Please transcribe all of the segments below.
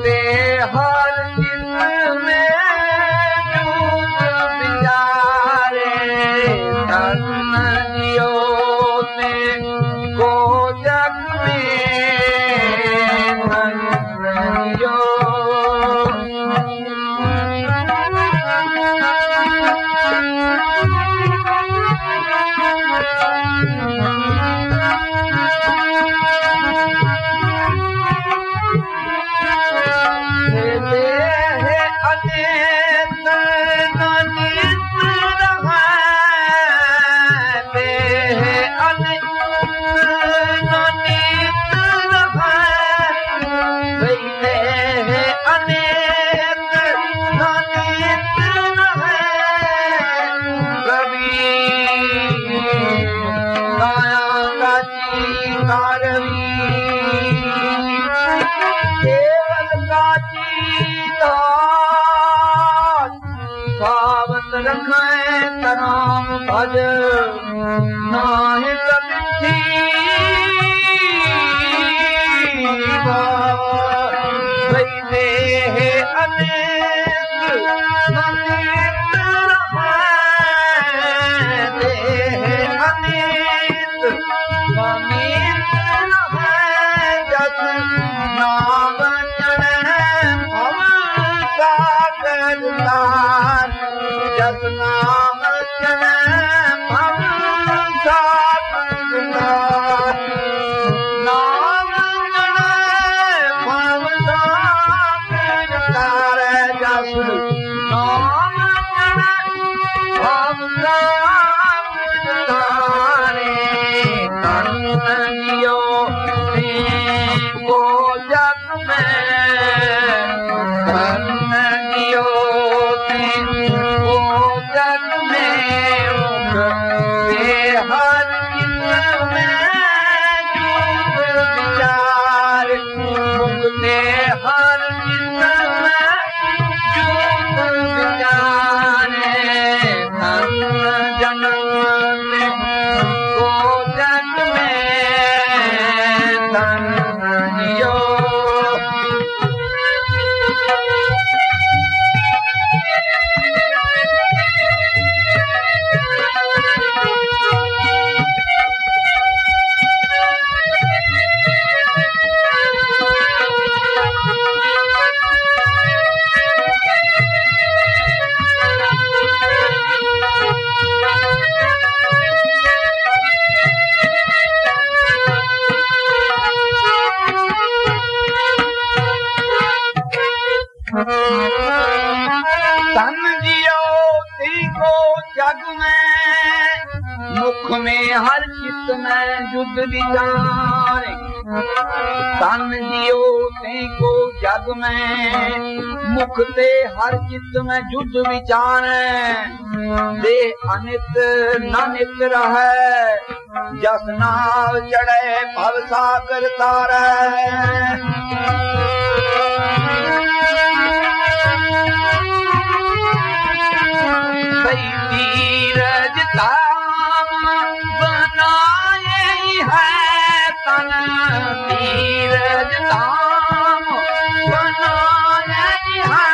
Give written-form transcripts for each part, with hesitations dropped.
मुक्ते हर जिसमें डूब बिचारे धन जियो ते को जग में धन जियो राम भज नाहि कबिथी भई देह अनेक नमित रहे देह अनेक नमित रहे जस नाम चढ़े भव सागर तार जस नाम हर चित में जुद विचार तन जियो ते को जग में मुख ते हर चित में जुद विचार दे अनित न नित रहे जस नाव चढ़े भव सागर तारे सही धीरज धीरज धाम बनाए है धीरज धाम बनाए है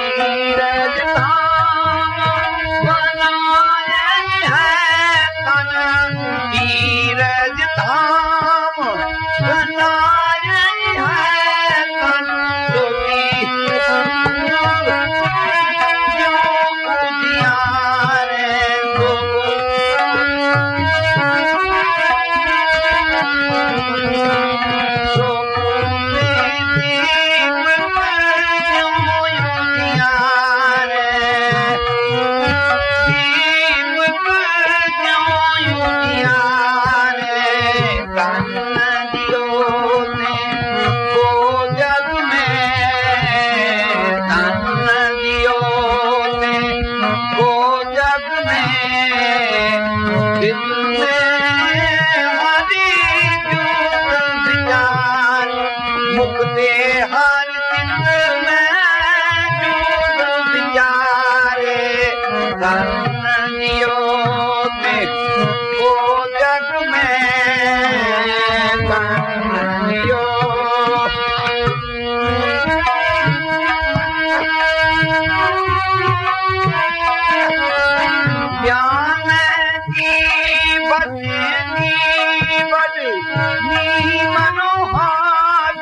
धीरज धाम बनाए है को जग में कन्हैया ज्ञान की बदनी मनोहार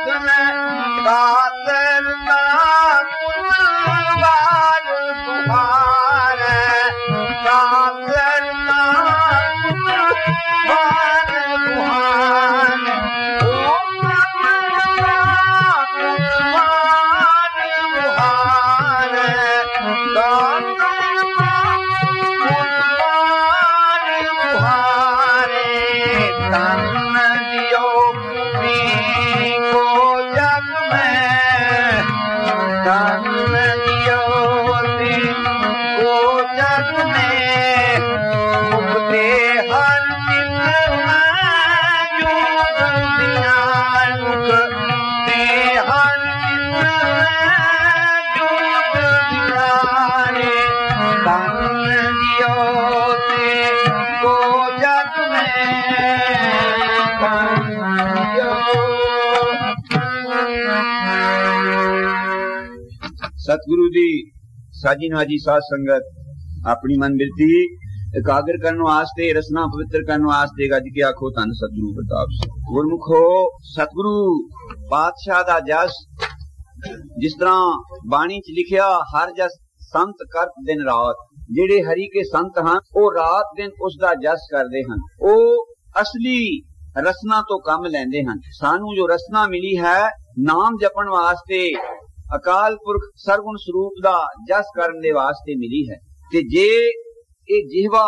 कातरता कुलवार तुम्हार कातरता कुलवार तुम्हार ओ कुलवार तुम्हार सतगुरु दी साजी नवाजी साध संगत अपनी मन बिरती एकाग्र करने वास्ते रसना पवित्र करने वास्ते गज के आखो धन सतगुरु प्रताप सिंह गुरमुखो सतगुरु पातशाह दा जस जिस तरह बाणी च लिखिया हर जस संत करत दिन रात जेड़े हरि के संत हैं वो रात दिन उसका जस करते हैं वो असली रसना तो कम लेंदे हैं सानू जो रसना मिली है नाम जपन वास्ते अकाल पुरख सरगुण स्वरूप दा जस करन दे वास्ते मिली है ते जे ये जिहवा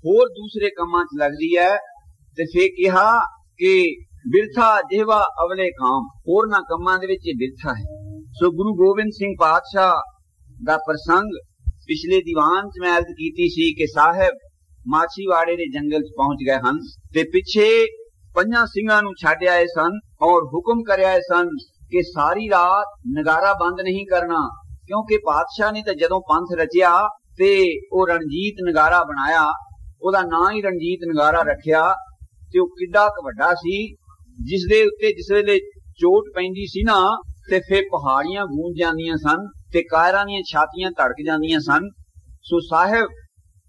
होर दूसरे कमां च लगदी है ते फिर कहा कि बिरथा जिहवा अवले काम होरना कमां दे विच बिरथा है सो गुरु गोबिंद सिंह पातशाह दा प्रसंग पिछले दीवान च मैं अर्ज कीती सी कि साहिब माछीवाड़े दे जंगल च पहुंच गए हन ते पिछे 5 ਸਿੰਘਾਂ ਨੂੰ छड्ड आए सन और हुक्म कर आए सन कि सारी रात नगारा बंद नहीं करना क्योंकि पातशाह ने तो जदों पंथ रचिया ते ओ रणजीत नगारा बनाया ओदा नां ही रणजीत नगारा रखिया ते ओ किड्डा क वड्डा सी जिस दे उत्ते जिस वेले चोट पैंदी सी ना ते फिर पहाड़ियां गूंज जांदियां सन ते कायरां दीयां छातियां धड़क जांदियां सन सो साहिब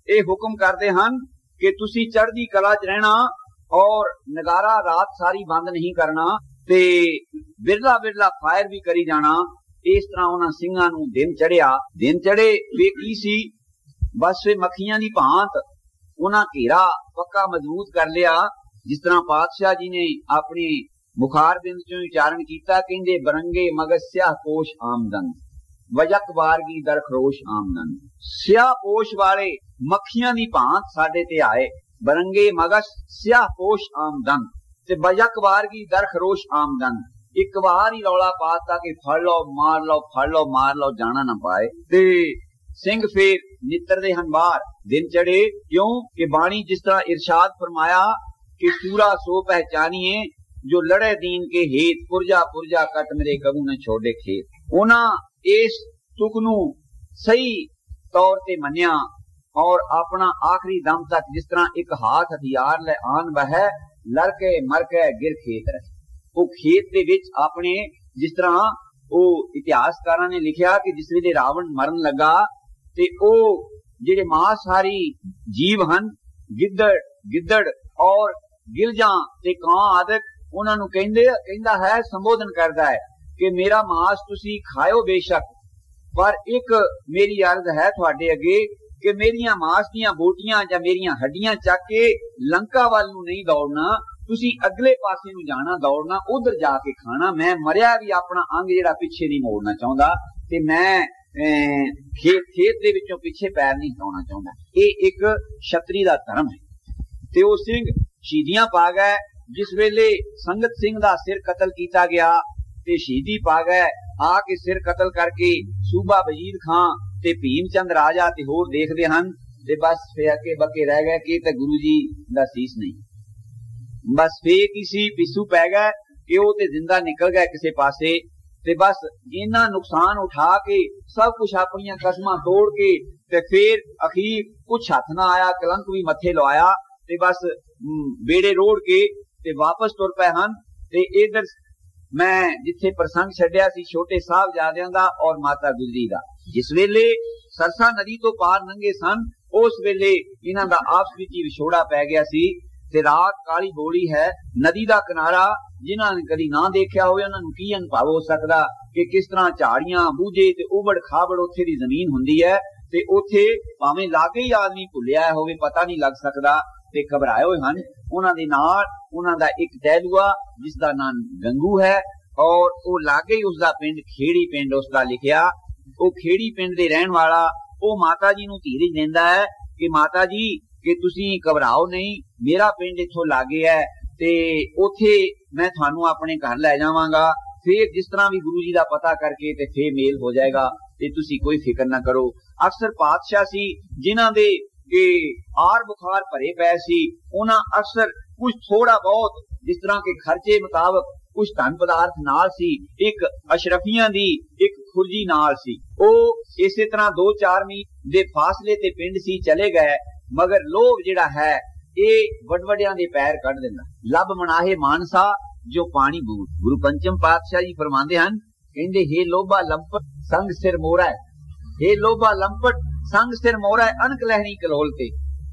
ये हुक्म करदे हन कि तुसी चढ़दी कला च रहना और नगारा रात सारी बंद नहीं करना ते बिरला बिरला फायर भी करी जाना इस तरह उन्हां ਸਿੰਘਾਂ ਨੂੰ दिन चढ़े वे की सी बस वे मक्खियां दी भांत उन्हां घेरा पक्का मजबूत कर लिया जिस तरह पातशाह जी ने अपने मुखार बिंद चों उच्चारण कीता कहंदे बरंगे मगज स्याह पोश आमदन वजक वारगी दरखरोश आमदन स्याह पोश वाले मक्खियां दी भांत साडे ते आए बरंगे मगज स्याह पोश आमदन ते बजक वारगी दरखरोश आमदन एक बार ही रौला पाता कि फड़ लो मार लो जाना ना पाए ते सिंह फिर नितर दे हन बाहर दिन चढ़े क्यों कि बाणी जिस तरह इरशाद फरमाया कि सूरा सो पहचानिए जो लड़े दीन के हेत पुरजा पुरजा कट मेरे कबू न छोड़े खेत उन्हां इस तुक नू सही तौर ते मन्या और अपना आखिरी दम तक जिस तरह एक हाथ हथियार ले आन बह लड़के मर के गिर खेत रहे वो खेत दे विच अपने जिस तरह वो इतिहासकारां ने लिखिया कि जिस वेले रावण मरन लगा ते ओ जेड़े मांसाहारी जीव हन गिद्दड़ और गिलजां ते कां आदि उन्हां नू कहंदा है संबोधन करदा है कि मेरा मांस तुसी खाओ बेशक पर एक मेरी अर्ज है तुहाडे अगे कि मेरिया मांस दियां बोटियां या मेरिया हड्डियां चक के लंका वाल नू नहीं दौड़ना तुसी अगले पासे नू जाना दौड़ना उधर जाके खाना मैं मरिया भी अपना अंग जेड़ा पिछे नहीं मोड़ना चाहता ते मैं खेत दे विचों पिछे पैर नहीं हटाना चाहता ये एक छतरी दा धर्म है ते ओ सिंह शहीदियां पा गए जिस वेले संगत सिंह दा सिर कतल किया गया ते शहीदी पा गए आके सिर कतल करके सूबा वजीर खां ते भीम चंद राजा ते होर देखदे हन ते बस फिर अके बके रह गए कि ते गुरु जी दा सीस नहीं बस फिर किसी पिछू पै गए कि वो ते जिंदा निकल गए किसी पासे ते बस इन्ना नुकसान उठा के सब कुछ अपनी कसमां तोड़ के ते फिर अखीर कुछ हथ ना आया कलंक भी मथे लवाया ते बस बेड़े रोड़ के ते वापस तुर पए हन। ते इधर मैं जिथे प्रसंग छड्डिया सी छोटे साहबजादियां दा और माता गुजरी दा, जिस वेले सरसा नदी तो पार लंघे सन उस वेले इन्हां दा आपस विच ही विछोड़ा पै गया सी। ते रात काली बोली है, नदी दा किनारा जिन्हां ने कदी ना देखिया होवे उन्हां नूं की अनुभव हो सकदा कि किस तरह झाड़ियां बूझे ते उबड़ खाबड़ उत्थे दी जमीन हुंदी है। ते उत्थे भावें लागे ही आदमी भुलिया होवे पता नहीं लग सकदा ते घबराए होए हन। उन्हां दे नाल उन्हां दा एक टहलुआ जिसदा नाम गंगू है और वो लागे ही उसदा पिंड खेड़ी पिंड उसदा लिखिया। वो खेड़ी पिंड दे रहन वाला वो माता जी नूं धीरज दिंदा है कि माता जी कि तुसी घबराओ नहीं, मेरा पिंड इत्थों लागे है ते उथे मैं थानू अपने घर लै जावांगा, फिर जिस तरह भी गुरु जी दा पता करके ते फिर मेल हो जाएगा ते तुसी कोई फिक्र ना करो। अक्सर पातशाह सी जिन्हां दे के आर बुखार भरे पै सी, उन्हां अक्सर कुछ थोड़ा बहुत जिस तरह के खर्चे मुताबक कुछ धन पदार्थ नाल सी, एक अशरफियां दी एक खुरजी नाल सी। ओ इसे तरह 2-4 मील दे फासले ते पिंड सी चले गए, मगर लोभ जिहड़ा है ये वडवडियां दे पैर कढ दिंदा। लब मनाहे मानसा जो पानी बूट, गुरु पंचम पातशाह जी फरमांदे हन, कहंदे हे लोभा लंपट संग सिर मोरा है, हे लोभा लंपट संग सिर मोरा है, अनक लहरी कलोलते।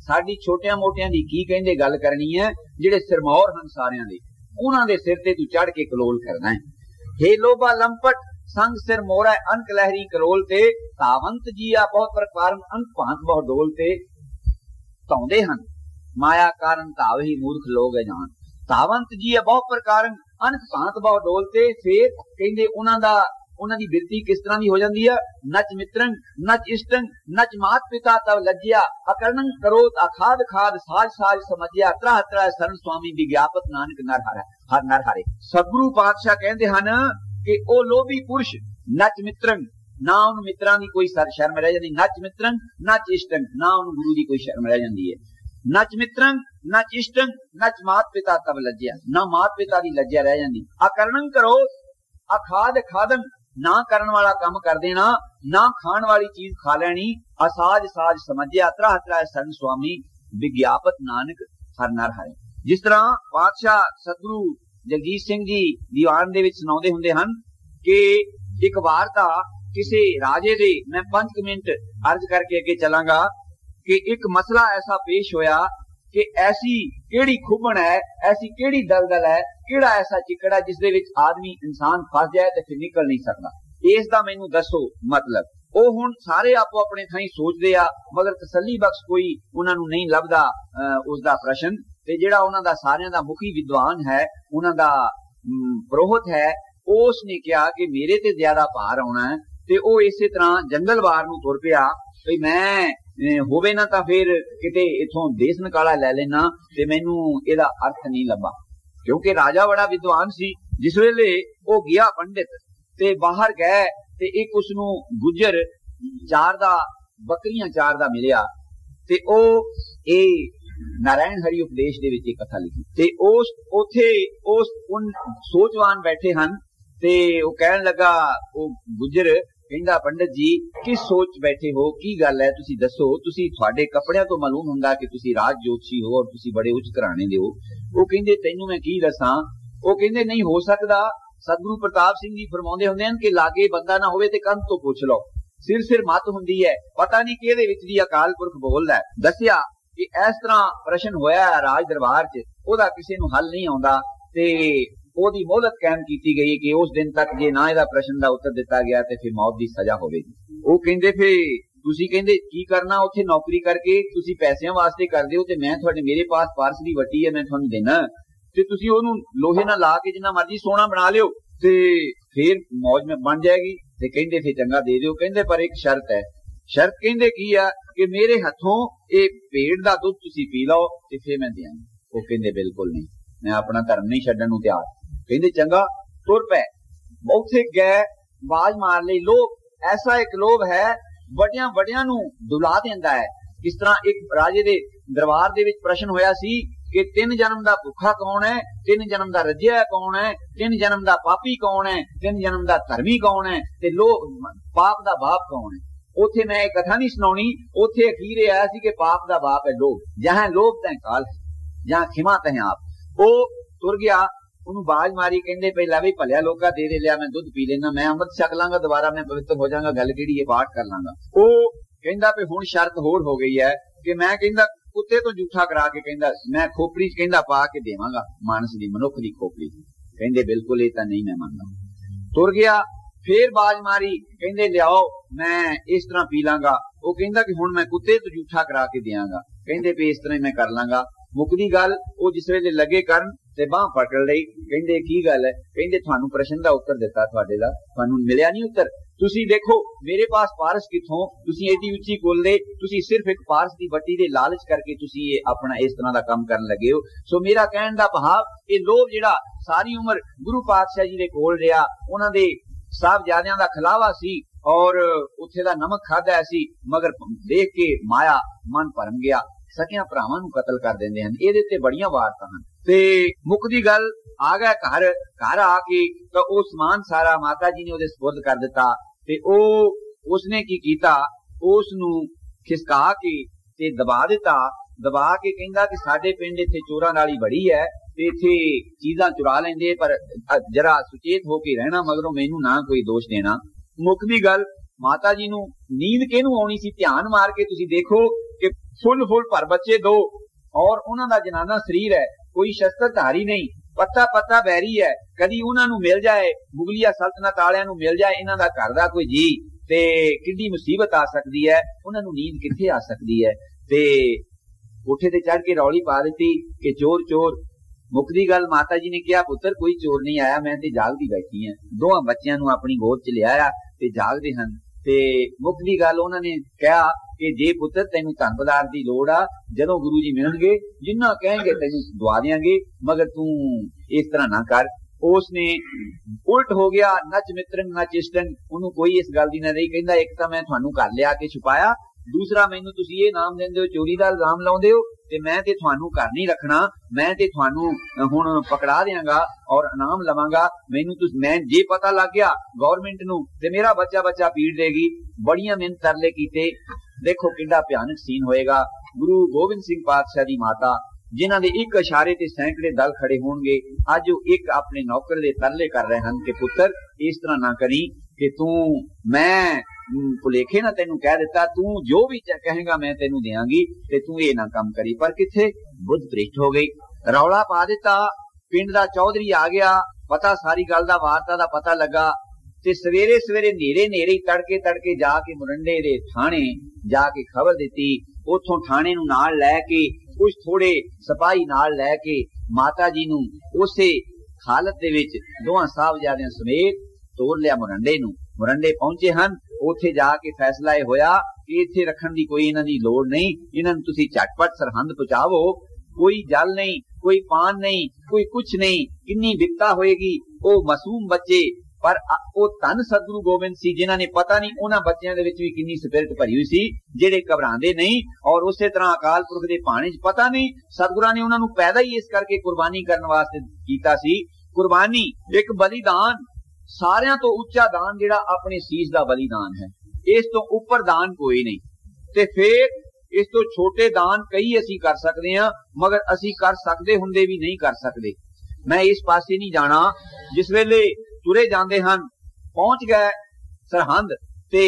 साडी छोटियां मोटियां दी की कहंदे गल करनी है, जिहड़े सिरमौर हन सारियां दे उन्हां दे सिर ते तू चढ़ के कलोल करना है। हे लोभा लंपट संग सिर मोरा है, अनक लहरी कलोलते, तावंत जिया बहुत प्रकारन अनक भांत बहु डोलते। ताउंदे हन माया कारण तावे ही मूर्ख लोग है जान, तावंत जी बहुत प्रकारन अनक भांत बहु डोलते। फिर कहंदे उन्हां दी बिरती किस तरह दी हो जांदी है, नच मित्रन नच इष्टन नच मात पिता तव लज्जिया, अकरणन करोत अखाद खाद साज साज समझिया, त्रह त्रह शरण स्वामी विज्ञापत नानक नर हारे हर नर हारे। सतगुरु पातशाह कहंदे हन कि ओ लोभी पुरुष नच मित्रन, ना उन मित्रां दी कोई शर्म रह जांदी, नच मित्रन नच इष्टन, ना उन गुरु दी कोई शर्म रह जांदी है। नच मित्रन नच इष्टन नच मात पिता तब लज्जिया, ना मात पिता दी लज्जा रह जांदी। अकरणन करो अखाद खादन, ना करन वाला काम कर देना, ना खान वाली चीज खा लेनी, असाज साज समझिया, त्रह त्रह शरण स्वामी विज्ञापत नानक हर नर हारे। जिस तरह पातशाह सतगुरु जगजीत सिंह जी दीवान दे विच सुणाउंदे हुंदे हन कि एक वार दा किसी राजे दे, मैं 5 मिनट अर्ज करके अगे चलांगा कि एक मसला ऐसा पेश होया कि ऐसी केड़ी खुबण है, ऐसी केड़ी दलदल है, केड़ा ऐसा चिकड़ है जिस दे विच आदमी इंसान फस जाए ते फिर निकल नहीं सकदा। इस दा मैनू दसो मतलब। ओ हुण सारे आपो अपने थाई सोचदे आ, मगर तसल्ली बख्श कोई उन्हां नूं नहीं लभदा उस दा प्रश्न। ते जिहड़ा उन्हां दा सारियां दा मुखी विद्वान है, उन्हां दा पुरोहित है, उसने कहा कि मेरे ते ज्यादा भार आउणा है। ते ओ इसे तरह जंगलवार नूं तुर पिया भई मैं होवे ना तां फिर किते इथों देस निकाला लै लेना, ते मैनू इहदा अर्थ नहीं लभा। क्योंकि राजा बड़ा विद्वान सी। जिस वेले ओ गया पंडित ते बाहर गए ते एक उसनू गुजर चारदा बकरियां चारदा मिलिया ते ओ ए नारायण हरि उपदेश दे विच कथा लिखी ते उस उथे उस उन सोचवान बैठे हन ते ओ कहन लगा ओ गुजर कहंदा पंडित जी किस सोच बैठे हो, की गल है तुसी दसो, तुसी तुहाडे कपड़ियां तो मालूम हुंदा कि तुसी राज जोशी हो और तुसी बड़े उच्च घराणे दे हो। ओ कहंदे तैनू मैं की दसां। ओ कहंदे नहीं हो सकदा। सतगुरु प्रताप सिंह जी फरमाउंदे हुंदे हन कि लागे बंदा ना होवे ते कंध तो पुछ लो, सिर सिर मत हुंदी है, पता नहीं किहदे विच दी अकाल पुरख बोलदा है। दसिया कि इस तरह प्रश्न होया राज दरबार च, ओदा किसी नूं हल नहीं आउंदा ते ओदी मोहलत कायम कीती गई कि उस दिन तक जे ना इहदा प्रश्न दा उत्तर दिता गया ते फिर मौत दी सजा होवेगी। ओ कहंदे फिर तुसी कहंदे की करना, उत्थे नौकरी करके तुसी पैसिਆਂ वास्ते करदे हो ते मैं तुहाडे मेरे पास पारस दी वटी है, मैं तुहानू देना ते तुसी ओनू लोहे नाल ला के जिन्ना मर्जी सोना बना लियो ते फिर मौज में बन जाएगी। ते कहंदे फिर चंगा दे दियो। कहंदे पर एक शर्त है। शर्त कहंदे की है कि मेरे हथों ये भेड़ दा दुध तुसी पी लो ते फिर मैं देंगा। वो कहंदे बिल्कुल नहीं, मैं अपना धर्म नहीं छड्डण नूं तैयार। कहंदे चंगा तुर पै। उत्थे गए आवाज मार लई। लोभ ऐसा एक लोभ है बड़ियां बड़ियां नूं दुला दिंदा है। इस तरह एक राजे दे दरबार दे विच प्रश्न होया सी कि 3 जन्म दा भुखा कौन है, 3 जन्म दा रज्जिया कौन है, 3 जन्म दा पापी कौन है, 3 जन्म दा धर्मी कौन है ते लोभ पाप दा बाप कौन है। उथे मैं एक कथा नहीं सुनानी, उथे अखीर आया सी कि पाप दा बाप है लोभ, जहां लोभ तैं काल है, जहां खिमा तैं आप। वो तुर गया, ਉਹਨੂੰ ਬਾਜ ਮਾਰੀ, ਕਹਿੰਦੇ ਪਹਿਲਾਂ ਵੀ ਭਲਿਆ ਲੋਕਾਂ ਦੇ ਲਿਆ, ਮੈਂ ਦੁੱਧ ਪੀ ਲੈਣਾ, ਮੈਂ ਅੰਮ੍ਰਿਤ ਛਕ ਲਾਂਗਾ, ਦੁਬਾਰਾ ਮੈਂ ਪਵਿੱਤਰ ਹੋ ਜਾਵਾਂਗਾ, ਗੱਲ ਕਿਹੜੀ ਹੈ, ਪਾਠ ਕਰ ਲਾਂਗਾ। ਉਹ ਕਹਿੰਦਾ ਵੀ ਹੁਣ ਸ਼ਰਤ ਹੋਰ ਹੋ ਗਈ ਹੈ ਕਿ ਮੈਂ ਕਹਿੰਦਾ ਕੁੱਤੇ ਤੋਂ ਝੂਠਾ ਕਰਾ ਕੇ ਕਹਿੰਦਾ ਮੈਂ ਖੋਪੜੀ 'ਚ ਕਹਿੰਦਾ ਪਾ ਕੇ ਦੇਵਾਂਗਾ, ਮਾਨਸ ਦੀ ਮਨੁੱਖ ਦੀ ਖੋਪੜੀ। ਕਹਿੰਦੇ ਬਿਲਕੁਲ ਇਹ ਤਾਂ ਨਹੀਂ ਮੈਂ ਮੰਨਦਾ। ਤੁਰ ਗਿਆ, ਫੇਰ ਬਾਜ ਮਾਰੀ, ਕਹਿੰਦੇ ਲਿਆਓ ਮੈਂ ਇਸ ਤਰ੍ਹਾਂ ਪੀ ਲਾਂਗਾ। ਉਹ ਕਹਿੰਦਾ ਕਿ ਹੁਣ ਮੈਂ ਕੁੱਤੇ ਤੋਂ ਝੂਠਾ ਕਰਾ ਕੇ ਦਿਆਂਗਾ। ਕਹਿੰਦੇ ਵੀ ਇਸ ਤਰ੍ਹਾਂ ਮੈਂ ਕਰ ਲਾਂਗਾ। ਮੁੱਕਦੀ ਗੱਲ, ਉਹ ਜਿਸ ਵੇਲੇ ਲੱਗੇ ਕਰਨ ਤੇ ਬਾਂਹ ਪਕੜ ਲਈ। ਕਹਿੰਦੇ ਕੀ ਗੱਲ ਹੈ? ਕਹਿੰਦੇ ਤੁਹਾਨੂੰ ਪ੍ਰਸ਼ਨ ਦਾ ਉੱਤਰ ਦਿੱਤਾ ਤੁਹਾਡੇ ਦਾ, ਤੁਹਾਨੂੰ ਮਿਲਿਆ ਨਹੀਂ ਉੱਤਰ। ਤੁਸੀਂ ਦੇਖੋ ਮੇਰੇ ਪਾਸ ਪਾਰਸ ਕਿੱਥੋਂ, ਤੁਸੀਂ ਏਡੀ ਉੱਚੀ ਕੁੱਲ, ਤੁਸੀਂ ਸਿਰਫ ਇੱਕ ਪਾਰਸ ਦੀ ਬੱਟੀ ਦੇ ਲਾਲਚ ਕਰਕੇ ਤੁਸੀਂ ਇਹ ਆਪਣਾ ਇਸ ਤਰ੍ਹਾਂ ਦਾ ਕੰਮ ਕਰਨ ਲੱਗੇ ਹੋ। ਸੋ ਮੇਰਾ ਕਹਿਣ ਦਾ ਭਾਵ, ਇਹ ਲੋਭ ਜਿਹੜਾ ਸਾਰੀ ਉਮਰ ਗੁਰੂ ਪਾਤਸ਼ਾਹ ਜੀ ਦੇ ਕੋਲ ਰਿਹਾ, ਉਹਨਾਂ ਦੇ ਸਾਹਿਬਜ਼ਾਦਿਆਂ ਦਾ ਖਿਲਾਵਾ ਸੀ ਔਰ ਉੱਥੇ ਦਾ ਨਮਕ ਖਾਧਾ ਸੀ, ਮਗਰ ਦੇਖ ਕੇ ਮਾਇਆ ਮਨ ਭਰਮ ਗਿਆ, ਸਕਿਆਂ ਭਰਾਵਾਂ ਨੂੰ ਕਤਲ ਕਰ ਦਿੰਦੇ ਹਨ। ਇਹਦੇ ਤੇ ਬੜੀਆਂ ਵਾਰਤਾਂ ਹਨ। ਤੇ ਮੁੱਕਦੀ ਗੱਲ, ਆ ਗਿਆ ਘਰ ਆ ਕੇ ਤਾਂ ਉਹ ਸਮਾਨ ਸਾਰਾ ਮਾਤਾ ਜੀ ਨੇ ਉਹਦੇ ਸਪੁਰਦ ਕਰ ਦਿੱਤਾ। ਤੇ ਉਹ ਉਸਨੇ ਕੀ ਕੀਤਾ, ਉਸ ਨੂੰ ਖਿਸਕਾ ਕੇ ਤੇ ਦਬਾ ਦਿੱਤਾ। ਦਬਾ ਕੇ ਕਹਿੰਦਾ ਕਿ ਸਾਡੇ ਪਿੰਡ ਇੱਥੇ ਚੋਰਾਂ ਵਾਲੀ ਬੜੀ ਹੈ ਤੇ ਇੱਥੇ ਚੀਜ਼ਾਂ ਚੁਰਾ ਲੈਂਦੇ, ਪਰ ਜਰਾ ਸੁਚੇਤ ਹੋ ਕੇ ਰਹਿਣਾ, ਮਗਰੋਂ ਮੈਨੂੰ ਨਾ ਕੋਈ ਦੋਸ਼ ਦੇਣਾ। ਮੁੱਕਦੀ ਗੱਲ, ਮਾਤਾ ਜੀ ਨੂੰ ਨੀਂਦ ਕਿਹਨੂੰ ਆਉਣੀ ਸੀ? ਧਿਆਨ ਮਾਰ ਕੇ ਤੁਸੀਂ ਦੇਖੋ ਕਿ ਫੁੱਲ ਭਰ ਬੱਚੇ ਦੋ ਔਰ ਉਹਨਾਂ ਦਾ ਜਨਾਨਾ ਸਰੀਰ ਹੈ, ਕੋਈ ਸ਼ਸਤਰਧਾਰੀ ਨਹੀਂ, ਪੱਤਾ ਪੱਤਾ ਬੈਰੀ ਹੈ। ਕਦੀ ਉਹਨਾਂ ਨੂੰ ਮਿਲ ਜਾਏ, ਮੁਗਲੀਆ ਸਲਤਨਤ ਵਾਲਿਆਂ ਨੂੰ ਮਿਲ ਜਾਏ ਇਹਨਾਂ ਦਾ ਘਰ ਦਾ ਕੋਈ ਜੀ, ਤੇ ਕਿੰਨੀ ਮੁਸੀਬਤ ਆ ਸਕਦੀ ਹੈ, ਉਹਨਾਂ ਨੂੰ ਨੀਂਦ ਕਿੱਥੇ ਆ ਸਕਦੀ ਹੈ। ਤੇ ਕੋਠੇ ਤੇ ਚੜ ਕੇ ਰੌਲੀ ਪਾ ਦਿੱਤੀ ਕਿ ਚੋਰ ਚੋਰ। ਮੁੱਕਦੀ ਗੱਲ, ਮਾਤਾ ਜੀ ਨੇ ਕਿਹਾ ਪੁੱਤਰ ਕੋਈ ਚੋਰ ਨਹੀਂ ਆਇਆ, ਮੈਂ ਤੇ ਜਾਗਦੀ ਬੈਠੀ ਹਾਂ। ਦੋਹਾਂ ਬੱਚਿਆਂ ਨੂੰ ਆਪਣੀ ਗੋਦ ਚ ਲਿਆਇਆ ਤੇ ਜਾਗਦੇ ਹਨ। ਤੇ ਮੁੱਕਦੀ ਗੱਲ, ਉਹਨਾਂ ਨੇ ਕਿਹਾ ਕਿ ਜੇ ਪੁੱਤਰ ਤੈਨੂੰ ਧਨ ਪਦਾਰਥ ਦੀ ਲੋੜ ਆ, ਜਦੋਂ ਗੁਰੂ ਜੀ ਮਿਲਣਗੇ ਜਿੰਨਾ ਕਹਿਣਗੇ ਤੈਨੂੰ ਦਵਾ ਦਿਆਂਗੇ, ਮਗਰ ਤੂੰ ਇਸ ਤਰ੍ਹਾਂ ਨਾ ਕਰ। ਉਸਨੇ ਉਲਟ ਹੋ ਗਿਆ, ਨਚ ਮਿੱਤਰਨ ਨਚ ਇਸ਼ਟਨ, ਉਹਨੂੰ ਕੋਈ ਇਸ ਗੱਲ ਦੀ ਨਾ ਰਹੀ। ਕਹਿੰਦਾ ਇੱਕ ਤਾਂ ਮੈਂ ਤੁਹਾਨੂੰ ਘਰ ਲਿਆ ਕੇ ਛੁਪਾਇਆ, ਦੂਸਰਾ ਮੈਨੂੰ ਤੁਸੀਂ ਇਹ ਨਾਮ ਦਿੰਦੇ ਹੋ, ਚੋਰੀ ਦਾ ਇਲਜ਼ਾਮ ਲਾਉਂਦੇ ਹੋ, ਤੇ ਮੈਂ ਤੇ ਤੁਹਾਨੂੰ ਘਰ ਨਹੀਂ ਰੱਖਣਾ, ਮੈਂ ਤੇ ਤੁਹਾਨੂੰ ਹੁਣ ਪਕੜਾ ਦਿਆਂਗਾ ਔਰ ਇਨਾਮ ਲਵਾਂਗਾ। ਮੈਨੂੰ ਮੈਂ ਜੇ ਪਤਾ ਲੱਗ ਗਿਆ ਗਵਰਨਮੈਂਟ ਨੂੰ ਤੇ ਮੇਰਾ ਬੱਚਾ ਪੀੜ ਦੇਗੀ। ਬੜੀਆਂ ਮਿਹਨਤ ਤਰਲੇ ਕੀਤੇ। ਦੇਖੋ ਕਿੰਨਾ ਭਿਆਨਕ ਸੀਨ ਹੋਏਗਾ। ਗੁਰੂ ਗੋਬਿੰਦ ਸਿੰਘ ਪਾਤਸ਼ਾਹ ਦੀ ਮਾਤਾ, ਜਿਨ੍ਹਾਂ ਦੇ ਇੱਕ ਇਸ਼ਾਰੇ ਤੇ ਸੈਂਕੜੇ ਦਲ ਖੜੇ ਹੋਣਗੇ, ਅੱਜ ਉਹ ਇੱਕ ਆਪਣੇ ਨੌਕਰ ਦੇ ਤਰਲੇ ਕਰ ਰਹੇ ਹਨ ਕਿ ਪੁੱਤਰ ਇਸ ਤਰ੍ਹਾਂ ਨਾ ਕਰੀ, ਕਿ ਤੂੰ ਮੈਂ ਭੁਲੇਖੇ ਨਾ ਤੈਨੂੰ ਕਹਿ ਦਿੱਤਾ, ਤੂੰ ਜੋ ਵੀ ਕਹੇਗਾ ਮੈਂ ਤੈਨੂੰ ਦਿਆਂਗੀ, ਤੇ ਤੂੰ ਇਹ ਨਾ ਕੰਮ ਕਰੀ। ਪਰ ਕਿੱਥੇ, ਬੁੱਧ ਭ੍ਰਿਸ਼ਟ ਹੋ ਗਈ। ਰੌਲਾ ਪਾ ਦਿੱਤਾ। ਪਿੰਡ ਦਾ ਚੌਧਰੀ ਆ ਗਿਆ, ਪਤਾ ਸਾਰੀ ਗੱਲ ਦਾ, ਵਾਰਤਾ ਦਾ ਪਤਾ ਲੱਗਾ। ਤੇ ਸਵੇਰੇ ਸਵੇਰੇ ਨੇਰੇ ਤੜਕੇ ਜਾ ਕੇ ਮੁਰੰਡੇ ਦੇ ਥਾਣੇ ਜਾ ਕੇ ਖਬਰ ਦਿੱਤੀ। ਉਥੋਂ ਥਾਣੇ ਨੂੰ ਨਾਲ ਲੈ ਕੇ ਕੁਝ ਥੋੜੇ ਸਿਪਾਹੀ ਨਾਲ ਲੈ ਕੇ ਮਾਤਾ ਜੀ ਨੂੰ ਉਸੇ ਹਾਲਤ ਦੇ ਵਿੱਚ ਦੋਹਾਂ ਸਾਹਿਬਜ਼ਾਦਿਆਂ ਸਮੇਤ ਤੋਰ ਲਿਆ ਮੁਰੰਡੇ ਨੂੰ। ਮੁਰੰਡੇ ਪਹੁੰਚੇ ਹਨ। ਉੱਥੇ ਜਾ ਕੇ ਫੈਸਲਾ ਇਹ ਹੋਇਆ ਕਿ ਇੱਥੇ ਰੱਖਣ ਦੀ ਕੋਈ ਇਹਨਾਂ ਦੀ ਲੋੜ ਨਹੀਂ, ਇਹਨਾਂ ਨੂੰ ਤੁਸੀਂ ਝਟਪਟ ਸਰਹੰਦ ਪਹੁੰਚਾਵੋ। ਕੋਈ ਜਲ ਨਹੀਂ, ਕੋਈ ਪਾਨ ਨਹੀਂ, ਕੋਈ ਕੁਛ ਨਹੀਂ। ਕਿੰਨੀ ਵਿਪਤਾ ਹੋਏਗੀ। ਉਹ ਮਾਸੂਮ ਬੱਚੇ, ਪਰ ਉਹ ਧੰਨ ਸਤਿਗੁਰੂ ਗੋਬਿੰਦ ਸੀ ਜਿਨ੍ਹਾਂ ਨੇ ਪਤਾ ਨਹੀਂ ਉਹਨਾਂ ਬੱਚਿਆਂ ਦੇ ਵਿੱਚ ਵੀ ਕਿੰਨੀ ਸਪਿਰਿਟ ਭਰੀ ਹੋਈ ਸੀ, ਜਿਹੜੇ ਘਬਰਾਉਂਦੇ ਨਹੀਂ। ਔਰ ਉਸੇ ਤਰ੍ਹਾਂ ਅਕਾਲ ਪੁਰਖ ਦੇ ਭਾਣੇ 'ਚ ਪਤਾ ਨਹੀਂ ਸਤਿਗੁਰਾਂ ਨੇ ਉਹਨਾਂ ਨੂੰ ਪੈਦਾ ਹੀ ਇਸ ਕਰਕੇ ਕੁਰਬਾਨੀ ਕਰਨ ਵਾਸਤੇ ਕੀਤਾ ਸੀ। ਕੁਰਬਾਨੀ ਇੱਕ ਬਲੀਦਾਨ, ਸਾਰਿਆਂ ਤੋਂ ਉੱਚਾ ਦਾਨ ਜਿਹੜਾ ਆਪਣੇ ਸੀਸ ਦਾ ਬਲੀਦਾਨ ਹੈ। ਇਸ ਤੋਂ ਉੱਪਰ ਦਾਨ ਕੋਈ ਨਹੀਂ। ਤੇ ਫੇਰ ਇਸ ਤੋਂ ਛੋਟੇ ਦਾਨ ਕਈ ਅਸੀਂ ਕਰ ਸਕਦੇ ਹਾਂ, ਮਗਰ ਅਸੀਂ ਕਰ ਸਕਦੇ ਹੁੰਦੇ ਵੀ ਨਹੀਂ ਕਰ ਸਕਦੇ। ਮੈਂ ਇਸ ਪਾਸੇ ਨਹੀਂ ਜਾਣਾ। ਜਿਸ ਵੇਲੇ ਤੁਰੇ ਜਾਂਦੇ ਹਨ, ਪਹੁੰਚ ਗਏ ਸਰਹੰਦ ਤੇ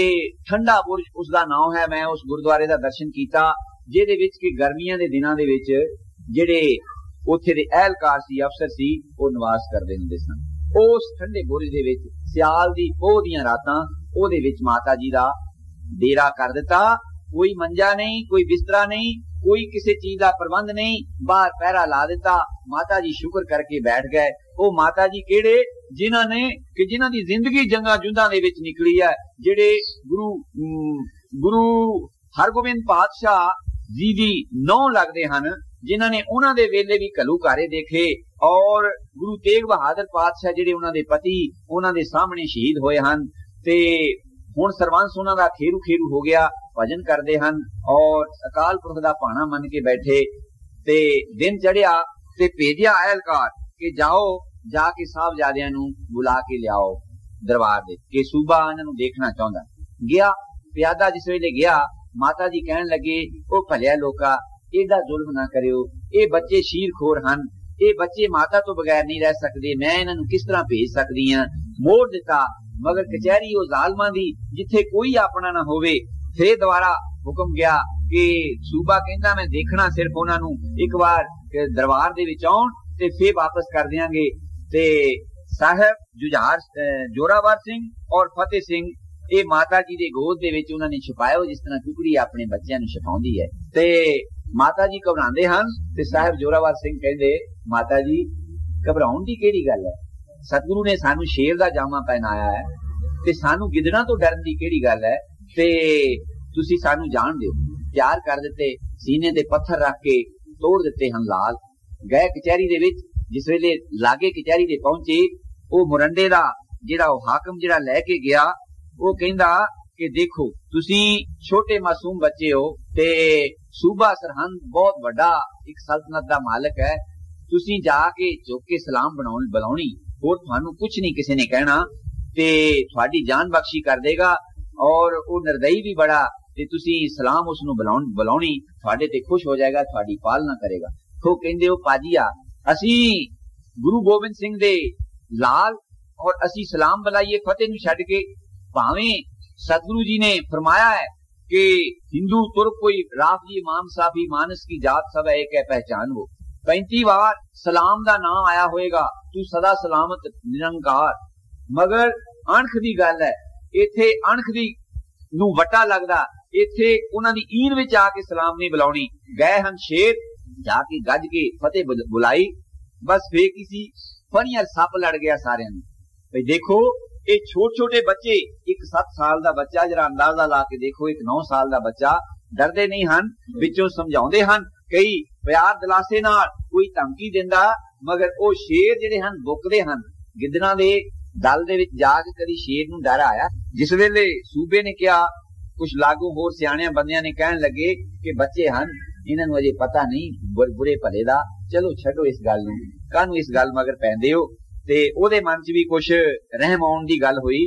ਠੰਡਾ ਬੁਰਜ ਉਸਦਾ ਨਾਮ ਹੈ। ਮੈਂ ਉਸ ਗੁਰਦੁਆਰੇ ਦਾ ਦਰਸ਼ਨ ਕੀਤਾ ਜਿਹਦੇ ਵਿੱਚ ਕਿ ਗਰਮੀਆਂ ਦੇ ਦਿਨਾਂ ਦੇ ਵਿੱਚ ਜਿਹੜੇ ਉੱਥੇ ਦੇ ਅਹਿਲਕਾਰ ਸੀ, ਅਫਸਰ ਸੀ, ਉਹ ਨਿਵਾਸ ਕਰਦੇ ਹੁੰਦੇ ਸਨ। ਉਸ ਠੰਡੇ ਬੁਰਜ ਦੇ ਵਿੱਚ ਸਿਆਲ ਦੀ ਪੋਹ ਦੀਆਂ ਰਾਤਾਂ ਉਹਦੇ ਵਿੱਚ ਮਾਤਾ ਜੀ ਦਾ ਡੇਰਾ ਕਰ ਦਿੱਤਾ। ਕੋਈ ਮੰਜਾ ਨਹੀਂ, ਕੋਈ ਬਿਸਤਰਾ ਨਹੀਂ, ਕੋਈ ਕਿਸੇ ਚੀਜ਼ ਦਾ ਪ੍ਰਬੰਧ ਨਹੀਂ। ਬਾਹਰ ਪਹਿਰਾ ਲਾ ਦਿੱਤਾ। ਮਾਤਾ ਜੀ ਸ਼ੁਕਰ ਕਰਕੇ ਬੈਠ ਗਏ। ਉਹ ਮਾਤਾ ਜੀ ਕਿਹੜੇ, ਜਿਨ੍ਹਾਂ ਦੀ ਜ਼ਿੰਦਗੀ ਜੰਗਾਂ ਜੁੰਦਾਂ ਦੇ ਵਿੱਚ ਨਿਕਲੀ ਹੈ, ਜਿਹੜੇ ਗੁਰੂ ਹਰਗੋਬਿੰਦ ਪਾਤਸ਼ਾਹ ਜੀ ਦੀ ਨੌਂ ਲੱਗਦੇ ਹਨ, ਜਿਨ੍ਹਾਂ ਨੇ ਉਹਨਾਂ ਦੇ ਵੇਲੇ ਵੀ ਘੱਲੂਘਾਰੇ ਦੇਖੇ। ਔਰ ਗੁਰੂ ਤੇਗ ਬਹਾਦਰ ਪਾਤਸ਼ਾਹ ਜਿਹੜੇ ਉਹਨਾਂ ਦੇ ਪਤੀ, ਉਹਨਾਂ ਦੇ ਸਾਹਮਣੇ ਸ਼ਹੀਦ ਹੋਏ ਹਨ। ਤੇ ਹੁਣ ਸਰਵੰਸ ਉਹਨਾਂ ਦਾ ਖੇਰੂ ਹੋ ਗਿਆ, ਭਜਨ ਕਰਦੇ ਹਨ ਔਰ ਅਕਾਲ ਪੁਰਖ ਦਾ ਭਾਣਾ ਮੰਨ ਕੇ ਬੈਠੇ। ਤੇ ਦਿਨ ਚੜਿਆ ਤੇ ਭੇਜਿਆ ਅਹਿਲਕਾਰ ਕਿ ਜਾਓ, ਜਾ ਕੇ ਸਾਹਿਬਜ਼ਾਦਿਆਂ ਨੂੰ ਬੁਲਾ ਕੇ ਲਿਆਓ ਦਰਬਾਰ ਦੇ, ਕਿ ਸੂਬਾ ਇਹਨਾਂ ਨੂੰ ਦੇਖਣਾ ਚਾਹੁੰਦਾ। ਗਿਆ प्यादा जिस वेले गया माता जी कहन लगे ओ भलिया लोका एदा जुल्म ना करियो, ये बच्चे शीरखोर हन, ये बच्चे माता तो बगैर नहीं रह सकते, मैं इन्हां नूं किस तरह भेज सकदी हां। मोड़ दिता मगर कचहरी ओ जालमां दी जिथे कोई अपना ना होवे। फिर दोबारा हुक्म गया कि सूबा कहंदा मैं देखना सिर्फ उन्हां नूं एक बार दरबार दे विच आउण ते फिर वापस कर देंगे। ते साहब जुझार जोरावर सिंह और फतेह सिंह ये माता जी दे गोद दे विच उन्हां ने छुपाया जिस तरह कुकड़ी अपने बच्चों नूं छुपाउंदी है। ते माता जी घबरांदे हन ते साहब जोरावर सिंह कहंदे माता जी घबराउण दी किहड़ी गल है, सतगुरु ने सानू शेर दा जामा पहनाया है ते सानू गिदड़ां तो डरन दी किहड़ी गल है, ते तुसी सानू जान दिओ। तैयार कर दिते, सीने ते पत्थर रख के तोड़ दिते हन लाल। गए कचहरी दे विच, जिस वेले लागे कचहरी दे पहुंचे ओ मुरंडे दा जिहड़ा हाकम जिहड़ा लैके गया वो कहंदा कि देखो तुसी छोटे मासूम बच्चे हो ते सूबा सरहंद बहुत वड्डा एक सल्तनत दा मालिक है, तुसी जाके चुक के सलाम बुलाउणी और तुहानू कुछ नहीं किसी ने कहना ते तुहाडी जान बख्शी कर देगा और वो निर्दयी भी बड़ा ते तुसी सलाम उसनू बुलाउणी तुहाडे ते खुश हो जाएगा, तुहाडी पालना करेगा। तो कहंदे हो पाजिया असी गुरु गोबिंद सिंह दे लाल और असी सलाम बुलाइए फतेह नू छड्ड के, भावें सतगुरु जी ने फरमाया है कि हिंदू तुर्क कोई राफजी इमाम साफी मानस की जात सब एक है पहचान वो। 35 बार सलाम दा नाम आया होएगा, तू सदा सलामत निरंकार। मगर अणख दी गल है, इथे अणख दी नू वटा लगदा, इथे उन्हां दी ईन विच आके सलाम नहीं बुलाउणी। गए हन शेर, जाके गज के फतेह बुलाई, बस फिर किसी फनियर सप लड़ गया सारे नूं। भाई देखो ये छोटे छोटे बच्चे, एक 7 साल दा बच्चा जरा अंदाजा ला के देखो, एक 9 साल दा बच्चा, डरदे नहीं हन, विचों समझाउंदे हन, कई प्यार दिलासे नाल, कोई धमकी दिंदा, मगर ओ शेर जिहड़े हन बुकदे हन। गिदड़ां दे दल दे विच जाके कदी शेर नूं डर आया? जिस वेले सूबे ने कहा, कुछ लागू होर सियाणियां बंदियां ने कहन लगे कि बच्चे हन, इन्हां नूं अजे पता नहीं बुरे भले दा, चलो छड्डो इस गल नूं, काहनूं इस गल मगर पैंदे हो। ते ओदे मन च भी कुछ रहम आउण दी गल होई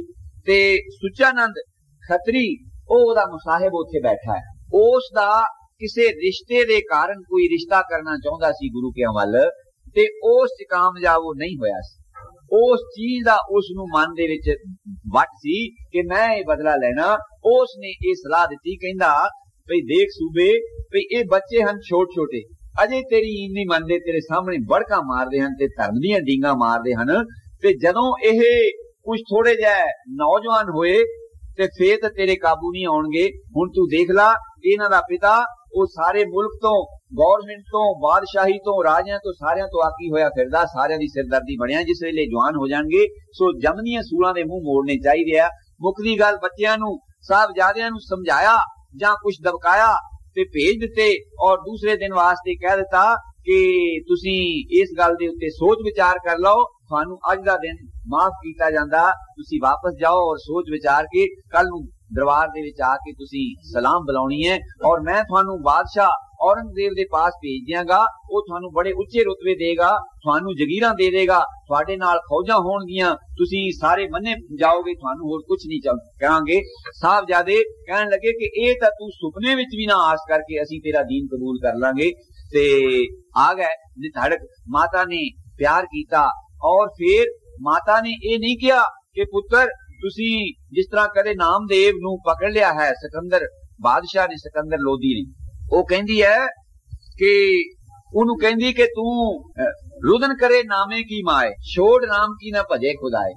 ते सुचानंद खत्री ओदा मुसाहिब उत्थे बैठा है, उस दा किसे रिश्ते दे कारण कोई रिश्ता करना चाहुंदा सी गुरु के हवल, ते उस च कामयाब वो नहीं होया सी। उस चीज दा उसनू मन दे विच वट सी कि मैं ये बदला लेना। उसने ये सलाह दी, कहंदा भई देख सूबे, भई ये बच्चे हन छोटे छोटे, अजे तेरी ईन नहीं मनदे, तेरे सामने बड़का मारदे हन ते धर्म दियां डींगा मारदे हन, ते जदों एह कुछ थोड़े जिहे नौजवान होए ते फिर ते तेरे काबू नहीं आउणगे। हुण तू देख ला, इन्हां दा पिता वो सारे मुल्क तो, गौरमेंट तो, बादशाही तो, राजियां तो, सारियां तो आकी होया फिरदा, सारियां दी सिरदर्दी बनिया। जिस वेले जवान हो जाणगे सो जमदियां सूलां दे मुंह मोड़ने चाहिए आ। मुकदी गल बच्चियां नूं साहबजादियां नूं समझाया जां कुछ दबकाया ते भेज दिते और दूसरे दिन वास्ते कह दिता कि तुसी इस गल दे उत्ते सोच विचार कर लो, तुहानू अज दा दिन माफ कीता जांदा, तुसी वापस जाओ और सोच विचार के कल नू दरबार दे विच आके तुसी सलाम बुलाउणी है और मैं तुहानू बादशाह औरंगजेब दे पास भेज दियांगा, वो तुहानू बड़े उच्चे रुतबे देगा, तुहानू जगीरां दे देगा, तुहाडे नाल फौजां होणगियां, तुसी सारे मन्ने जाओगे, तुहानू होर कुछ नहीं कहांगे। साहबजादे कहन लगे कि ए तां तू सुपने विच भी ना आस करके असीं तेरा दीन कबूल कर लांगे। ते आ गए निधड़क, माता ने प्यार कीता और फिर माता ने ये नहीं किया कि पुत्र तुसी जिस तरह कदे नामदेव नू पकड़ लिया है सिकंदर बादशाह ने, सिकंदर लोधी ने, वो कहंदी है कि उन्होंने कहंदी कि तू रुदन करे नामे की माए, छोड़ राम की ना भजे खुदाए।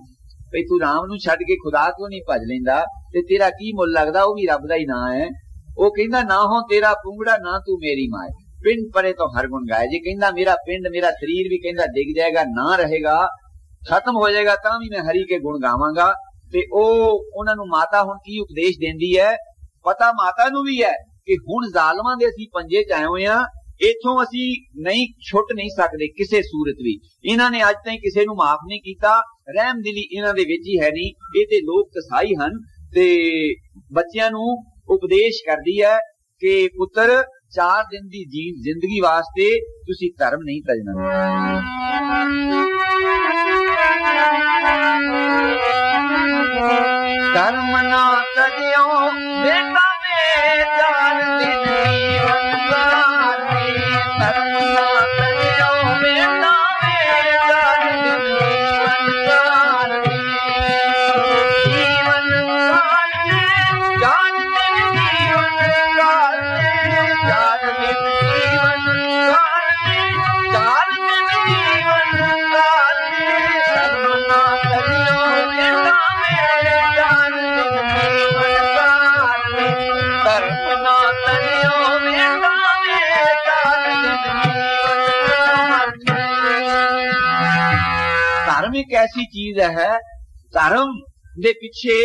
भई तू राम नू छड्ड के खुदा क्यों नहीं भज लेंदा, ते तेरा की मुल लगदा, वो भी रब दा ही नां है। वो कहंदा ना हो तेरा पुंगड़ा ना तू मेरी माए, पिंड परे तो हर गुण गाए। जी कहंदा मेरा पिंड मेरा शरीर भी कहंदा डिग जाएगा, ना रहेगा, खत्म हो जाएगा, तां भी मैं हरि के गुण गावांगा। ते उन्हां नू माता हुण की उपदेश देंदी है, पता माता नू भी है कि हुण जालमां दे असीं पंजे च आए होए आ, इथों असीं नहीं छुट नहीं सकदे किसे सूरत भी। इन्हां ने अज ताईं किसे नू माफ नहीं कीता, रहम दिली इन्हां दे विच ही है नहीं। ये ते लोग कसाई हन। ते बच्चियां नू उपदेश करदी है कि पुत्र 4 दिन की जिंदगी वास्ते तुसी धर्म नहीं तजना। धर्म ना तजो बेटा में 4 दिन जीवन काटे, धर्म ना तजो बेटा में 4 दिन जीवन काटे, जीवन काटे 4 दिन जीवन काटे, 4 दिन जीवन काटे, 4 दिन जीवन काटे, धर्म ना तजो बेटा में 4 दिन जीवन काटे, धर्म ना तजो बेटा में 4 दिन जीवन काटे। धर्म एक ऐसी चीज है, धर्म दे पिछे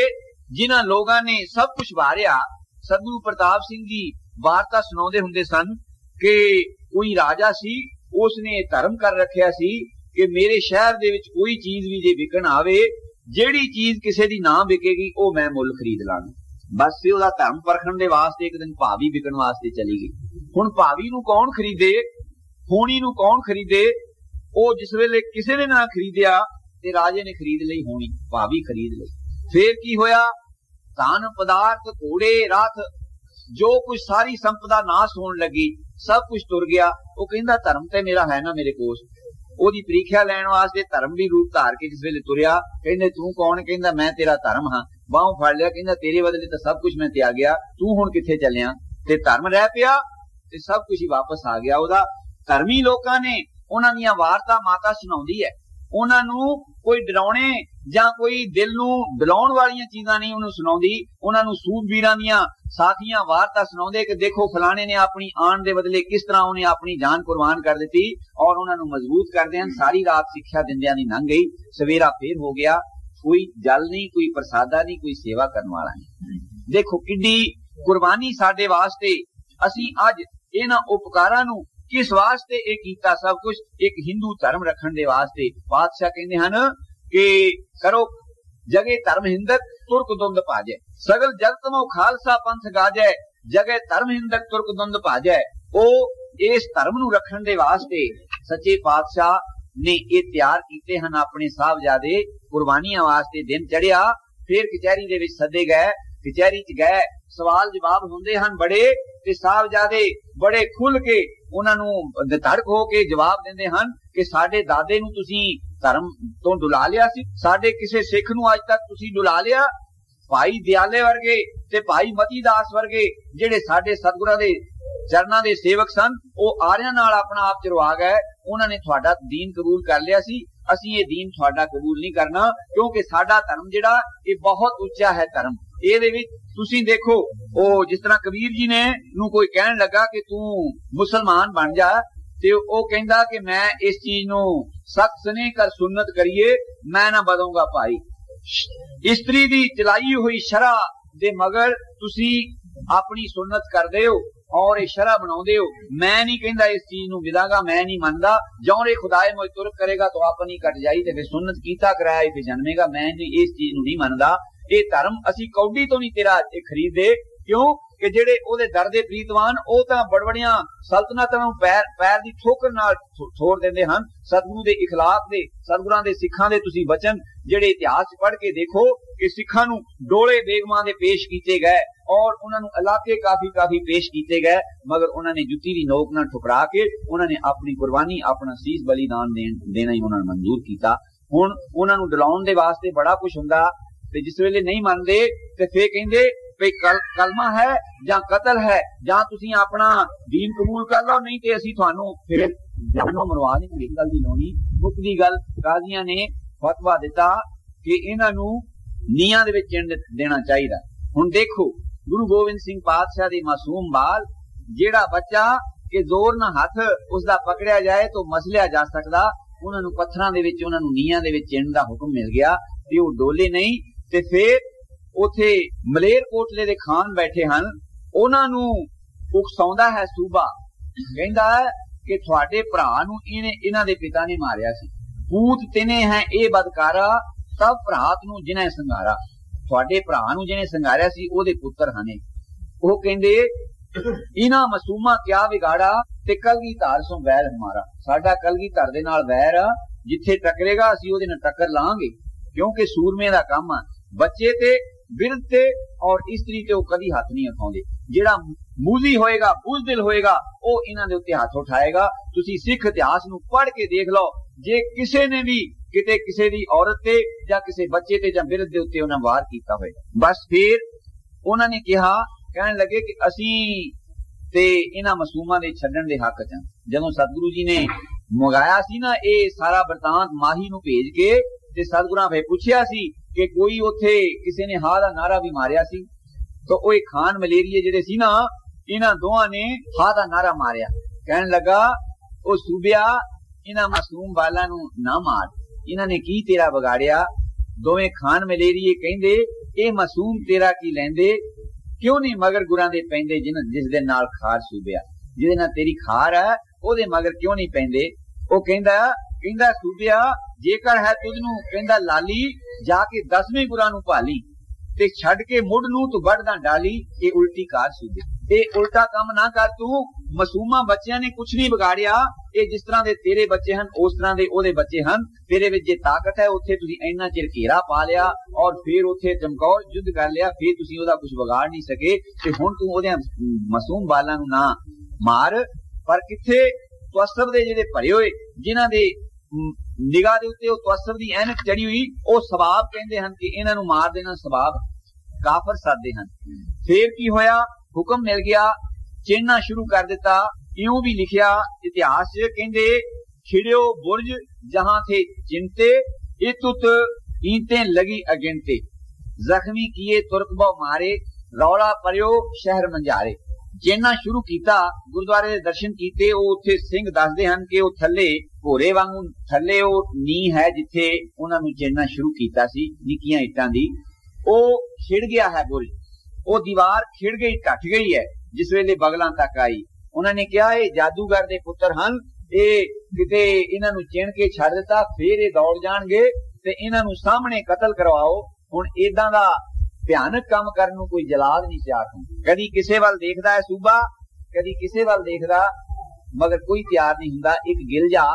जिन्हां लोगां ने सब कुछ वारिया। सतगुरु प्रताप सिंह जी वार्ता सुनाउंदे हुंदे सन कि कोई राजा सी, उसने धर्म कर रखिया सी कि मेरे शहर दे विच कोई चीज भी जे विकण आवे, जेड़ी चीज किसी दी ना विकेगी वो मैं मुल खरीद लांगा। बस से ओदा धर्म परखण दे वास्ते एक दिन भावी विकण वास्ते चली गई। हुण भावी नूं कौन खरीदे, होनी नूं कौन खरीदे? ओ जिस वेले किसी ने ना खरीदिया ते राजे ने खरीद लई होनी, भावी खरीद लई। फिर की होया? धन पदार्थ घोड़े रथ जो कुछ सारी संपदा नाश होने लगी, सब कुछ तुर गया। वो कहंदा धर्म ते मेरा है ना मेरे कोल। ओदी परीक्षा लैण वास्ते धर्म भी रूप धार के जिस वेले तुरिया, कहंदे तू कौन? कहंदा मैं तेरा धर्म हां। बाहों फड़ लिया, कहंदा तेरे बदले तो सब कुछ मैं त्यागया, तू हुण किथे चलिया? ते धर्म रह पिया ते सब कुछ ही वापस आ गया ओदा। धर्मी लोकां ने उन्हां दीयां वार्ता माता सुणाउंदी है, उन्हां नूं कोई डराउणे जां कोई दिल नूं डलाउण वालियां चीजां नहीं उन्हां सुणाउंदी। उन्हां नूं सूरबीरां दीयां साखियां वार्ता सुणाउंदे कि देखो फलाने ने अपनी आन दे बदले किस तरह उन्हें अपनी जान कुर्बान कर दी और उन्हां नूं मजबूत करदे हन। सारी रात सिक्ख्या दिंदियां दी लंघ गई, सवेरा फिर हो गया, कोई जल नहीं, कोई प्रसादा नहीं, कोई सेवा करने वाला नहीं। देखो किड्डी कुर्बानी साडे वास्ते, असीं अज इन्हां उपकारां नूं किस वास्ते एक कीता? सब कुछ एक हिंदू धर्म रखण दे वास्ते। पातशाह कहंदे हन कि करो जगे धर्म हिंदक तुर्क दुंद भाजै, सगल जगत मो खालसा पंथ गाजै, जगे धर्म हिंदक तुर्क दुंद भाजै। ओ इस धर्म नूं रखण दे वास्ते सच्चे पातशाह ने ये तैयार कीते हन अपने साहबजादे कुर्बानियां वास्ते। दिन चढ़िया, फिर कचहरी दे विच सदे गए, कचहरी च गए, सवाल जवाब हुंदे हन बड़े, ते साहबजादे बड़े खुल के उन्हां नूं धड़क हो के जवाब दिंदे हन कि साडे दादे नूं तुसीं धर्म तो डुला लिया सी, साडे किसे सिख नूं अज तक तुसीं डुला लिया। भाई दयाले वर्गे ते भाई मती दास वर्गे जेड़े साडे सतगुरां दे चरनां दे सेवक सन, ओ आरियां नाल अपना आप चरवा गए। उन्हां ने तुहाडा दीन कबूल कर लिया सी, असीं ये दीन तुहाडा कबूल नहीं करना, क्योंकि साडा धर्म जेड़ा ये बहुत उच्चा है धर्म। ਇਹਦੇ ਵਿੱਚ ਤੁਸੀਂ देखो ਉਹ जिस तरह कबीर जी ने ਨੂੰ कोई कहन लगा कि तू मुसलमान बन जा, ਤੇ ਉਹ ਕਹਿੰਦਾ कि मैं इस चीज ਨੂੰ सख्त स्नेह कर सुन्नत करिए, मैं ना बदूंगा भाई। इस्त्री दी चलाई हुई शरा दे मगर ਤੁਸੀਂ अपनी सुन्नत करदे हो और ये शरा बनाउंदे हो। मैं नहीं कहंदा इस चीज ਨੂੰ विदागा, मैं नहीं मनदा। जौरे खुदाए मुझ तुरक करेगा तो अपनी कट जाई ते फिर सुन्नत कीता कराया फिर जन्मेगा। मैं नहीं इस चीज ਨੂੰ नहीं मनदा। ये धर्म असी कौडी तो नहीं तेरा खरीदे, क्यों कि जेड़े ओदे दर दे प्रीतवान ओ तां बड़बड़ियां सल्तनतां नूं पैर दी ठोकर नाल छोड़ दिंदे हन। सतगुरु दे इखलाक दे, सतगुरां दे सिखां दे तुसीं वचन जेड़े इतिहास पढ़ के देखो कि सिखां नूं डोले बेगमां दे पेश कीते गए और उन्हां नूं इलाके काफी पेश कीते गए, मगर उन्हां ने जुत्ती दी नोक नाल ठुकरा के उन्हां ने अपनी कुर्बानी अपना सीस बलिदान देना ही उन्हां मंजूर कीता। हुण उन्हां नूं डलाउण दे वास्ते बड़ा कुछ हुंदा, ते जिस वेले नहीं मनदे ते फिर कहंदे भई कलमा है जां कतल है, जां तुसीं अपना दीन कबूल कर लो, नहीं ते असीं तुहानूं फिर जानों मरवा देंगे। गल दी लोनी मुक्ति गल काज़ियां ने फतवा दिता कि इन्हां नूं नीआं दे विच देना चाहिदा। हुण देखो गुरु गोबिंद सिंह पातशाह दे मासूम बाल जेड़ा बच्चा कि जोर ना हथ उसदा पकड़िया जाए तो मसलिया जा सकदा, उन्हां नूं पत्थरां दे विच उन्हां नूं नीआं दे विच चिणन दा हुक्म मिल गया ते ओह डोले नहीं। ते फिर उथे मलेर कोटले दे खान बैठे हन, उन्हां नूं उकसाउंदा है सूबा, कहंदा है कि तुहाडे भरा नूं इन्हां दे पिता ने मारिया सी, पूत तिने है ए बदकारा, सब भरात नूं जिन्हें संघारा। तुहाडे भरा नूं जिन्हें संघारिया सी ओहदे पुत्तर हने। ओह कहंदे इन्हां मासूमा क्या बिगाड़ा ते कलगीधर सो बैर हमारा। साडा कलगीधर दे नाल बैर आ, जिथे टकरेगा असीं ओहदे नाल टक्कर लांगे, क्योंकि सूरमे दा काम आ। बच्चे ते बिरध ते और इस्त्री ते कदी हाथ नहीं उठाउंदे। जेड़ा मूजी होएगा, बुज़दिल होएगा, ਉਹ ਇਹਨਾਂ ਦੇ ਉੱਤੇ ਹੱਥ ਉਠਾਏਗਾ। ਤੁਸੀਂ ਸਿੱਖ ਇਤਿਹਾਸ ਨੂੰ ਪੜ੍ਹ ਕੇ ਦੇਖ ਲਓ, ਜੇ ਕਿਸੇ ਨੇ ਵੀ ਕਿਤੇ ਕਿਸੇ ਦੀ ਔਰਤ ਤੇ ਜਾਂ ਕਿਸੇ ਬੱਚੇ ਤੇ ਜਾਂ ਬਿਰਧ ਦੇ ਉੱਤੇ ਉਹਨਾਂ ਵਾਰ ਕੀਤਾ ਹੋਏ, ਬਸ ਫਿਰ ਉਹਨਾਂ ਨੇ ਕਿਹਾ, ਕਹਿਣ ਲੱਗੇ ਕਿ ਅਸੀਂ ਤੇ ਇਹਨਾਂ ਮਾਸੂਮਾਂ ਦੇ ਛੱਡਣ ਦੇ ਹੱਕ ਚ। ਜਦੋਂ ਸਤਿਗੁਰੂ ਜੀ ਨੇ ਮੰਗਾਇਆ ਸੀ ਨਾ ਇਹ ਸਾਰਾ ਬਰਤਾਂਤ ਮਾਹੀ ਨੂੰ ਭੇਜ ਕੇ, ਤੇ ਸਤਿਗੁਰਾਂ ਫੇ ਪੁੱਛਿਆ ਸੀ ਕਿ ਕੋਈ ਉੱਥੇ ਕਿਸੇ ਨੇ ਹਾਂ ਦਾ ਨਾਰਾ ਵੀ ਮਾਰਿਆ ਸੀ, ਤਾਂ ਉਹ ਖਾਨ ਮਲੇਰੀਏ ਜਿਹੜੇ ਸੀ ਨਾ, ਇਹਨਾਂ ਦੋਹਾਂ ਨੇ ਹਾਂ ਦਾ ਨਾਰਾ ਮਾਰਿਆ। ਕਹਿਣ ਲੱਗਾ, ਉਹ ਸੂਬਿਆ ਇਹਨਾਂ ਮਾਸੂਮ ਬਾਲਾਂ ਨੂੰ ਨਾ ਮਾਰ, ਇਹਨਾਂ ਨੇ ਕੀ ਤੇਰਾ ਵਿਗਾੜਿਆ। ਦੋਵੇਂ ਖਾਨ ਮਲੇਰੀਏ ਕਹਿੰਦੇ, ਇਹ ਮਾਸੂਮ ਤੇਰਾ ਕੀ ਲੈਂਦੇ, ਕਿਉਂ ਨਹੀਂ ਮਗਰ ਗੁਰਾਂ ਦੇ ਪੈਂਦੇ, ਜਿਸ ਦੇ ਨਾਲ ਖਾਰ ਸੂਬਿਆ, ਜਿਹਦੇ ਨਾਲ ਤੇਰੀ ਖਾਰ ਹੈ ਉਹਦੇ ਮਗਰ ਕਿਉਂ ਨਹੀਂ ਪੈਂਦੇ। ਉਹ ਕਹਿੰਦਾ ਸੂਬਿਆ ਜੇਕਰ ਹੈ ਤੁਝ ਨੂੰ, ਕਹਿੰਦਾ ਲਾਲੀ ਜਾ ਕੇ 10ਵੇਂ ਗੁਰਾਂ ਨੂੰ ਭਾਲੀ ਤੇ ਛੱਡ ਕੇ ਮੁੱਢ ਨੂੰ ਤੂੰ ਵੱਢਦਾ ਡਾਲੀ, ਇਹ ਉਲਟੀ ਕਾਰ ਸੂਬਿਆ, ਇਹ ਉਲਟਾ ਕੰਮ ਨਾ ਕਰ ਤੂੰ। ਮਾਸੂਮਾਂ ਬੱਚਿਆਂ ਨੇ ਕੁਛ ਨਹੀਂ ਵਿਗਾੜਿਆ, ਇਹ ਜਿਸ ਤਰ੍ਹਾਂ ਦੇ ਤੇਰੇ ਬੱਚੇ ਹਨ ਉਸ ਤਰ੍ਹਾਂ ਦੇ ਉਹਦੇ ਬੱਚੇ ਹਨ। ਤੇਰੇ ਵਿੱਚ ਜੇ ਤਾਕਤ ਹੈ ਉੱਥੇ ਤੁਸੀਂ ਇੰਨਾ ਚਿਰ ਘੇਰਾ ਪਾ ਲਿਆ ਔਰ ਫਿਰ ਉੱਥੇ ਚਮਕੌਰ ਯੁੱਧ ਕਰ ਲਿਆ, ਫਿਰ ਤੁਸੀਂ ਉਹਦਾ ਕੁਝ ਵਿਗਾੜ ਨਹੀਂ ਸਕੇ, ਤੇ ਹੁਣ ਤੂੰ ਉਹਦੇ ਮਾਸੂਮ ਬਾਲਾਂ ਨੂੰ ਨਾ ਮਾਰ। ਪਰ ਕਿੱਥੇ ਤਵਸਬ ਦੇ ਜਿਹੜੇ ਭਰੇ ਹੋਏ, ਜਿਨ੍ਹਾਂ ਦੇ ਨਿਗਾਹ ਦੇ ਉੱਤੇ ਉਹ ਤਵਸਬ ਦੀ ਐਨਕ ਚੜੀ ਹੋਈ, ਉਹ ਸਵਾਬ ਕਹਿੰਦੇ ਹਨ ਕਿ ਇਹਨਾਂ ਨੂੰ ਮਾਰ ਦੇਣਾ ਸਵਾਬ, ਕਾਫਰ ਸਾਦੇ ਹਨ। ਫੇਰ ਕੀ ਹੋਇਆ, ਹੁਕਮ ਮਿਲ ਗਿਆ, ਚਿਣਨਾ ਸ਼ੁਰੂ ਕਰ ਦਿੱਤਾ। ਇਉਂ ਵੀ ਲਿਖਿਆ ਇਤਿਹਾਸ ਚ, ਕਹਿੰਦੇ ਖਿੜਿਓ ਬੁਰਜ ਜਹਾਂ ਥੇ ਚਿੰਤੇ, ਇਤੁਤ ਈਂਤੇ ਲਗੀ ਅਗਿਣਤੇ, ਜ਼ਖਮੀ ਕੀਏ ਤੁਰਕ ਬਹੁ ਮਾਰੇ, ਰੌਲਾ ਪਰਿਓ ਸ਼ਹਿਰ ਮੰਝਾਰੇ। ਚਿਣਨਾ ਸ਼ੁਰੂ ਕੀਤਾ, ਗੁਰਦੁਆਰੇ ਦੇ ਦਰਸ਼ਨ ਕੀਤੇ। ਉਹ ਉੱਥੇ ਸਿੰਘ ਦੱਸਦੇ ਹਨ ਕਿ ਉਹ ਥੱਲੇ ਘੋੜੇ ਵਾਂਗੂ ਥੱਲੇ ਉਹ ਨੀਂਹ ਹੈ ਜਿੱਥੇ ਉਹਨਾਂ ਨੂੰ ਚਿਣਨਾ ਸ਼ੁਰੂ ਕੀਤਾ ਸੀ, ਨਿੱਕੀਆਂ ਇੱਟਾਂ ਦੀ, ਉਹ ਖਿੜ ਗਿਆ ਹੈ ਬੁਰਜ, ਉਹ ਦੀਵਾਰ ਖਿੜ ਗਈ, ਢੱਠ ਗਈ ਹੈ ਜਿਸ ਵੇਲੇ ਬਗਲਾਂ ਤੱਕ ਆਈ। ਉਹਨਾਂ ਨੇ ਕਿਹਾ ਇਹ ਜਾਦੂਗਰ ਦੇ ਪੁੱਤਰ ਹਨ, ਇਹ ਕਿਤੇ ਇਹਨਾਂ ਨੂੰ ਚਿਣ ਕੇ ਛੱਡ ਦਿੱਤਾ, ਫੇਰ ਇਹ ਦੌੜ ਜਾਣਗੇ ਤੇ ਇਹਨਾਂ ਨੂੰ ਸਾਹਮਣੇ ਕਤਲ ਕਰਵਾਓ। ਹੁਣ ਏਦਾਂ ਦਾ ਭਿਆਨਕ ਕੰਮ ਕਰਨ ਨੂੰ ਕੋਈ ਜਲਾਦ ਨਹੀਂ ਤਿਆਰ ਹੁੰਦਾ। ਕਦੀ ਕਿਸੇ ਵੱਲ ਦੇਖਦਾ ਹੈ ਸੂਬਾ, ਕਦੀ ਕਿਸੇ ਵੱਲ ਦੇਖਦਾ, ਮਗਰ ਕੋਈ ਤਿਆਰ ਨਹੀਂ ਹੁੰਦਾ। ਇੱਕ ਗਿਲਜਾ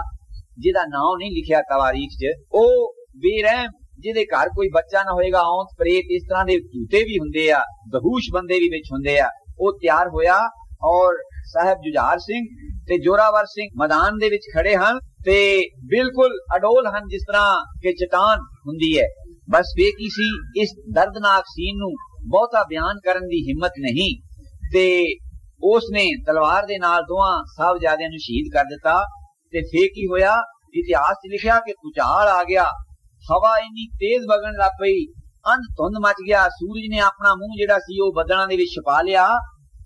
ਜਿਹਦਾ ਨਾਮ ਨਹੀਂ ਲਿਖਿਆ ਤਵਾਰੀਖ 'ਚ, ਉਹ ਬੇਰਹਿਮ, ਜਿਹਦੇ ਘਰ ਕੋਈ ਬੱਚਾ ਨਾ ਹੋਏਗਾ, ਔਂਤ ਪ੍ਰੇਤ ਇਸ ਤਰ੍ਹਾਂ ਦੇ ਝੂਠੇ ਵੀ ਹੁੰਦੇ ਆ, ਬਹੂਸ਼ ਬੰਦੇ ਵੀ ਵਿੱਚ ਹੁੰਦੇ ਆ, ਉਹ ਤਿਆਰ ਹੋਇਆ। ਔਰ ਸਾਹਿਬ ਜੁਝਾਰ ਸਿੰਘ ਤੇ ਜੋਰਾਵਰ ਸਿੰਘ ਮੈਦਾਨ ਦੇ ਵਿੱਚ ਖੜੇ ਹਨ ਤੇ ਬਿਲਕੁਲ ਅਡੋਲ ਹਨ, ਜਿਸ ਤਰ੍ਹਾਂ ਕਿ ਚਟਾਨ ਹੁੰਦੀ ਹੈ। ਬਸ ਵੇ ਕੀ ਸੀ, ਇਸ ਦਰਦਨਾਕ ਸੀਨ ਨੂੰ ਬਹੁਤਾ ਬਿਆਨ ਕਰਨ ਦੀ ਹਿੰਮਤ ਨਹੀਂ, ਤੇ ਉਸ ਨੇ ਤਲਵਾਰ ਦੇ ਨਾਲ ਦੋਹਾਂ ਸਾਹਿਬਜ਼ਾਦਿਆਂ ਨੂੰ ਸ਼ਹੀਦ ਕਰ ਦਿੱਤਾ। ਤੇ ਫੇਰ ਕੀ ਹੋਇਆ, ਇਤਿਹਾਸ 'ਚ ਲਿਖਿਆ ਕਿ ਭੁਚਾਲ ਆ ਗਿਆ, ਹਵਾ ਇੰਨੀ ਤੇਜ਼ ਵਗਣ ਲੱਗ ਪਈ, ਅੰਧ ਧੁੰਦ ਮਚ ਗਿਆ, ਸੂਰਜ ਨੇ ਆਪਣਾ ਮੂੰਹ ਜਿਹੜਾ ਸੀ ਉਹ ਬੱਦਲਾਂ ਦੇ ਵਿੱਚ ਛੁਪਾ ਲਿਆ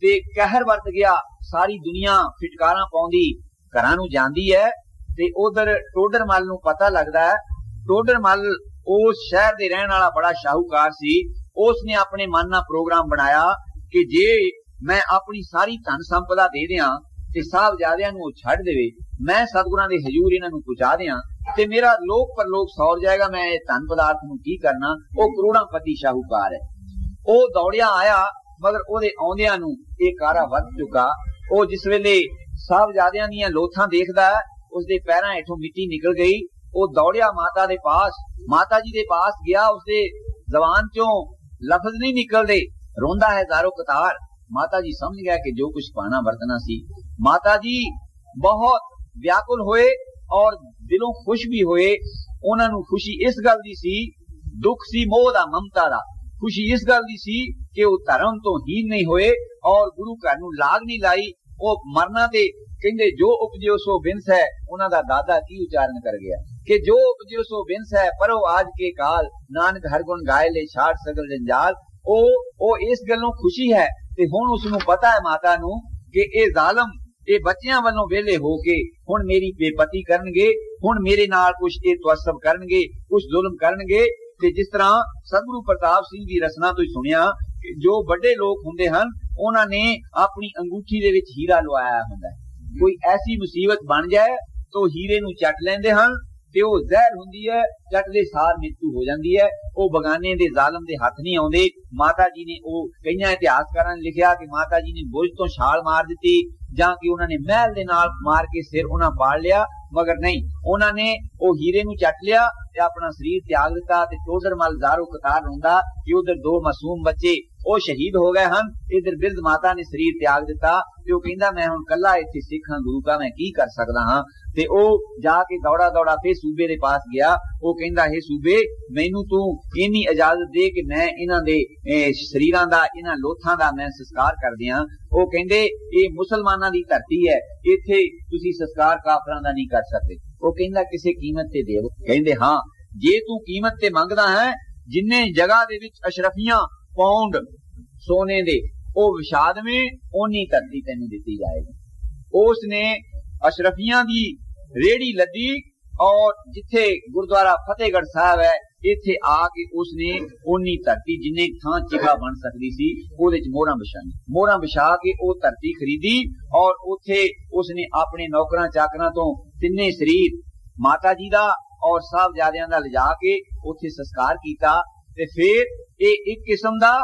ਤੇ ਕਹਿਰ ਵਰਤ ਗਿਆ। ਸਾਰੀ ਦੁਨੀਆ ਫਿਟਕਾਰਾਂ ਪਾਉਂਦੀ ਘਰਾਂ ਨੂੰ ਜਾਂਦੀ ਹੈ ਤੇ ਉਧਰ ਟੋਡਰ ਮੱਲ ਨੂੰ ਪਤਾ ਲੱਗਦਾ ਹੈ। ਟੋਡਰ ਮੱਲ ਉਸ ਸ਼ਹਿਰ ਦੇ ਰਹਿਣ ਵਾਲਾ ਬੜਾ ਸ਼ਾਹੂਕਾਰ ਸੀ। ਉਸ ਨੇ ਆਪਣੇ ਮਨ ਨਾਲ ਪ੍ਰੋਗਰਾਮ ਬਣਾਇਆ ਕਿ ਜੇ ਮੈਂ ਆਪਣੀ ਸਾਰੀ ਧਨ ਸੰਪਦਾ ਦੇ ਦਿਆਂ ਤੇ ਸਾਹਿਬਜ਼ਾਦਿਆਂ ਨੂੰ ਉਹ ਛੱਡ ਦੇਵੇ, ਮੈਂ ਸਤਿਗੁਰਾਂ ਦੇ ਹਜ਼ੂਰ ਇਹਨਾਂ ਨੂੰ ਪਹੁੰਚਾ ਦਿਆਂ ਤੇ ਮੇਰਾ ਲੋਕ ਪਰਲੋਕ ਸੌਰ ਜਾਏਗਾ, ਮੈਂ ਇਹ ਧਨ ਪਦਾਰਥ ਨੂੰ ਕੀ ਕਰਨਾ। ਉਹ ਕਰੋੜਾਂਪਤੀ ਸ਼ਾਹੂਕਾਰ ਹੈ। ਉਹ ਦੌੜਿਆ ਆਇਆ, ਮਗਰ ਉਹਦੇ ਆਉਂਦਿਆਂ ਨੂੰ ਇਹ ਕਾਰਾ ਵੱਧ ਚੁੱਕਾ। ਉਹ ਜਿਸ ਵੇਲੇ ਸਾਹਿਬਜ਼ਾਦਿਆਂ ਦੀਆਂ ਲੋਥਾਂ ਦੇਖਦਾ, ਉਸਦੇ ਪੈਰਾਂ ਹੇਠੋਂ ਮਿੱਟੀ ਨਿਕਲ ਗਈ। ਉਹ ਦੌੜਿਆ ਮਾਤਾ ਦੇ ਪਾਸ, ਮਾਤਾ ਜੀ ਦੇ ਪਾਸ ਗਿਆ, ਉਸਦੇ ਜ਼ਬਾਨ ਚੋਂ ਲਫ਼ਜ਼ ਨਹੀਂ ਨਿਕਲਦੇ, ਰੋਂਦਾ ਹੈ ਜ਼ਾਰੋ ਕਤਾਰ। ਮਾਤਾ ਜੀ ਸਮਝ ਗਿਆ ਕਿ ਜੋ ਕੁਝ ਪਾਣਾ ਵਰਤਣਾ ਸੀ। ਮਾਤਾ ਜੀ ਬਹੁਤ ਵਿਆਕੁਲ ਹੋਏ ਔਰ ਦਿਲੋਂ ਖੁਸ਼ ਵੀ ਹੋਏ। ਉਹਨਾਂ ਨੂੰ ਖੁਸ਼ੀ ਇਸ ਗੱਲ ਦੀ ਸੀ, ਦੁੱਖ ਸੀ ਮੋਹ ਦਾ, ਮਮਤਾ ਦਾ। ਖੁਸ਼ੀ ਇਸ ਗੱਲ ਦੀ ਸੀ ਕਿ ਉਹ ਧਰਮ ਤੋਂ ਹੀਨ ਨਹੀਂ ਹੋਏ ਔਰ ਗੁਰੂ ਘਰ ਨੂੰ ਲਾਗ ਨਹੀਂ ਲਾਈ। ਉਹ ਮਰਨਾ ਤੇ ਕਹਿੰਦੇ ਜੋ ਉਪਜਿਓ ਸੋ ਬਿੰਸ ਹੈ, ਉਹਨਾਂ ਦਾ ਦਾਦਾ ਕੀ ਉਚਾਰਨ ਕਰ ਗਿਆ ਕਿ ਜੋ ਉਪਜਿਓ ਸੋ ਬਿੰਸ ਹੈ, ਪਰੋ ਆਜ ਕੇ ਕਾਲ, ਨਾਨਕ ਹਰ ਗੁਣ ਗਾਏ ਲੈ ਛਾੜ ਸਗਲ ਜੰਜਾਲ। ਉਹ ਇਸ ਗੱਲੋਂ ਖੁਸ਼ੀ ਹੈ ਤੇ ਹੁਣ ਉਸ ਨੂੰ ਪਤਾ ਹੈ ਮਾਤਾ ਨੂੰ ਕਿ ਇਹ ਜ਼ਾਲਮ ਇਹ ਬੱਚਿਆਂ ਵੱਲੋਂ ਵਿਹਲੇ ਹੋ ਕੇ ਹੁਣ ਮੇਰੀ ਬੇਪਤੀ ਕਰਨਗੇ, ਹੁਣ ਮੇਰੇ ਨਾਲ ਕੁਝ ਇਹ ਤਵਸਬ ਕਰਨਗੇ, ਕੁਝ ਜ਼ੁਲਮ ਕਰਨਗੇ। ਤੇ ਜਿਸ ਤਰ੍ਹਾਂ ਸਤਿਗੁਰੂ ਪ੍ਰਤਾਪ ਸਿੰਘ ਦੀ ਰਸਨਾ ਤੋਂ ਹੀ ਸੁਣਿਆ ਕਿ ਜੋ ਵੱਡੇ ਲੋਕ ਹੁੰਦੇ ਹਨ ਉਹਨਾਂ ਨੇ ਆਪਣੀ ਅੰਗੂਠੀ ਦੇ ਵਿੱਚ ਹੀਰਾ ਲਵਾਇਆ ਹੁੰਦਾ ਹੈ। ਕੋਈ ਐਸੀ ਮੁਸੀਬਤ ਬਣ ਜਾਏ ਤਾਂ ਹੀਰੇ ਨੂੰ ਚੱਟ ਲੈਂਦੇ ਹਨ ते वो जहर हुंदी है, चटदे सार मृत्यु हो जाती है। वो बगाने दे जालम दे हथ नहीं आउंदे। माता जी ने वो कईयां इतिहासकारां ने लिखिया कि माता जी ने बुर्ज तो छाल मार दी जां कि उन्होंने महल दे नाल मार के सिर उन्हां पाड़ लिया, मगर नहीं, उन्होंने वो हीरे नूं चट लिया ते अपना शरीर त्याग दिता। ते टोडर मल जारो कतार रोंदा कि उधर दो मासूम बच्चे वो शहीद हो गए हैं, इधर बिरध माता ने शरीर त्याग दिता। ते वो कहंदा मैं हुण कल्ला इत्थे सिख हां, गुरु का मैं की कर सकदा हां। ते ओ जाके दौड़ा दौड़ा फिर सूबे दे पास गया। वो कहंदा हे सूबे, मैनू तू इन्नी इजाजत दे कि मैं इन्हां दे शरीरां दा, इन्हां लोथां दा मैं संस्कार कर दियां। वो कहंदे ये मुसलमानां दी धरती है, इत्थे तुसीं संस्कार काफरां दा नहीं कर सकदे। वो कहंदा किसे कीमत ते देवो। कहंदे हां, जे तू कीमत ते मंगदा है, जिन्ने जगह दे विच अशरफियां पाउंड सोने दे ओ विषाद में ओनी धरती तेनू दिती जाएगी। उसने अशरफियां दी रेड़ी लदी और जिथे गुरुद्वारा फतेहगढ़ साहब है इत्थे आके उसने ओनी धरती जिन्ने थां चिखा बन सकती सी ओदे च मोहरां बिछाई, मोहरां बिछा के ओ धरती खरीदी और उथे उसने अपने नौकरां चाकरां तो तिन्ने शरीर माता जी दा और साहबजादियां दा लिजा के उथे संस्कार कीता। ते फिर एक किस्म दा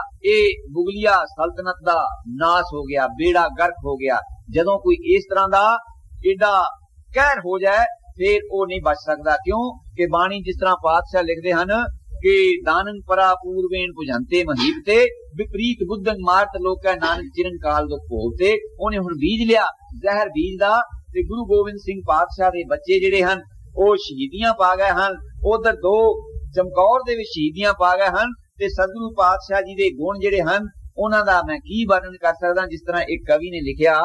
मुगलिया सल्तनत दा नाश हो गया, बेड़ा गर्क हो गया। जदों कोई इस तरह दा एडा कहर हो जाए फिर वो नहीं बच सकता। क्यों कि बाणी जिस तरह पातशाह लिखते हैं कि दानन परा पूर्वेन भुजंते महीपते विपरीत बुद्धन मारत लोक नानक चिरन काल दो भोगते। उन्हें हुण बीज लिया जहर बीज दा। ते गुरु गोबिंद सिंह पातशाह दे बच्चे जिहड़े हन वो शहीदियां पा गए हन। उधर दो चमकौर दे विच शहीदियां पा गए हन। ते सतगुरु पातशाह जी दे गुण जिहड़े हन उन्हां दा मैं की वर्णन कर सकदा। जिस तरह एक कवि ने लिखिया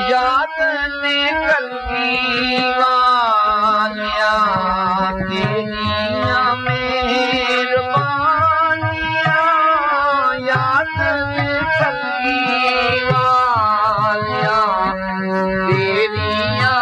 याद ने कलगी वालिया तेरिया मेहरबानिया, याद ने कलगी वालिया तेरिया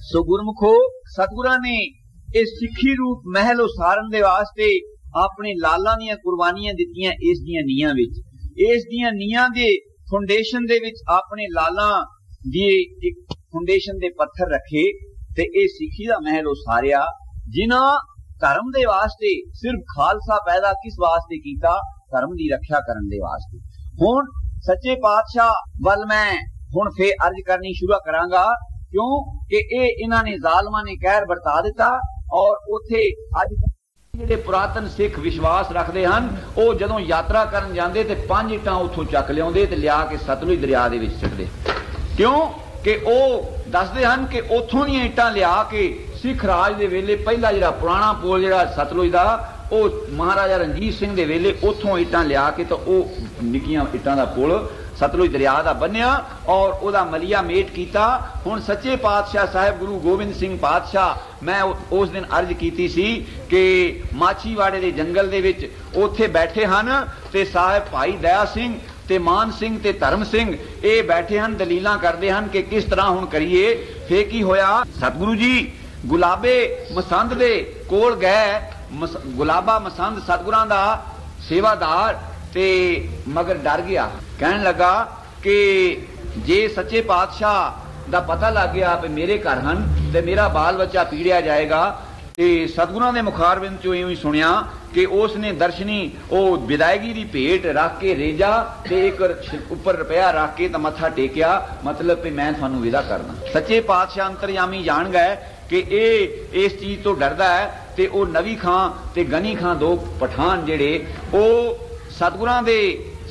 सो गुरमुखो सतगुरां ने इस सिक्खी रूप महल उसारन दे वास्ते अपने लालां दीयां कुर्बानियां दित्तियां इस दियां नीहां विच, इस दियां नीहां दे फाउंडेशन दे विच अपने लालां दी एक फाउंडेशन दे पत्थर रखे ते इह सिक्खी दा महल उसारिया जिन्हां धर्म दे वास्ते सिर्फ खालसा पैदा किस वास्ते कीता, धर्म दी रक्षा करन दे वास्ते। हुण सच्चे पातशाह वल मैं हुण फिर अर्ज करनी शुरू करांगा, क्यों कि इह इन्हां ने जालमां ने कहर बरता दिता और उत्थे अज ਜਿਹੜੇ ਪੁਰਾਤਨ ਸਿੱਖ ਵਿਸ਼ਵਾਸ ਰੱਖਦੇ ਹਨ ਉਹ ਜਦੋਂ ਯਾਤਰਾ ਕਰਨ ਜਾਂਦੇ ਤੇ 5 ਇੱਟਾਂ ਉੱਥੋਂ ਚੱਕ ਲਿਆਉਂਦੇ ਤੇ ਲਿਆ ਕੇ ਸਤਲੁਜ ਦਰਿਆ ਦੇ ਵਿੱਚ ਸਿੱਟਦੇ, ਕਿਉਂ ਕਿ ਉਹ ਦੱਸਦੇ ਹਨ ਕਿ ਉੱਥੋਂ ਦੀਆਂ ਇੱਟਾਂ ਲਿਆ ਕੇ ਸਿੱਖ ਰਾਜ ਦੇ ਵੇਲੇ ਪਹਿਲਾ ਜਿਹੜਾ ਪੁਰਾਣਾ ਪੁਲ ਜਿਹੜਾ ਸਤਲੁਜ ਦਾ ਉਹ ਮਹਾਰਾਜਾ ਰਣਜੀਤ ਸਿੰਘ ਦੇ ਵੇਲੇ ਉੱਥੋਂ ਇੱਟਾਂ ਲਿਆ ਕੇ ਤਾਂ ਉਹ ਨਿੱਕੀਆਂ ਇੱਟਾਂ ਦਾ ਪੁਲ सतलुज दरिया का बनिया और ओदा मलिया मेट किया। हुण सच्चे पातशाह साहिब गुरु गोबिंद सिंह पातशाह, मैं उस दिन अर्ज की सी कि माछीवाड़े के जंगल दे विच उत्थे बैठे हन ते साहिब भाई दया सिंह ते मान सिंह ते धर्म सिंह ये बैठे हन, दलीलां करते हैं कि किस तरह हुण करिए। फिर की होया, सतगुरु जी गुलाबे मसंद दे कोल गए। गुलाबा मसंद सतगुरां दा सेवादार ते मगर डर गया, कहन लगा कि जे सच्चे पातशाह दा पता लग गया कि मेरे घर हन ते मेरा बाल बच्चा पीड़िया जाएगा। ते सतगुरां दे मुखारबिंद चों इउं ही सुनिया कि उसने दर्शनी ओ विदायगी दी भेट रख के रेजा ते एक उपर रुपया रख के ते मत्था टेकिया, मतलब कि मैं थानू विदा करना। सच्चे पातशाह अंतरयामी जान गए कि ए इस चीज तो डरदा है ते ओ नवी खां ते गनी खां दो पठान जेड़े ओ सतगुरां दे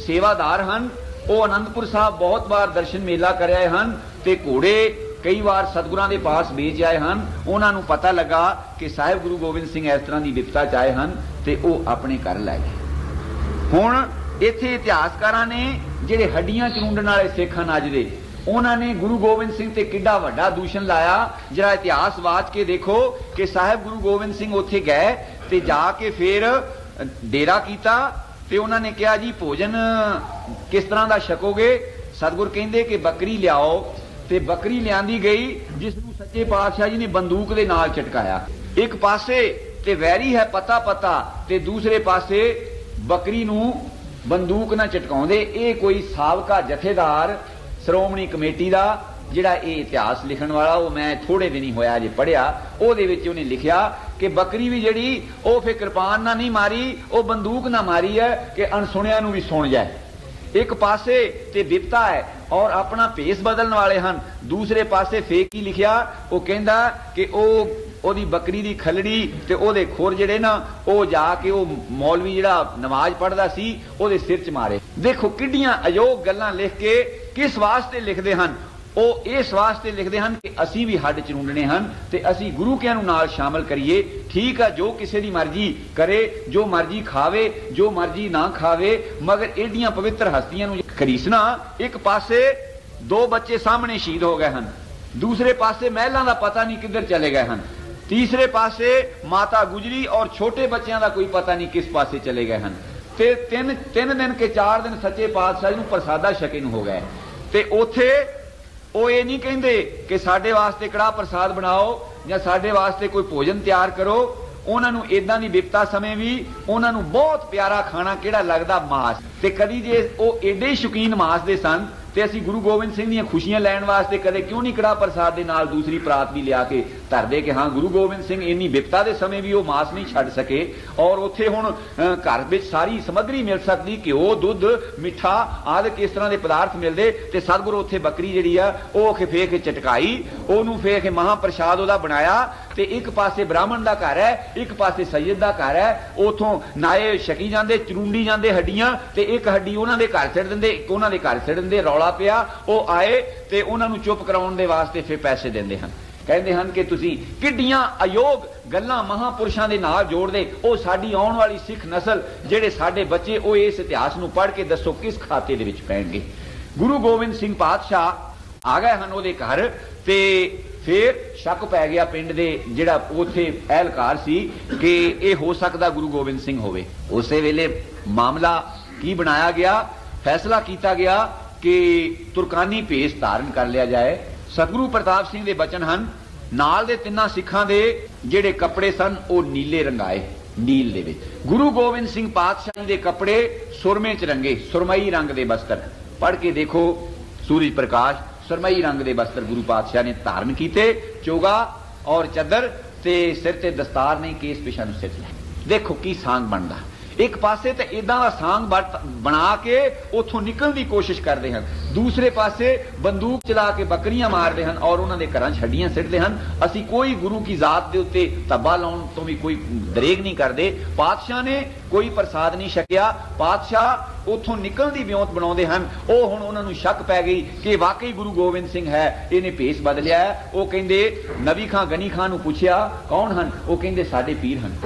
सेवादार हन। वो आनंदपुर साहब बहुत बार दर्शन मेला कर आए हन ते घोड़े कई बार सतगुरां दे पास बेच आए हन। उन्हां नूं पता लगा कि साहिब गुरु गोबिंद सिंह इस तरह की विपता च आए हन ते वो अपने घर लै गए। हुण इत्थे इतिहासकारां ने जिहड़े हड्डियां चरूंडण वाले सिख हन अज दे, उन्होंने गुरु गोबिंद सिंह ते किड्डा वड्डा दूषण लाया। जरा इतिहास वाच के देखो कि साहिब गुरु गोबिंद सिंह उत्थे गए ते जाके फिर डेरा कीता ते उन्होंने कहा जी भोजन किस तरह का छकोगे। सतगुर कहंदे कि बकरी लियाओ ते बकरी लियांदी गई, जिसनूं सच्चे पातशाह जी ने बंदूक दे नाल झटकाया। एक पासे ते वैरी है पता पता ते दूसरे पासे बकरी नूं बंदूक ना झटकाउंदे। ये कोई साबका जथेदार श्रोमणी कमेटी का जिहड़ा ये इतिहास लिखण वाला, वो मैं थोड़े दिन ही होया जे पढ़िया, ਉਹਦੇ ਵਿੱਚ ਉਹਨੇ लिखिया कि बकरी भी जड़ी ਉਹ फिर कृपान ना नहीं मारी, वो बंदूक ना मारी है कि अणसुणिया नूं भी सुण जाए। एक पासे ते विपता है और अपना भेस बदलने वाले हैं, दूसरे पासे फेक ही लिखिया वो कहंदा कि ओदी बकरी दी खलड़ी ते ओदे खोर जिहड़े ना वो जाके वो मौलवी जिहड़ा नमाज पढ़दा सी ओदे सिर च मारे। देखो किड्डियां अयोग गल्लां लिख के किस वास्ते लिखदे हन। ਉਹ ਇਸ ਵਾਸਤੇ ਲਿਖਦੇ ਹਨ ਕਿ ਅਸੀਂ ਵੀ ਹੱਡ ਚਰੂੰਡਣੇ ਹਨ ਤੇ ਅਸੀਂ ਗੁਰੂ ਕਿਆਂ ਨੂੰ ਨਾਲ ਸ਼ਾਮਲ ਕਰੀਏ। ਠੀਕ ਆ, ਜੋ ਕਿਸੇ ਦੀ ਮਰਜ਼ੀ ਕਰੇ, ਜੋ ਮਰਜ਼ੀ ਖਾਵੇ, ਜੋ ਮਰਜ਼ੀ ਨਾ ਖਾਵੇ, ਮਗਰ ਏਡੀਆਂ ਪਵਿੱਤਰ ਹਸਤੀਆਂ ਨੂੰ ਖਰੀਸਣਾ। ਇੱਕ ਪਾਸੇ ਦੋ ਬੱਚੇ ਸਾਹਮਣੇ ਸ਼ਹੀਦ ਹੋ ਗਏ ਹਨ, ਦੂਸਰੇ ਪਾਸੇ ਮਹਿਲਾਂ ਦਾ ਪਤਾ ਨਹੀਂ ਕਿੱਧਰ ਚਲੇ ਗਏ ਹਨ, ਤੀਸਰੇ ਪਾਸੇ ਮਾਤਾ ਗੁਜਰੀ ਔਰ ਛੋਟੇ ਬੱਚਿਆਂ ਦਾ ਕੋਈ ਪਤਾ ਨਹੀਂ ਕਿਸ ਪਾਸੇ ਚਲੇ ਗਏ ਹਨ। ਤੇ ਤਿੰਨ ਦਿਨ ਕੇ 4 ਦਿਨ ਸੱਚੇ ਪਾਤਸ਼ਾਹ ਨੂੰ ਪ੍ਰਸਾਦਾ ਛਕੇ ਨੂੰ ਹੋ ਗਏ ਤੇ ਉਥੇ ਉਹ ਇਹ ਨਹੀਂ ਕਹਿੰਦੇ ਕਿ ਸਾਡੇ ਵਾਸਤੇ ਕੜਾਹ ਪ੍ਰਸਾਦ ਬਣਾਓ ਜਾਂ ਸਾਡੇ ਵਾਸਤੇ ਕੋਈ ਭੋਜਨ ਤਿਆਰ ਕਰੋ। ਉਹਨਾਂ ਨੂੰ ਇਦਾਂ ਦੀ ਵਿਪਤਾ ਸਮੇਂ ਵੀ ਉਹਨਾਂ ਨੂੰ ਬਹੁਤ ਪਿਆਰਾ ਖਾਣਾ ਕਿਹੜਾ ਲੱਗਦਾ, ਮਾਸ। ਤੇ ਕਦੀ ਜੇ ਉਹ ਏਡੇ ਸ਼ੌਕੀਨ ਮਾਸ ਦੇ ਸਨ ਤੇ ਅਸੀਂ ਗੁਰੂ ਗੋਬਿੰਦ ਸਿੰਘ ਦੀਆਂ ਖੁਸ਼ੀਆਂ ਲੈਣ ਵਾਸਤੇ ਕਦੇ ਕਿਉਂ ਨਹੀਂ ਕੜਾਹ ਪ੍ਰਸਾਦ ਦੇ ਨਾਲ ਦੂਸਰੀ ਪਰਾਤ ਵੀ ਲਿਆ ਕੇ ਧਰਦੇ ਕਿ ਹਾਂ ਗੁਰੂ ਗੋਬਿੰਦ ਸਿੰਘ ਇੰਨੀ ਵਿਪਤਾ ਦੇ ਸਮੇਂ ਵੀ ਉਹ ਮਾਸ ਨਹੀਂ ਛੱਡ ਸਕੇ। ਔਰ ਉੱਥੇ ਹੁਣ ਘਰ ਵਿੱਚ ਸਾਰੀ ਸਮੱਗਰੀ ਮਿਲ ਸਕਦੀ, ਘਿਓ, ਦੁੱਧ, ਮਿੱਠਾ ਆਦਿ ਕਿਸ ਤਰ੍ਹਾਂ ਦੇ ਪਦਾਰਥ ਮਿਲਦੇ ਤੇ ਸਤਿਗੁਰੂ ਉੱਥੇ ਬੱਕਰੀ ਜਿਹੜੀ ਆ ਉਹ ਫੇਕ ਕੇ ਚਟਕਾਈ, ਉਹਨੂੰ ਫੇਕ ਕੇ ਮਹਾਂਪ੍ਰਸ਼ਾਦ ਉਹਦਾ ਬਣਾਇਆ। ਤੇ ਇੱਕ ਪਾਸੇ ਬ੍ਰਾਹਮਣ ਦਾ ਘਰ ਹੈ, ਇੱਕ ਪਾਸੇ ਸੈਯਦ ਦਾ ਘਰ ਹੈ, ਉਥੋਂ ਨਾਏ ਛਕੀ ਜਾਂਦੇ, ਚਰੂੰਡੀ ਜਾਂਦੇ ਹੱਡੀਆਂ ਤੇ ਇੱਕ ਹੱਡੀ ਉਹਨਾਂ ਦੇ ਘਰ ਛੱਡ ਦਿੰਦੇ, ਇੱਕ ਉਹਨਾਂ ਦੇ ਘਰ ਛੱਡ ਦਿੰਦੇ। ਰੌਲਾ ਪਿਆ, ਉਹ ਆਏ ਤੇ ਉਹਨਾਂ ਨੂੰ ਚੁੱਪ ਕਰਾਉਣ ਦੇ ਵਾਸਤੇ ਫਿਰ ਪੈਸੇ ਦਿੰਦੇ ਹਨ। ਕਹਿੰਦੇ ਹਨ ਕਿ ਤੁਸੀਂ ਕਿੱਡੀਆਂ ਅਯੋਗ ਗੱਲਾਂ ਮਹਾਂਪੁਰਸ਼ਾਂ ਦੇ ਨਾਲ ਜੋੜਦੇ। ਉਹ ਸਾਡੀ ਆਉਣ ਵਾਲੀ ਸਿੱਖ ਨਸਲ, ਜਿਹੜੇ ਸਾਡੇ ਬੱਚੇ, ਉਹ ਇਸ ਇਤਿਹਾਸ ਨੂੰ ਪੜ੍ਹ ਕੇ ਦੱਸੋ ਕਿਸ ਖਾਤੇ ਦੇ ਵਿੱਚ ਪੈਣਗੇ। ਗੁਰੂ ਗੋਬਿੰਦ ਸਿੰਘ ਪਾਤਸ਼ਾਹ ਆ ਗਏ ਹਨ ਉਹਦੇ ਘਰ ਤੇ फिर शक पै गया पिंड दे जिहड़ा उत्थे एहलकार सी कि यह हो सकता गुरु गोबिंद सिंह होवे। उस वेले मामला की बनाया गया, फैसला किया गया कि तुरकानी भेस धारण कर लिया जाए। सतगुरु प्रताप सिंह दे बचन हन, नाल दे तिन्ना सिखां दे जिहड़े कपड़े सन वो नीले रंगाए नील दे विच। गुरु गोबिंद सिंह पातशाह जी दे कपड़े सुरमे च रंगे, सुरमई रंग दे वस्त्र। पढ़ के देखो, सूरज प्रकाश सुरमई रंग दे वस्त्र गुरु पातशाह ने धारण कीते, चोगा और चदर ते सिर ते दस्तार नहीं, केस पिछा नूं सिर लै। देखो की सांग बनदा। एक पासे तो इदां दा सांग बना के उथों निकलण दी कोशिश करते हैं, दूसरे पासे बंदूक चला के बकरियां मारते हैं और उन्होंने घरां छड्डियां सिੱਟਦੇ हैं। असी कोई गुरु की जात के उत्ते धब्बा लाउण तो भी कोई दरेग नहीं करते। पातशाह ने कोई प्रसाद नहीं छकिया, पातशाह उथों निकलण दी विਉਂਤ बनाउंदे हन। ਉਹ ਹੁਣ ਉਹਨਾਂ ਨੂੰ शक पै गई कि वाकई गुरु गोबिंद सिंह है, इन्हें भेस बदलिया है। वो कहंदे नबी खां गनी खां नूं पुछया कौन हन, वो कहंदे साडे पीर हन।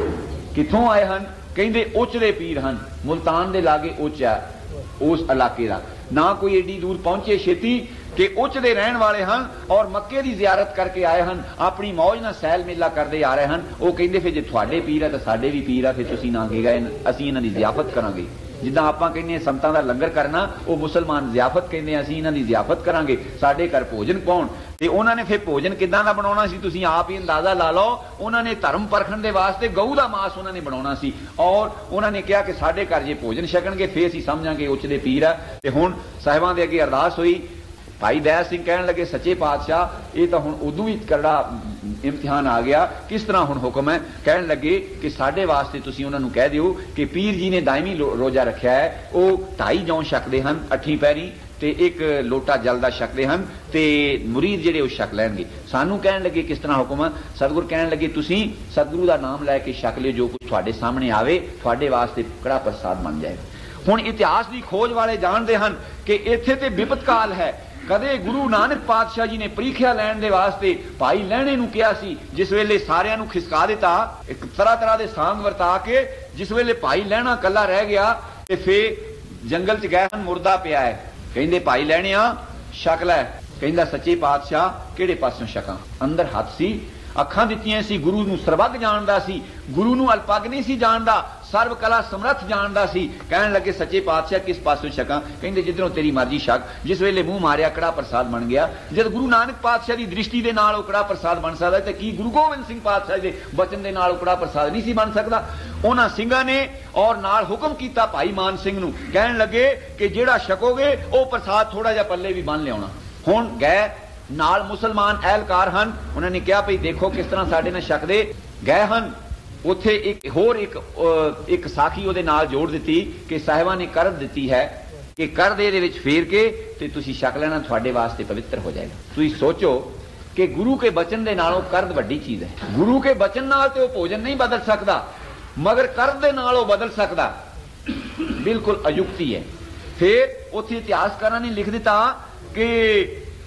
कित्थों आए हन, कहंदे उच दे पीर हन, मुल्तान दे लागे उच है उस इलाके का। ना कोई एडी दूर पहुंचे छेती कि उच दे रहन वाले हन और मक्के की जियारत करके आए हन, अपनी मौज नाल सैल मेला करते आ रहे हैं। वो कहंदे फिर जे तुहाडे पीर है तो साडे भी पीर है, फिर तुसीं ना गए, असीं इन्हां दी जियाफत करांगे। जिद्दां आपां कहने संतां दा लंगर करना, वो मुसलमान जियाफत कहंदे, असीं इन्हां दी जियाफत करांगे, साडे घर भोजन पाउण। ते उन्हां ने फिर भोजन किदां दा बनाउणा सी, तुसीं आप ही अंदाजा ला लो। उन्हां ने धर्म परखण दे वास्ते गऊ दा मांस उन्हां ने बनाउणा सी और उन्हां ने कहा कि साडे घर जे भोजन छकणगे फिर असीं समझांगे उच दे पीर है। ते हुण साहिबां दे अगे अरदास होई। भाई दया सिंह कहन लगे सच्चे पातशाह ये तो हुण उदों ही करड़ा इम्तिहान आ गया, किस तरह हुण हुक्म है। कहन लगे कि साडे वास्ते तुसीं उन्हां नूं कह दिओ कि पीर जी ने दायमी रोजा रखिया है, वो 2.5 जौं छकदे हन 8 पैरी ते 1 लोटा जल दा छकदे हन ते मुरीद जिहड़े वो छक लैणगे। सानू कहन लगे किस तरह हुक्म है। सतगुर कहन लगे तुसीं सतगुरु दा नाम लैके छक लिओ, जो कुछ तुहाडे सामने आवे तुहाडे वास्ते कड़ा प्रसाद बन जाएगा। हुण इतिहास की खोज वाले जानते हैं कि इत्थे ते विपत काल है। कदे गुरु नानक पातशाह जी ने प्रीखिया लैण दे वास्ते भाई लहणे नूं कहा सी, जिस वेले सारियां नूं खिसका दिता, एक तरह तरह के सांग वरता के जिस वेले भाई लहणा कला रह गया ते फिर जंगल च गए हन, मुर्दा पिया है। कहंदे भाई लहणिया छक लै। कहंदा सच्चे पातशाह किहड़े पासों छकां। अंदर हथ सी, अखां दित्तियां सी, गुरु नूं सरबग जानदा सी, गुरु नूं अल्पग नहीं सी जानदा, सर्व कला समर्थ जानदा सी। कहन लगे सच्चे पातशाह किस पासों छकां। कहंदे जिधरों तेरी मर्जी छक। जिस वेले मुंह मारिया कड़ा प्रसाद बन गया। जब गुरु नानक पातशाह की दृष्टि के नाल कड़ा प्रसाद बन सकदा ते की गुरु गोबिंद सिंह पातशाह के वचन के नाल कड़ा प्रसाद नहीं सी बन सकदा। उन्हां सिंघां ने और नाल हुक्म कीता भाई मान सिंह नूं, कहन लगे कि जिहड़ा छकोगे वो प्रसाद थोड़ा जिहा पल्ले भी बन लियाउणा। हुण गए नाल मुसलमान एहलकार हन, उन्होंने कहा भई देखो किस तरह साडे नाल छकदे गए हन। उत्थे एक होर एक साखी उहदे नाल जोड़ दित्ती कि साहिबां ने करद दित्ती है कि करद इहदे विच फेर के ते तुसीं छक लेना, तुहाडे वास्ते पवित्र हो जाएगा। तुसीं सोचो कि गुरु के वचन दे नालों करद वड्डी चीज है। गुरु के वचन नाल ते वो भोजन नहीं बदल सकदा, मगर करद दे नाल वो बदल सकदा। बिल्कुल अयुक्ति है। फिर उत्थे इतिहासकारां ने लिख दिता कि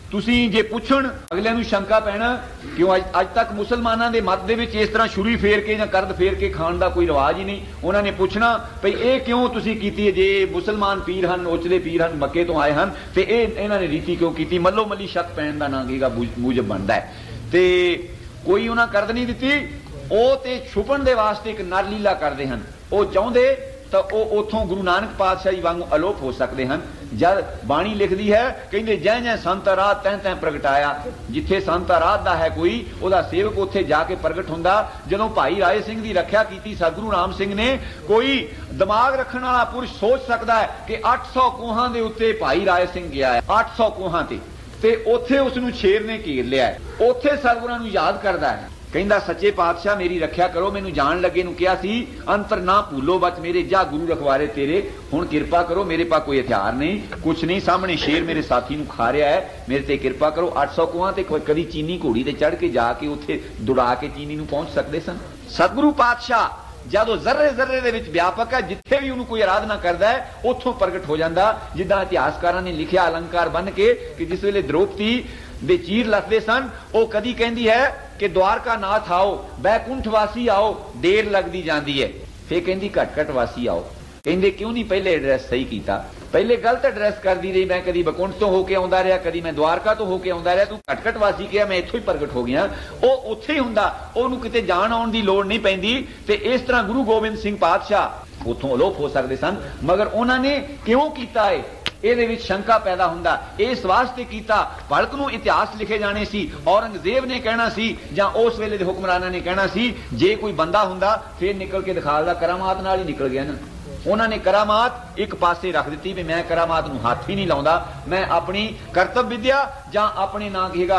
तुसीं जे पुछण अगलियां नूं शंका पैना क्यों अज तक मुसलमानां दे मत दे विच इस तरह छुरी फेर के जां करद फेर के खाण दा कोई रिवाज ही नहीं। उन्होंने पूछना भई ये क्यों तुसीं कीती, जे मुसलमान पीर हन, उच दे पीर हन, मक्के तो आए हन, ते इन्हां ने रीति क्यों कीती। मल्लो मल्ली शक पैण दा ना कीगा मूजब बनदा है। ते कोई उन्हां करद नहीं दित्ती। ਉਹ ਤੇ ਛੁਪਣ ਦੇ ਵਾਸਤੇ ਇੱਕ ਨਰਲੀਲਾ ਕਰਦੇ ਹਨ। ਉਹ ਚਾਹੁੰਦੇ ਤਾਂ ਉਹ ਉਥੋਂ ਗੁਰੂ ਨਾਨਕ ਪਾਤਸ਼ਾਹ ਜੀ ਵਾਂਗੂ ਅਲੋਪ ਹੋ ਸਕਦੇ ਹਨ। ਜਦ ਬਾਣੀ ਲਿਖਦੀ ਹੈ ਕਹਿੰਦੇ ਜੈ ਜੈ ਸੰਤ ਰਾਤ ਤੈਂ ਤੈਂ ਪ੍ਰਗਟਾਇਆ, ਜਿੱਥੇ ਸੰਤ ਰਾਤ ਦਾ ਹੈ ਕੋਈ ਉਹਦਾ ਸੇਵਕ ਉੱਥੇ ਜਾ ਕੇ ਪ੍ਰਗਟ ਹੁੰਦਾ। ਜਦੋਂ ਭਾਈ ਰਾਏ ਸਿੰਘ ਦੀ ਰੱਖਿਆ ਕੀਤੀ ਸਤਿਗੁਰੂ ਰਾਮ ਸਿੰਘ ਨੇ, ਕੋਈ ਦਿਮਾਗ ਰੱਖਣ ਵਾਲਾ ਪੁਰਸ਼ ਸੋਚ ਸਕਦਾ ਹੈ ਕਿ 800 ਕੋਹਾਂ ਦੇ ਉੱਤੇ ਭਾਈ ਰਾਏ ਸਿੰਘ ਗਿਆ ਹੈ, 800 ਕੋਹਾਂ ਤੇ ਉੱਥੇ ਉਸ ਨੂੰ ਸ਼ੇਰ ਨੇ ਘੇਰ ਲਿਆ ਹੈ। ਉੱਥੇ ਸਤਿਗੁਰਾਂ ਨੂੰ ਯਾਦ ਕਰਦਾ ਹੈ, ਕਹਿੰਦਾ ਸੱਚੇ ਪਾਤਸ਼ਾਹ ਮੇਰੀ ਰੱਖਿਆ ਕਰੋ। ਮੈਨੂੰ ਜਾਣ ਲੱਗੇ ਨੂੰ ਕਿਹਾ ਸੀ ਅੰਤਰ ਨਾ ਭੂਲੋ ਬਚ ਮੇਰੇ, ਜਾ ਗੁਰੂ ਰਖਵਾਰੇ ਤੇਰੇ, ਹੁਣ ਕਿਰਪਾ ਕਰੋ, ਮੇਰੇ ਪਾ ਕੋਈ ਹਥਿਆਰ ਨਹੀਂ, ਕੁਛ ਨਹੀਂ, ਸਾਹਮਣੇ ਸ਼ੇਰ ਮੇਰੇ ਸਾਥੀ ਨੂੰ ਖਾ ਰਿਹਾ ਹੈ, ਮੇਰੇ ਤੇ ਕਿਰਪਾ ਕਰੋ। 800 ਕੋਹਾਂ ਤੇ ਕਦੀ ਚੀਨੀ ਘੋੜੀ ਤੇ ਚੜ ਕੇ ਜਾ ਕੇ ਉੱਥੇ ਦੁੜਾ ਕੇ ਚੀਨੀ ਨੂੰ ਪਹੁੰਚ ਸਕਦੇ ਸਨ। ਸਤਿਗੁਰੂ ਪਾਤਸ਼ਾਹ ਜਦੋਂ ਜ਼ਰਰੇ ਜ਼ਰਰੇ ਦੇ ਵਿੱਚ ਵਿਆਪਕ ਹੈ, ਜਿੱਥੇ ਵੀ ਉਹਨੂੰ ਕੋਈ ਆਰਾਧਨਾ ਕਰਦਾ ਹੈ ਉੱਥੋਂ ਪ੍ਰਗਟ ਹੋ ਜਾਂਦਾ। ਜਿੱਦਾਂ ਇਤਿਹਾਸਕਾਰਾਂ ਨੇ ਲਿਖਿਆ ਅਲੰਕਾਰ ਬਣ ਕੇ ਕਿ ਜਿਸ ਵੇਲੇ द्रौपदी ਦੇ ਚੀਰ ਲੱਥਦੇ ਸਨ, ਉਹ ਕਦੀ ਕਹਿੰਦੀ ਹੈ कि द्वारका नाथ आओ, बैकुंठ वासी आओ, देर लगती जाती है। फिर कहती घट घट वासी आओ। कहते क्यों नहीं पहले एड्रैस सही किया, पहले गलत एड्रैस करती रही। मैं कभी बैकुंठ तो होके आउंदा रहा, कभी मैं द्वारका तो होके आउंदा रहा, तू घट घट वासी किया, मैं इत्थों ही प्रगट हो गया। ਉਹ ਉੱਥੇ ਹੀ ਹੁੰਦਾ, ਉਹਨੂੰ ਕਿਤੇ ਜਾਣ ਆਉਣ ਦੀ ਲੋੜ ਨਹੀਂ ਪੈਂਦੀ। ਤੇ ਇਸ ਤਰ੍ਹਾਂ ਗੁਰੂ ਗੋਬਿੰਦ ਸਿੰਘ ਪਾਤਸ਼ਾਹ ਉੱਥੋਂ ਅਲੋਪ ਹੋ ਸਕਦੇ ਸਨ, ਮਗਰ ਉਹਨਾਂ ਨੇ ਕਿਉਂ ਕੀਤਾ ਹੈ ਇਹਦੇ ਵਿੱਚ ਸ਼ੰਕਾ ਪੈਦਾ ਹੁੰਦਾ। ਇਸ ਵਾਸਤੇ ਕੀਤਾ ਭਲਕ ਨੂੰ ਇਤਿਹਾਸ ਲਿਖੇ ਜਾਣੇ ਸੀ, ਔਰੰਗਜ਼ੇਬ ਨੇ ਕਹਿਣਾ ਸੀ ਜਾਂ ਉਸ ਵੇਲੇ ਦੇ ਹੁਕਮਰਾਨਾਂ ਨੇ ਕਹਿਣਾ ਸੀ, ਜੇ ਕੋਈ ਬੰਦਾ ਹੁੰਦਾ ਫਿਰ ਨਿਕਲ ਕੇ ਦਿਖਾਲਦਾ, ਕਰਾਮਾਤ ਨਾਲ ਹੀ ਨਿਕਲ ਗਿਆ ਨਾ। ਉਹਨਾਂ ਨੇ ਕਰਾਮਾਤ ਇੱਕ ਪਾਸੇ ਰੱਖ ਦਿੱਤੀ ਵੀ ਮੈਂ ਕਰਾਮਾਤ ਨੂੰ ਹੱਥ ਹੀ ਨਹੀਂ ਲਾਉਂਦਾ, ਮੈਂ ਆਪਣੀ ਕਰਤੱਵ ਵਿਦਿਆ ਜਾਂ ਆਪਣੇ ਨਾਂ ਕਹੇਗਾ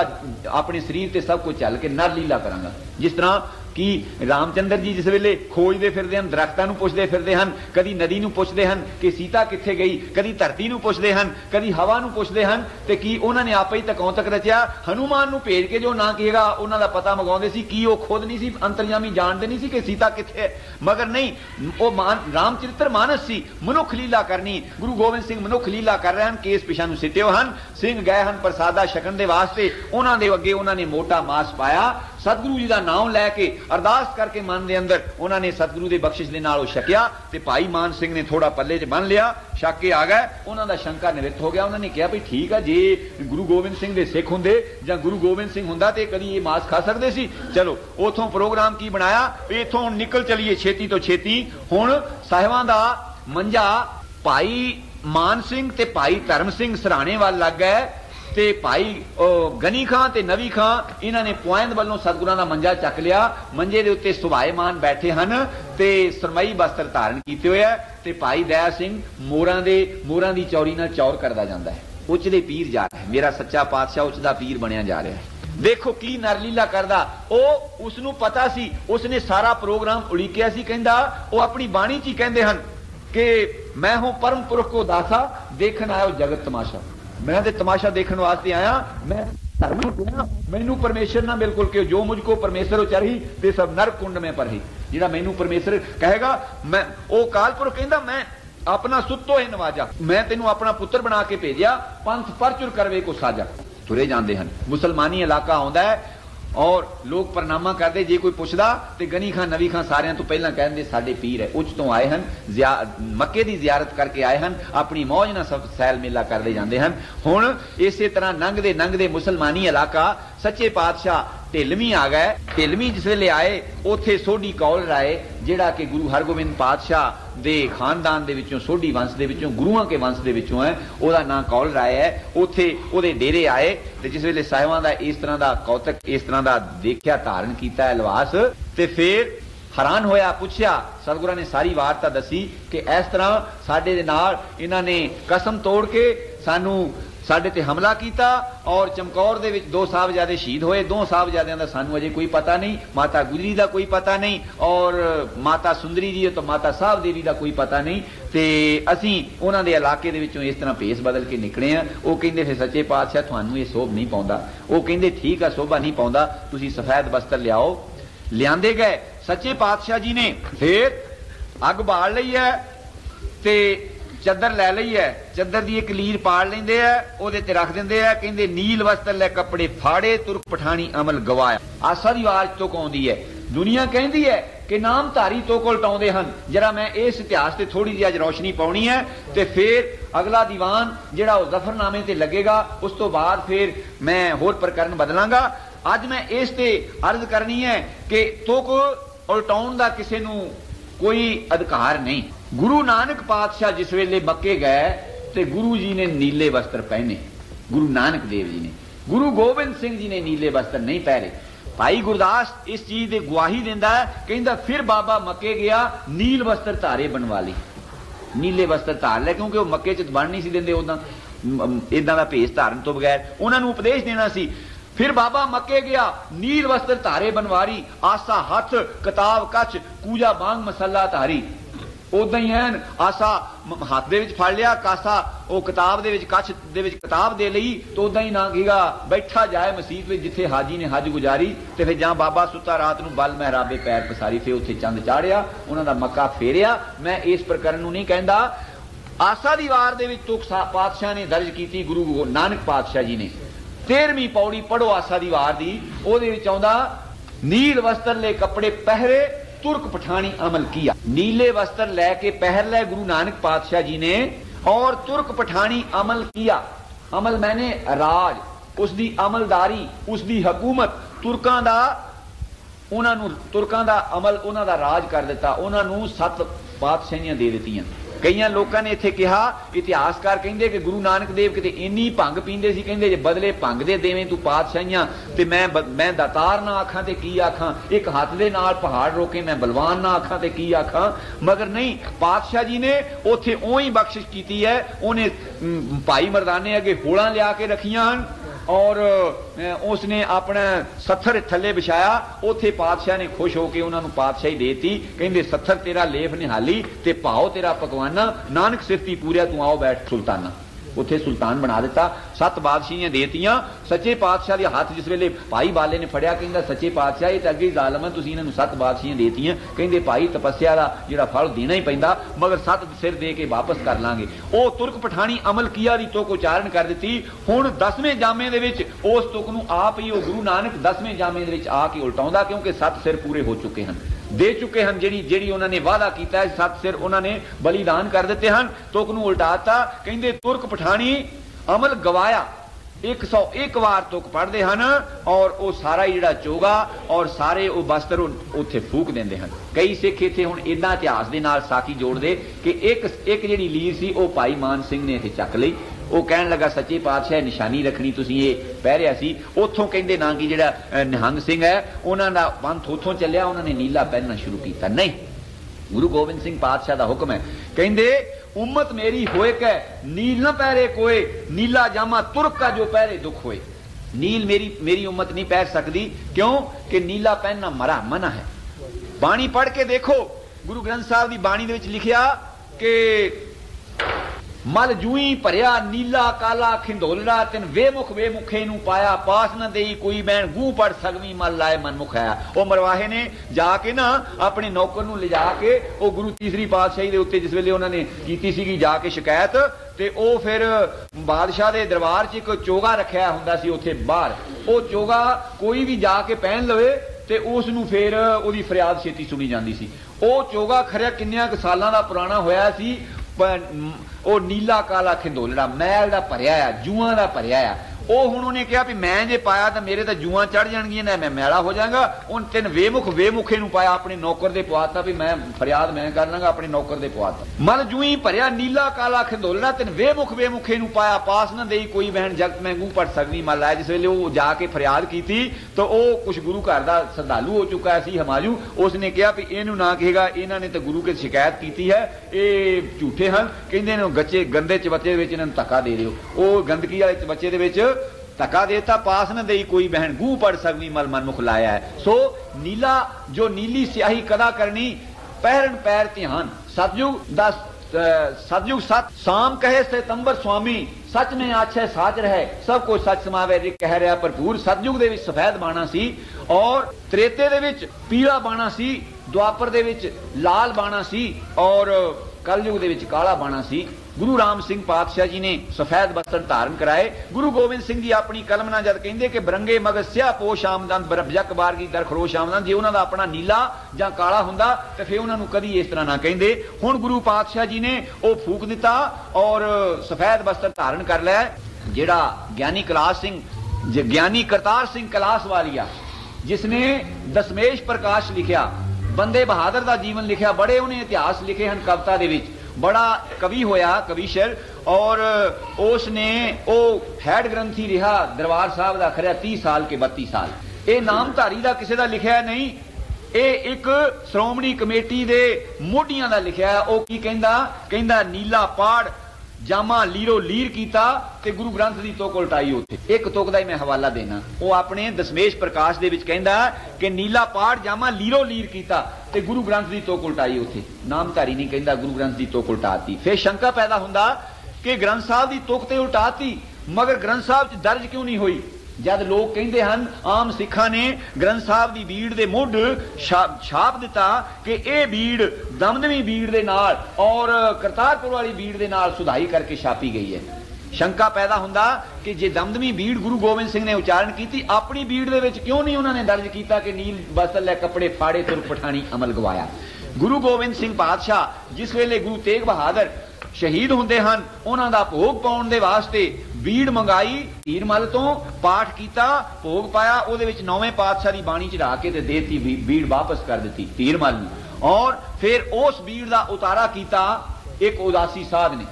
ਆਪਣੇ ਸਰੀਰ ਤੇ ਸਭ ਕੁਝ ਚੱਲ ਕੇ ਨਰ ਲੀਲਾ ਕਰਾਂਗਾ। ਜਿਸ ਤਰ੍ਹਾਂ कि रामचंद्र जी जिस वेले खोजते फिरते हैं, दरख्तां नूं पुछदे फिरदे हन, कदी नदी नूं पुछदे हन कि सीता कित्थे गई, कदी धरती नूं पुछदे हन, कदी हवा नूं पुछदे हन, ते की उन्होंने आपे ही तकौं तक रचिया। हनुमान नूं भेज के जो ना कहेगा उन्हां दा पता मंगाउंदे सी, की वो खुद नहीं सी अंतरयामी जानते नहीं सी कि सीता कित्थे है, मगर नहीं वो रामचरित्र मानस सी, मनुख लीला करनी। गुरु गोबिंद सिंह मनुख लीला कर रहे हैं, केस पिछा नूं सिटियो हन, सिंह गए हन प्रसादा छकण दे वास्ते, उन्हां दे अगे उन्होंने मोटा मास पाया, सतगुरु जी का नाम लैके अरदास करके मन के अंदर उन्होंने सतगुरु की बख्शिश के नाल छकिया। ते भाई मान सिंह ने थोड़ा पल्ले च बन लिया, छक के आ गए, उन्होंने शंका निवृत्त हो गया। उन्होंने कहा भी ठीक है, जे गुरु गोबिंद सिंह के सिख होंदे जां गुरु गोबिंद सिंह हुंदा ते कदी ये मांस खा सकते सी। चलो उथों प्रोग्राम की बनाया, इथों निकल चलीए छेती तो छेती। हुण साहिबां दा मंजा भाई मान सिंह ते भाई धर्म सिंह सराणे वाल लग गए, ते भाई गनी खां ते नवी खां इन्हां ने पुआंद वालों सतगुरां दा मंजा चक लिया। मंजे दे उत्ते सुभाएमान बैठे हन ते सरमई वस्त्र धारण कीते होए है, ते भाई दया सिंह मोरां दी चौरी नाल चौर करदा जांदा है। उचदे पीर जा रहा है, मेरा सच्चा पातशाह उचदा पीर बनया जा रहा है। देखो की नरलीला करदा, ओ उसनू पता सी, उसने सारा प्रोग्राम उड़ीकिया सी। कहंदा ओ अपनी बाणी च ही कहंदे हन कि मैं हूं परम पुरख को दासा, देखन आयो जगत तमाशा। मैं ते तमाशा देखने वास्ते आया, मैं मैनू परमेश्वर ना बिल्कुल कि जो मुझको परमेश्वर उचरही ते सब नर कुंड में परही। जिहड़ा मैनू परमेश्वर कहेगा, मैं ओ कालपुरख कहंदा मैं अपना सुतो है नवाजा, मैं तेनू अपना पुत्र बना के भेजिया, पंथ परचुर करवे को साजा। तुरे जाते हैं, मुसलमानी इलाका आउंदा है और लोग प्रणामा करते, जे कोई पुछदा ते गनी खां नवी खां सारियां तो पहला कहंदे साडे पीर है, उच तो आए हन, मक्के दी जियारत करके आए हन, अपनी मौज नाल सब सैल मेला करते जाते हैं। हुण इसे तरह नंगदे मुसलमानी इलाका सच्चे पातशाह ढिलमी आ गए। ढिलमी जिस वेले आए उथे सोढी कौल राय, जिहड़ा कि गुरु हरगोबिंद पातशाह दे खानदान दे विचों, सोढी वंश दे विचों, गुरुआं के वंश दे विचों है, ओहदा नाम कौल राय है। उथे ओहदे डेरे आए ते जिस वेले साहिबां दा इस तरह दा कौतक, इस तरह दा देखिया, धारण कीता है लिबास, ते फिर हैरान होया, पूछया। सतगुरां ने सारी वार्ता दसी कि इस तरह साडे दे नाल इन्हां ने कसम तोड़ के सानू साडे ते हमला किया और चमकौर दे विच 2 साहबजादे शहीद होए। 2 साहबजादियां दा सानू अजे कोई पता नहीं, माता गुजरी दा कोई पता नहीं और माता सुंदरी जी तो माता साहब देवी दा कोई पता नहीं, ते असीं उन्हां दे इलाके दे विचों इस तरह भेस बदल के निकले हैं। वो कहंदे फिर सच्चे पातशाह तुहानू ये शोभ नहीं पाउंदा। वो कहंदे ठीक है, शोभा नहीं पाउंदा, तुसीं सफेद वस्त्र लियाओ। लियांदे गए। सच्चे पातशाह जी ने फिर अग बाल लई है ते चदर लै लई है, चदर की एक लीर पाड़ लेंदे है, ओदे ते रख देंदे है। कहंदे नील वस्त्र ले कपड़े फाड़े, तुर्क पठानी अमल गवाया। आसा दी आवाज तो आउंदी है। दुनिया कहती है कि नामधारी तो कोल टाउंदे हन। जरा मैं इस इतिहास से थोड़ी जी अज रोशनी पाउणी है, ते फिर अगला दीवान जिहड़ा वो जफरनामे ते लगेगा, उस तो बाद फिर मैं होर प्रकरण बदलांगा। अज मैं इस ते अर्ज करनी है कि तुक उलटाउण दा किसे नूं कोई अधिकार नहीं। गुरु नानक पातशाह जिस वेले मक्के गए ते गुरु जी ने नीले वस्त्र पहने, गुरु नानक देव जी ने, गुरु गोबिंद सिंह जी ने नीले वस्त्र नहीं पहने। भाई गुरदास इस चीज की गवाही देंदा है, कहंदा फिर बाबा मक्के गया, नील वस्त्र धारे बनवा ली, नीले वस्त्र धार ले, क्योंकि वो मक्के च बन नहीं सी देंदे उदां इदां दा भेस धारण तो बगैर, उन्हां नूं उपदेश देना सी। फिर बाबा मक्के गया, नील वस्त्र धारे बनवारी, आसा हथ किताब कच, कूजा बांग मसला धारी। उदां ही है, आसा हाथ दे विच फड़ लिया, कासा वो किताब दे विच कच दे विच किताब दे लई, तो उदां ही ना कीगा बैठा जाए मसीत विच जिथे हाजी ने हज गुजारी, ते फिर जां बाबा सुता रात नूं बल महराबे पैर पसारी, फिर उत्थे चंद चाढ़िया, उन्हां दा मक्का फेरिया। मैं इस प्रकरण नूं नहीं कहंदा। आसा दी वार दे विच तुक पातशाह ने दर्ज कीती, गुरु नानक पातशाह जी ने। 13वीं पौड़ी पढ़ो आसा दी वार दी, ओहदे विच आउंदा नील वस्त्र ले कपड़े पहरे, तुर्क पठानी अमल किया। नीले वस्त्र लेके पहर ले गुरु नानक पातशाह जी ने और तुर्क पठानी अमल किया। अमल मैंने राज, उसकी अमलदारी, उसकी हुकूमत, तुर्कां दा उन्हां नूं तुर्कां दा अमल, उन्हां दा राज कर दिता। उन्हां नूं 7 पातशाहियां दे दित्तियां। कईयां लोगों ने इत्थे कहा, इतिहासकार कहंदे कि गुरु नानक देव किते इन्नी भंग पींदे सी, कहंदे जे बदले भंग दे देवें तू पातशाहियां ते मैं दातार ना आखां ते की आखां, एक हाथ दे नाल पहाड़ रोके मैं बलवान ना आखां ते की आखां। मगर नहीं, पातशाह जी ने उत्थे उही बख्शिश कीती है। उन्हें भाई मरदाने अगे होलां लिया के रखियां और उसने अपना सत्थर थले बिछाया, उथे पातशाह ने खुश होकर उन्होंने पातशाही देती, कहते सत्थर तेरा लेफ निहाली ते भाओ तेरा पकवाना, नानक सिफती पूरिया तू आओ बैठ सुल्ताना। उथे सुल्तान बना दिता, 7 बादशाहियां देतियां। सच्चे पातशाह के हाथ जिस वेले भाई बाले ने फड़िया, कहंदा सच्चे पातशाह ये अगे जालम है, तुसीं इन्हां नूं 7 बादशाहियां देतियां। कहंदे भाई तपस्या दा जिहड़ा फल देना ही पैंदा, मगर 7 सिर दे के वापस कर लांगे। ओ तुर्क पठानी अमल किया दी तुक उचारण कर दिती। हुण 10वें जामे दे विच उस तुक नूं आप ही गुरु नानक 10वें जामे दे विच आके उल्टाउंदा, क्योंकि 7 सिर पूरे हो चुके हैं, दे चुके हैं। जी उन्होंने वादा किया है 7 सिर उन्होंने बलिदान कर दिते हैं। तुक नूं उल्टाता, कहंदे तुर्क पठानी अमल गवाया, 101 बार तुक पढ़ते हैं और वो सारा जिहड़ा चोगा और सारे वो बस्तर उत्थे फूक देंदे हैं। कई सिख इत्थे हुण इदां इतिहास दे नाल साखी जोड़दे कि एक जिहड़ी लीर सी वो भाई मान सिंह ने इत्थे चक लई। वो कहन लगा सच्चे पातशाह निशानी रखनी तुसीं ये पहरिया सी। उथों कहंदे ना कि जिहड़ा निहंग सिंह है उन्हां दा पंथ उथों चलिया, उन्होंने नीला पहनना शुरू किया। नहीं, गुरु गोबिंद सिंह पातशाह दा हुक्म है, कहंदे उम्मत मेरी होए कै नील न पहरे कोई, नीला जामा तुर्क का जो पहरे दुख होए। नील मेरी उम्मत नहीं पहन सकती, क्यों कि नीला पहनना मना है। बाणी पढ़ के देखो, गुरु ग्रंथ साहब की बाणी दे विच लिखिया कि मल जूई भरिया नीला काला खिंदोलड़ा, तिन वे मुखे नूं पाया, पास न देई कोई बैन गूं पड़ सगवी मल लाए मन मुखाया। वो मरवाहे ने जाके ना अपने नौकर नूं ले जाके वो गुरु तीसरी पातशाही दे उत्ते जिस वेले उन्होंने कीती सीगी जाके शिकायत, ते ओ फिर बादशाह दे दरबार च एक चोगा रखिया हुंदा सी उत्थे बाहर। वो चोगा कोई भी जाके पहन लवे ते उस नूं फिर ओदी फरियाद छेती सुनी जांदी सी। ओ चोगा खरिया किन्नियां क सालां दा पुराना होया सी, ਉਹ नीला काला खिंदोलड़ा मैल का भरिया आ, जूआं का भरिया आ। ਉਹ ਹੁਣ ਉਹਨੇ ਕਿਹਾ ਵੀ ਮੈਂ ਜੇ ਪਾਇਆ ਤਾਂ ਮੇਰੇ ਤਾਂ ਜੂਆਂ ਚੜ ਜਾਣਗੀਆਂ ਨਾ ਮੈਂ ਮੈਲਾ ਹੋ ਜਾਵਾਂਗਾ। ਉਹਨ 3 ਵੇਮੁਖੇ ਨੂੰ ਪਾਇਆ, ਆਪਣੇ ਨੌਕਰ ਦੇ ਪਵਾਤਾ ਵੀ ਮੈਂ ਫਰਿਆਦ ਮੈਂ ਕਰ ਲਾਂਗਾ, ਆਪਣੇ ਨੌਕਰ ਦੇ ਪਵਾਤਾ। ਮਲ ਜੂਈ ਭਰਿਆ ਨੀਲਾ ਕਾਲਾ ਖਿੰਦੋਲਣਾ, 3 ਵੇਮੁਖੇ ਨੂੰ ਪਾਇਆ, ਪਾਸ ਨਾ ਦੇਈ ਕੋਈ ਬਹਿਣ ਜਗਤ ਮੈਂ ਗੂੰ ਪੜ ਸਕਦੀ ਮਲ ਆਇਆ। ਜਿਸ ਵੇਲੇ ਉਹ ਜਾ ਕੇ ਫਰਿਆਦ ਕੀਤੀ ਤਾਂ ਉਹ ਕੁਛ ਗੁਰੂ ਘਰ ਦਾ ਸ਼ਰਧਾਲੂ ਹੋ ਚੁੱਕਾ ਸੀ ਹਮਾਯੂ। ਉਸਨੇ ਕਿਹਾ ਵੀ ਇਹਨੂੰ ਨਾ ਕਹੇਗਾ, ਇਹਨਾਂ ਨੇ ਤਾਂ ਗੁਰੂ ਕੇ ਸ਼ਿਕਾਇਤ ਕੀਤੀ ਹੈ, ਇਹ ਝੂਠੇ ਹਨ। ਕਹਿੰਦੇ ਨੇ ਗੱਚੇ ਗੰਦੇ ਚਬੱਚੇ ਦੇ ਵਿੱਚ ਇਹਨਾਂ ਨੂੰ ਧੱਕਾ ਦੇ ਦਿਓ। ਉਹ ਗੰਦਗੀ ਵਾਲੇ ਚਬੱਚੇ ਦੇ ਵਿੱਚ धक्का देता, पास न दई कोई बहन गूं पड़ सकवी मल मन मुख लाया है। सो नीला जो नीली स्याही कदा करनी, पहरन पैर ध्यान। सतयुग सत साम कहे सितंबर स्वामी, सच में आछे साच रहे सब कुछ सच समावे रिक कह रहा भरपूर। सतयुग दे विच सफेद बाणा सी और त्रेते दे विच पीला बाणा सी, द्वापर दे विच लाल बाणा सी और कलयुग दे विच काला बाणा सी। गुरु राम सिंह पातशाह जी ने सफेद वस्त्र धारण कराए। गुरु गोबिंद सिंह जी अपनी कलम नाल जद कहंदे कि बरंगे मगज स्या पोश आमदन बरबजक बारगी दरखरोश आमदन, जे उन्हां दा अपना नीला जां काला हुंदा ते फिर उन्हां नूं कदी इस तरह ना कहंदे। हुण गुरु पातशाह जी ने वो फूक दिता और सफेद वस्त्र धारण कर लिया। जिहड़ा ज्ञानी करतार सिंह कलास वालिया जिसने दशमेश प्रकाश लिखिया, बंदे बहादुर दा जीवन लिखिया, बड़े उन्हें इतिहास लिखे हैं कविता दे विच, बड़ा कवि होया कविशर। और उसने ओ हैड ग्रंथी रहा दरबार साहब का खरिया 30 साल के 32 साल। ये नामधारी का किसी का लिखा नहीं, ये एक श्रोमणी कमेटी दे मोढियां का लिखा है। वो की कहंदा नीला पाड़ जामा लीरो लीर कीता ते गुरु ग्रंथ दी तुक उल्टाई। उत्थे एक तुक दा ही मैं हवाला देना, वो अपने दशमेश प्रकाश दे विच कहंदा कि नीला पाड़ जामा लीरो लीर कीता ते गुरु ग्रंथ दी तुक उल्टाई। उत्थे नामधारी नहीं कहंदा गुरु ग्रंथ दी तुक उल्टाती। फिर शंका पैदा हुंदा कि ग्रंथ साहब दी तुक ते उल्टाती, मगर ग्रंथ साहब च दर्ज क्यों नहीं हुई? जद लोग कहते हैं आम सिखा ने ग्रंथ साहब की बीड़ दे मुढ़ छाप दिता कि यह बीड़ दमदमी बीड़ दे नाल और करतारपुर वाली बीड़ दे नाल सुधाई करके छापी गई है। शंका पैदा हुंदा कि जे दमदमी बीड़ गुरु गोबिंद सिंह ने उच्चारण की, अपनी बीड़ दे विच क्यों नहीं उन्होंने दर्ज किया कि नील वस्त्र लै कपड़े फाड़े तुर पठानी अमल गवाया। गुरु गोबिंद सिंह पातशाह जिस वेले गुरु तेग बहादुर शहीद हुंदे हन, उन्हां दा भोग पाउण दे वास्ते बीड़ मंगाई, हीरमल तो पाठ किया, भोग पाया, उहदे विच 9वें पातशाह दी बाणी चढ़ा के ते देती बीड़ वापस कर दी हीरमल नूं। और फिर उस बीड़ दा उतारा किया एक उदासी साध ने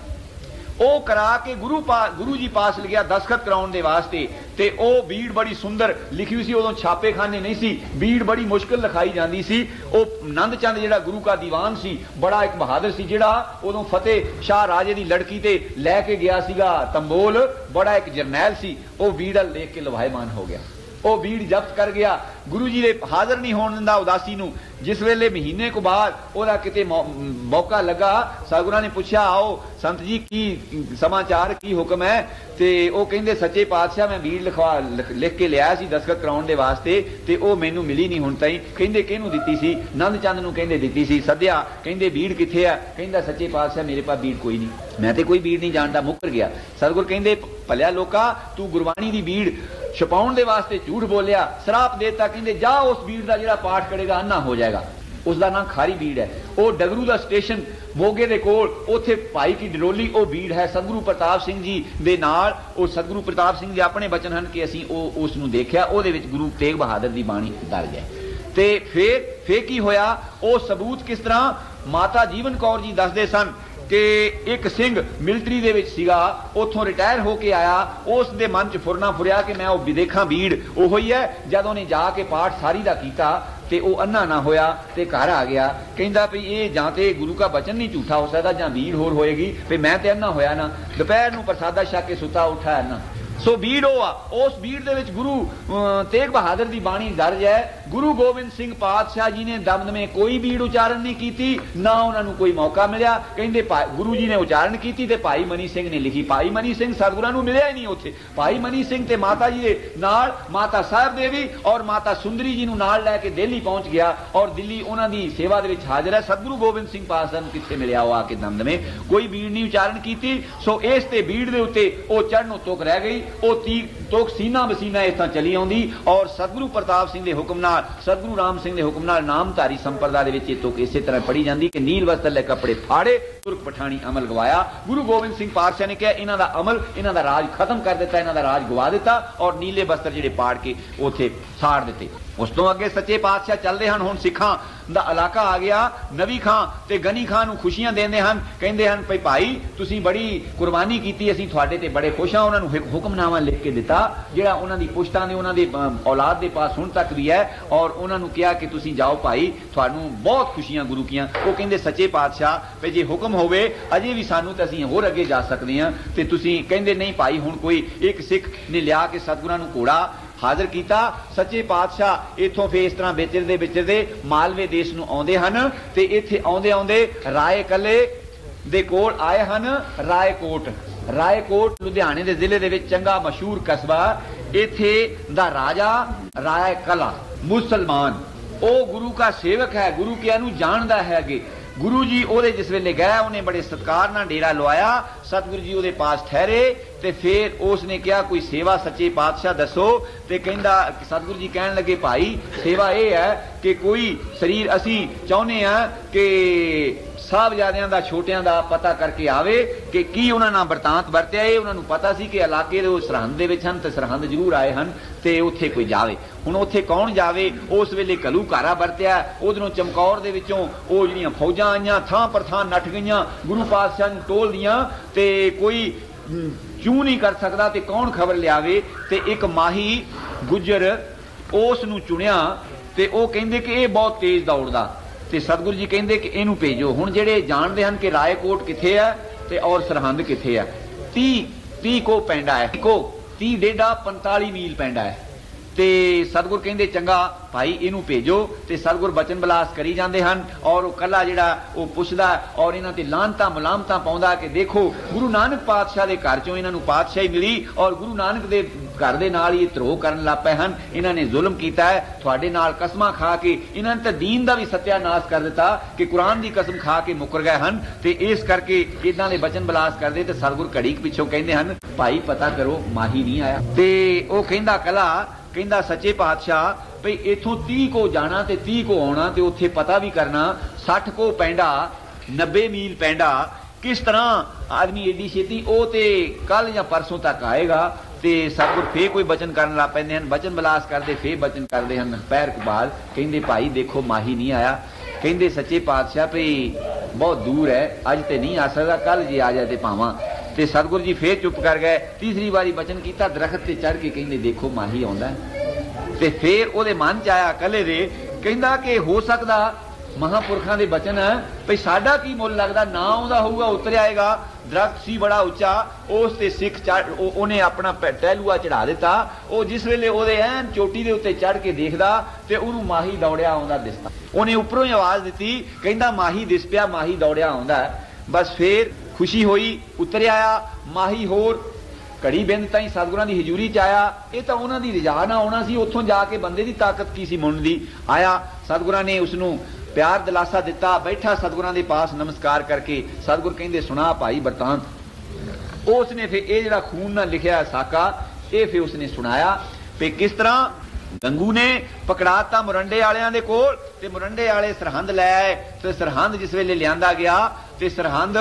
ਉਹ ਕਰਾ ਕੇ ਗੁਰੂ ਜੀ ਪਾਸ ਲਿਆ ਦਸਖਤ ਕਰਾਉਣ ਦੇ ਵਾਸਤੇ ਤੇ ਉਹ ਬੀੜ ਬੜੀ ਸੁੰਦਰ ਲਿਖੀ ਹੋਈ ਸੀ। ਉਦੋਂ ਛਾਪੇਖਾਨੇ ਨਹੀਂ ਸੀ, ਬੀੜ ਬੜੀ ਮੁਸ਼ਕਿਲ ਲਿਖਾਈ ਜਾਂਦੀ ਸੀ। ਉਹ ਨੰਦ ਚੰਦ ਜਿਹੜਾ ਗੁਰੂ ਕਾ ਦੀਵਾਨ ਸੀ, ਬੜਾ ਇੱਕ ਬਹਾਦਰ ਸੀ, ਜਿਹੜਾ ਉਦੋਂ ਫਤਿਹ ਸ਼ਾਹ ਰਾਜੇ ਦੀ ਲੜਕੀ ਤੇ ਲੈ ਕੇ ਗਿਆ ਸੀਗਾ ਤੰਬੋਲ, ਬੜਾ ਇੱਕ ਜਰਨੈਲ ਸੀ। ਉਹ ਬੀੜ ਦੇਖ ਕੇ ਲਵਾਇਮਾਨ ਹੋ ਗਿਆ, ਉਹ ਬੀੜ ਜ਼ਬਤ ਕਰ ਗਿਆ। ਗੁਰੂ ਜੀ ਦੇ ਹਾਜ਼ਰ ਨਹੀਂ ਹੋਣ ਦਿੰਦਾ ਉਦਾਸੀ ਨੂੰ। जिस वेले महीने को बाद ओदा किते मौका लगा, सतगुरां ने पूछा, आओ संत जी की समाचार की हुक्म है? ते ओ कहिंदे सच्चे पातशाह मैं बीड़ लिख के लिया सी दस्तखत कराउण दे वास्ते, ते ओ मैनू मिली नहीं हुण ताईं। कहिंदे किहनू दित्ती सी? नंद चंद नू कहिंदे दित्ती सी। सद्या, कहिंदे बीड़ किथे आ? कहिंदा सच्चे पातशाह मेरे पास बीड़ कोई नहीं, मैं ते कोई बीड़ नहीं जानदा, मुकर गया। सतगुर कहिंदे भलिया लोका तू गुरबाणी दी बीड़ छपाउण दे वास्ते झूठ बोलिया, श्राप देता, कहिंदे जा उस बीड़ दा जिहड़ा पाठ करेगा अन्ना हो जाएगा। उसका नाम खारी बीड़ है। वो डगरू का स्टेशन मोगे दे कोल उत्थे भाई की डरोली वो बीड़ है। सतगुरु प्रताप सिंह जी दे नाल वो सतगुरु प्रताप सिंह जी अपने बचन हैं कि असीं उस नूं देखिया, ਉਹਦੇ ਵਿੱਚ गुरु तेग बहादुर की बाणी दर्ज है। ते फिर की होया? वो सबूत किस तरह माता जीवन कौर जी दसदे सन कि एक सिंह मिलटरी दे विच सीगा, उथों रिटायर होके आया, उस दे मन च फुरना फुरिया कि मैं वो देखा बीड़ ओहो ही है। जद उन्हें जाके पाठ सारी दा कीता ते वो अन्ना ना होया ते घर आ गया। कहंदा भी ये जां ते गुरु का बचन नहीं झूठा हो सकता, जां बीड़ होर होएगी, भी मैं ते अन्ना होया ना। दोपहर नूं प्रसादा छक के सुता उठा अन्ना। सो बीड़ हो उस बीड़ दे विच गुरु तेग बहादुर की बाणी दर्ज है। गुरु गोबिंद सिंह पातशाह जी ने दम में कोई बीड़ उचारण नहीं की, ना उन्होंने कोई मौका मिलिया। कहते गुरु जी ने उचारण की ते भाई मनी सिंह ने लिखी। भाई मनी सिंह सतगुरां नूं मिलिया ही नहीं उत्थे। भाई मनी सिंह ते माता जी दे नाल माता साहिब देवी और माता सुंदरी जी नूं नाल लैके दिल्ली पहुंच गया और दिल्ली उन्हां दी सेवा दे विच हाजिर है। सतगुरु गोबिंद सिंह पातशाह नूं कित्थे मिलिया? वो आके दम में कोई बीड़ नहीं उचारण की। सो इस ते बीड़ दे उत्ते ओ चढ़नों तुक रह गई। तुक सीना बसीना इस तरह चली आउंदी और सतगुरु प्रताप सिंह दे हुक्म नाल, सतगुरु राम सिंह दे हुक्म नाल नामधारी संप्रदाय दे विच तुक इसे तरह पढ़ी जांदी कि नील वस्त्र ले कपड़े फाड़े तुर्क पठानी अमल गवाया। गुरु गोबिंद सिंह पातशाह ने कहा इन्हां दा अमल, इन्हां दा राज खत्म कर दिता, इन्हां दा राज गवा दिता और नीले वस्त्र जिहड़े पाड़ के उत्थे साड़ दिते। उस तो अगे सच्चे पातशाह चलते हैं। हुण सिखां दा इलाका आ गया। नवी खां ते गनी खां नूं खुशियां देंदे हन, कहंदे हन भई भाई तुसीं बड़ी कुर्बानी कीती, असीं तुहाडे ते बड़े खुश हां। उन्हां नूं हुक्मनामा लिख के दिता जिहड़ा उन्हां दी पुश्तां ने उन्हां दे औलाद दे पास हुण तक भी है और उन्हां नूं कहा कि तुसीं जाओ भाई, तुहानूं बहुत खुशियां गुरु कीआं। वो कहंदे सच्चे पातशाह भई जे हुक्म होवे अजे भी सानूं ते असीं होर अगे जा सकदे हां। ते तुसीं कहंदे नहीं भाई हुण कोई एक सिख ने लिया के सतगुरां नूं घोड़ा हाजिर किया। सच्चे पातशाह इथों फिर इस तरह विचरदे मालवे देश नूं आउंदे हन ते इत्थे आउंदे आउंदे राय कले दे कोल आए हन। रायकोट लुधियाने दे जिले दे विच चंगा मशहूर कस्बा। इत्थे दा राजा राय कला मुसलमान, ओ गुरु का सेवक है, गुरु के अनु जानदा है। अगे गुरु जी ओदे जिस वेले गए उन्हें बड़े सत्कार नाल डेरा लवाया। सतगुरु जी ओदे पास ठहरे ते फिर उसने कहा कोई सेवा सच्चे पातशाह दसो। ते कहंदा सतगुरु जी कहन लगे भाई सेवा यह है कि कोई शरीर असी चाहुंदे हां कि साहबजादियां दा छोटियां दा पता करके आवे कि की उन्हां नाल बरतांत वरतिया। उन्हां नूं पता सी कि इलाके दे सरहंद दे विच हन ते सरहंद जरूर आए हन ते उत्थे कोई जावे। हुण उत्थे कौन जावे? उस वेले घलूघारा वरतिया, उधरों चमकौर दे विचों ओ जिहड़ियां फौजां आईयां थां पर थां नठ गईयां गुरु पातशाह नूं टोल दियां ते कोई चूं नहीं कर सकदा ते कौन खबर लियावे। ते एक माही गुजर उस नूं चुनिया ते ओ कहंदे कि ये बहुत तेज दौड़दा ते सतगुरु जी कहंदे कि इहनूं भेजो। हुण जिहड़े जाणदे हन कि रायकोट किथे है ते और सरहंद किथे है। 30 को पैंडा है, 30 डेढ़ा 45 मील पैंडा है। ते सतगुर कहंदे चंगा भाई इनू भेजो। ते सतगुर बचन बलास करी जांदे हन और कला जिहड़ा वो पुछदा और इन्हां ते लानतां मलामतां पाउंदा कि देखो गुरु नानक पातशाह दे घर चों इन्हां नूं पातशाही मिली और गुरु नानक दे घर दे नाल ही धरोह करन लग पए हन। इन्हां ने जुल्म कीता है, तुहाडे नाल कसमां खा के इन्हां ने ते दीन दा भी सत्यानाश कर दिता कि कुरान दी कसम खा के मुकर गए हन। ते इस करके इदां दे बचन बलास करदे ते सतगुर घड़ी पिछों कहंदे हन भाई पता करो माही नहीं आया। ते ओ कहंदा कला कहंदा सच्चे पातशाह भई इथों 30 को जाना ते 30 को आना ते उत्थे पता भी करना 60 को पैंडा 90 मील पैंडा किस तरह आदमी एडी छेती ओ ते कल या परसों तक आएगा। ते सतगुर फिर कोई बचन करन लग पैंदे हन, बचन बलास करदे फिर बचन करदे हन। पैर के बाद कहंदे भाई देखो माही नहीं आया। कहंदे सच्चे पातशाह भई बहुत दूर है, अज ते नहीं आ सकता, कल जे आ जाए तो भावां। ते सतगुरु जी फिर चुप कर गए। तीसरी बारी बचन किया, दरख्त ते चढ़ के कहंदे देखो माही आउंदा है। ते फिर उहदे मन च आया कले दे, कहंदा कि हो सकदा महापुरखों के बचन भई साडा की मुल लगता, ना आउंदा होऊगा उतर आएगा। दरख्त सी बड़ा उच्चा, उस ते सिख उन्हें अपना टहलूआ चढ़ा दिता। वो जिस वेले ओदे ऐन चोटी दे उत्ते चढ़ के देखदा ते उहनूं माही दौड़िया आउंदा दिसदा। उन्हें उपरों ही आवाज दी, कहंदा माही दिस पिया, माही दौड़िया आउंदा। बस फिर खुशी हुई, उतर आया माही। होर घड़ी बिंद ताई सतगुरां दी हजूरी च आया। ये तो उन्हां दी रिजा ना आउणा सी, उत्थों जाके बंदे दी ताकत की सी मुंड दी। आया सतगुरां ने उसनूं प्यार दिलासा दिता, बैठा सतगुरां दे पास नमस्कार करके। सतगुर कहंदे सुना भाई बरतांत। उसने फिर ये जिहड़ा खून ना लिखिया साका, ये फिर उसने सुनाया कि किस तरह गंगू ने पकड़ाता मुरंडे वालियां दे कोल, ते मुरंडे वाले सरहंद लै आए। ते सरहंद जिस वेले लियांदा गया ते सरहंद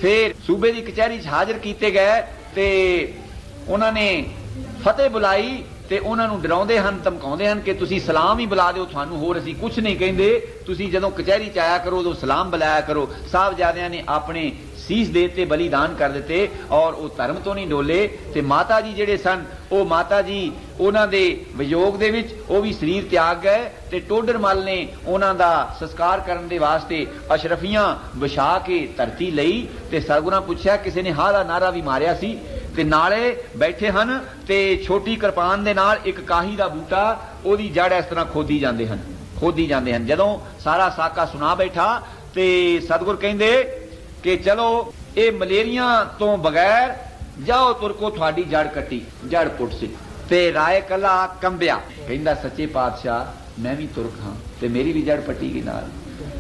फिर सूबे दी कचहरी च हाजिर कीते गए। ते उन्होंने फतेह बुलाई ते उन्होंने डराउंदे हन, धमकाउंदे हन कि तुसी सलाम ही बुला दिओ, थानू होर असीं कुछ नहीं कहिंदे। तुसी जदों कचहरी च आया करो उदों सलाम बुलाया करो। साहबजादियां ने अपने सीस देते, बलिदान कर दिते और वो धर्म तो नहीं डोले। ते माता जी जिहड़े सन, वो माता जी उन्हां दे वियोग दे विच वो भी शरीर त्याग गए। ते टोडर मल ने उन्हां दा संस्कार करन दे वास्ते अशरफियां विछा के धरती लई। ते सतगुरां पुछया, किसी ने हा दा नारा भी मारिया सी। ते नाले बैठे हन ते छोटी किरपान दे नाल एक काही दा बूटा, ओदी जड़ इस तरह खोदी जांदे हन। जदों सारा साका सुना बैठा ते सतगुर कहंदे कि चलो ये मलेरिया तो बगैर जाओ तुरको, थोड़ी जड़ कट्टी, जड़ पुट सी। ते राय कला कंबिया, कहंदा सच्चे पातशाह मैं भी तुरक हाँ ते मेरी भी जड़ पट्टी गई नाल,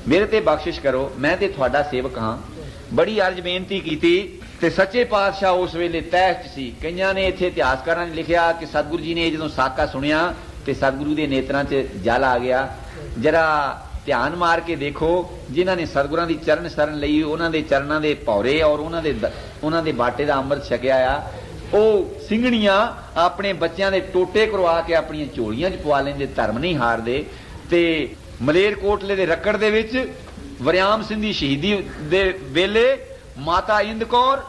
मेरे ते बख्शिश करो, मैं ते थोड़ा सेवक हाँ। बड़ी अर्ज बेनती की ते सच्चे पातशाह उस वेले तैश सी। कईयां ने इत्थे इतिहासकारां ने लिखिया कि सतगुरु जी ने जदों साका सुनिया ते सतगुरु दे नेत्रां च जल आ गया। जरा ध्यान मार के देखो, जिन्हां ने सतगुरां दी चरण शरण लई, उन्हां दे चरणां दे भौरे और उन्हां दे बाटे दा अमृत छकिया आ। ਉਹ ਸਿੰਘਣੀਆਂ ਆਪਣੇ ਬੱਚਿਆਂ ਦੇ ਟੋਟੇ ਕਰਵਾ ਕੇ ਆਪਣੀਆਂ ਝੋਲੀਆਂ 'ਚ ਪਵਾ ਲੈਂਦੇ, ਧਰਮ ਨਹੀਂ ਹਾਰਦੇ। ਤੇ ਮਲੇਰਕੋਟਲੇ ਦੇ ਰੱਕੜ ਦੇ ਵਿੱਚ ਵਰਿਆਮ ਸਿੰਘ ਦੀ ਸ਼ਹੀਦੀ ਦੇ ਵੇਲੇ ਮਾਤਾ ਇੰਦ ਕੌਰ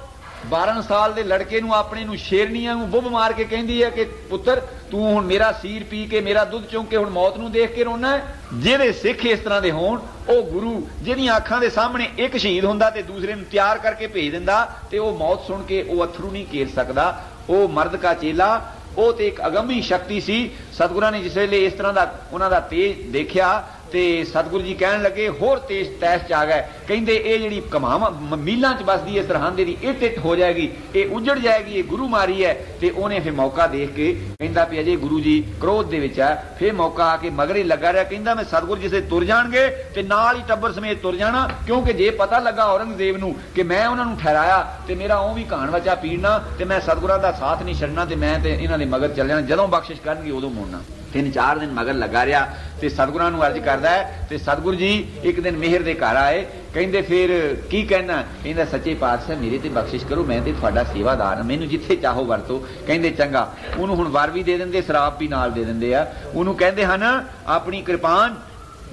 12 ਸਾਲ ਦੇ ਲੜਕੇ ਨੂੰ ਆਪਣੇ ਨੂੰ ਸ਼ੇਰਨੀਆਂ ਨੂੰ ਬੁੱਭ ਮਾਰ ਕੇ ਕਹਿੰਦੀ ਹੈ ਕਿ ਪੁੱਤਰ ਤੂੰ ਹੁਣ ਮੇਰਾ ਸੀਰ ਪੀ ਕੇ ਮੇਰਾ ਦੁੱਧ ਚੁੰਘ ਕੇ ਹੁਣ ਮੌਤ ਨੂੰ ਦੇਖ ਕੇ ਰੋਣਾ ਹੈ। ਜਿਹੜੇ ਸਿੱਖ ਇਸ ਤਰ੍ਹਾਂ ਦੇ ਹੋਣ, ਉਹ ਗੁਰੂ ਜਿਹਦੀਆਂ ਅੱਖਾਂ ਦੇ ਸਾਹਮਣੇ ਇੱਕ ਸ਼ਹੀਦ ਹੁੰਦਾ ਤੇ ਦੂਸਰੇ ਨੂੰ ਤਿਆਰ ਕਰਕੇ ਭੇਜ ਦਿੰਦਾ, ਤੇ ਉਹ ਮੌਤ ਸੁਣ ਕੇ ਉਹ ਅਥਰੂ ਨਹੀਂ ਕੇਰ ਸਕਦਾ। ਉਹ ਮਰਦ ਕਾ ਚੇਲਾ, ਉਹ ਤੇ ਇੱਕ ਅਗੰਮੀ ਸ਼ਕਤੀ ਸੀ। ਸਤਿਗੁਰਾਂ ਨੇ ਜਿਸ ਵੇਲੇ ਇਸ ਤਰ੍ਹਾਂ ਦਾ ਉਹਨਾਂ ਦਾ ਤੇਜ ਦੇਖਿਆ ਤੇ ਸਤਿਗੁਰੂ ਜੀ ਕਹਿਣ ਲੱਗੇ ਹੋਰ ਤੇਜ ਤੈਸ਼ ਚ ਆ ਗਏ। ਕਹਿੰਦੇ ਇਹ ਜਿਹੜੀ ਕਮਾਵਾਂ ਮੀਲਾਂ ਚ ਬਸਦੀ ਹੈ ਸਰਹੰਦ ਦੀ, ਇੱਟ ਇੱਟ ਹੋ ਜਾਏਗੀ, ਇਹ ਉਜੜ ਜਾਏਗੀ, ਇਹ ਗੁਰੂ ਮਾਰੀ ਹੈ। ਤੇ ਉਹਨੇ ਫਿਰ ਮੌਕਾ ਦੇਖ ਕੇ ਕਹਿੰਦਾ ਵੀ ਅਜੇ ਗੁਰੂ ਜੀ ਕ੍ਰੋਧ ਦੇ ਵਿੱਚ ਹੈ। ਫਿਰ ਮੌਕਾ ਆ ਕੇ ਮਗਰ ਹੀ ਲੱਗਾ ਰਿਹਾ। ਕਹਿੰਦਾ ਮੈਂ ਸਤਿਗੁਰੂ ਜਿਸੇ ਤੁਰ ਜਾਣਗੇ ਤੇ ਨਾਲ ਹੀ ਟੱਬਰ ਸਮੇਤ ਤੁਰ ਜਾਣਾ, ਕਿਉਂਕਿ ਜੇ ਪਤਾ ਲੱਗਾ ਔਰੰਗਜ਼ੇਬ ਨੂੰ ਕਿ ਮੈਂ ਉਹਨਾਂ ਨੂੰ ਠਹਿਰਾਇਆ ਤੇ ਮੇਰਾ ਉਹ ਵੀ ਘਾਣ ਵਚਾ ਪੀੜਨਾ ਤੇ ਮੈਂ ਸਤਿਗੁਰਾਂ ਦਾ ਸਾਥ ਨਹੀਂ ਛੱਡਣਾ ਤੇ ਮੈਂ ਤੇ ਇਹਨਾਂ ਦੇ ਮਗਰ ਚੱਲ ਜਾਣਾ। ਜਦੋਂ ਬਖਸ਼ਿਸ਼ ਕਰਨਗੇ ਉਦੋਂ ਮੁੜਨਾ। 3-4 ਦਿਨ ਮਗਰ ਲੱਗਾ ਰਿਹਾ ਤੇ ਸਤਿਗੁਰਾਂ ਨੂੰ ਅਰਜ਼ ਕਰਦਾ ਹੈ। ਤੇ ਸਤਿਗੁਰੂ ਜੀ ਇੱਕ ਦਿਨ ਮਿਹਰ ਦੇ ਘਰ ਆਏ। ਕਹਿੰਦੇ ਫਿਰ ਕੀ ਕਹਿਣਾ? ਕਹਿੰਦਾ ਸੱਚੇ ਪਾਤਸ਼ਾਹ ਮੇਰੇ ਤੇ ਬਖਸ਼ਿਸ਼ ਕਰੋ, ਮੈਂ ਤੇ ਤੁਹਾਡਾ ਸੇਵਾਦਾਰ ਹਾਂ, ਮੈਨੂੰ ਜਿੱਥੇ ਚਾਹੋ ਵਰਤੋ। ਕਹਿੰਦੇ ਚੰਗਾ। ਉਹਨੂੰ ਹੁਣ ਵਰ ਵੀ ਦੇ ਦਿੰਦੇ, ਸ਼ਰਾਬ ਵੀ ਨਾਲ ਦੇ ਦਿੰਦੇ ਆ। ਉਹਨੂੰ ਕਹਿੰਦੇ ਹਨ ਆਪਣੀ ਕਿਰਪਾਨ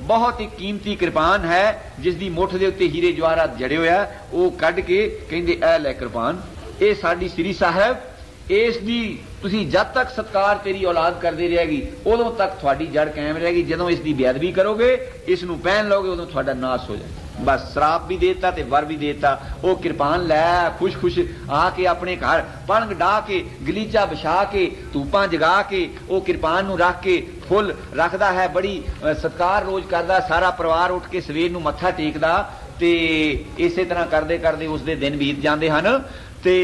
ਬਹੁਤ ਹੀ ਕੀਮਤੀ ਕਿਰਪਾਨ ਹੈ ਜਿਸ ਦੀ ਮੁੱਠ ਦੇ ਉੱਤੇ ਹੀਰੇ ਜਵਾਹਰਾਤ ਜੜੇ ਹੋਇਆ, ਉਹ ਕੱਢ ਕੇ ਕਹਿੰਦੇ ਇਹ ਲੈ ਕਿਰਪਾਨ, ਇਹ ਸਾਡੀ ਸ੍ਰੀ ਸਾਹਿਬ, ਇਸ ਦੀ ਤੁਸੀਂ ਜਦ ਤੱਕ ਸਤਕਾਰ ਤੇਰੀ ਔਲਾਦ ਕਰਦੇ ਰਹੇਗੀ ਉਦੋਂ ਤੱਕ ਤੁਹਾਡੀ ਜੜ ਕਾਇਮ ਰਹੇਗੀ। ਜਦੋਂ ਇਸ ਦੀ ਬੇਅਦਬੀ ਕਰੋਗੇ, ਇਸ ਨੂੰ ਪਹਿਨ ਲਓਗੇ, ਉਦੋਂ ਤੁਹਾਡਾ ਨਾਸ ਹੋ ਜਾਏ। ਬਸ ਸ਼ਰਾਬ ਵੀ ਦੇਤਾ ਤੇ ਵਰ ਵੀ ਦੇਤਾ। ਉਹ ਕਿਰਪਾਨ ਲੈ ਖੁਸ਼ ਖੁਸ਼ ਆ ਕੇ ਆਪਣੇ ਘਰ ਪਲੰਗ ਢਾ ਕੇ ਗਲੀਚਾ ਵਿਛਾ ਕੇ ਧੂਪਾਂ ਜਗਾ ਕੇ ਉਹ ਕਿਰਪਾਨ ਨੂੰ ਰੱਖ ਕੇ ਫੁੱਲ ਰੱਖਦਾ ਹੈ। ਬੜੀ ਸਤਕਾਰ ਰੋਜ਼ ਕਰਦਾ। ਸਾਰਾ ਪਰਿਵਾਰ ਉੱਠ ਕੇ ਸਵੇਰ ਨੂੰ ਮੱਥਾ ਟੇਕਦਾ ਤੇ ਇਸੇ ਤਰ੍ਹਾਂ ਕਰਦੇ ਕਰਦੇ ਉਸਦੇ ਦਿਨ ਬੀਤ ਜਾਂਦੇ ਹਨ। ਤੇ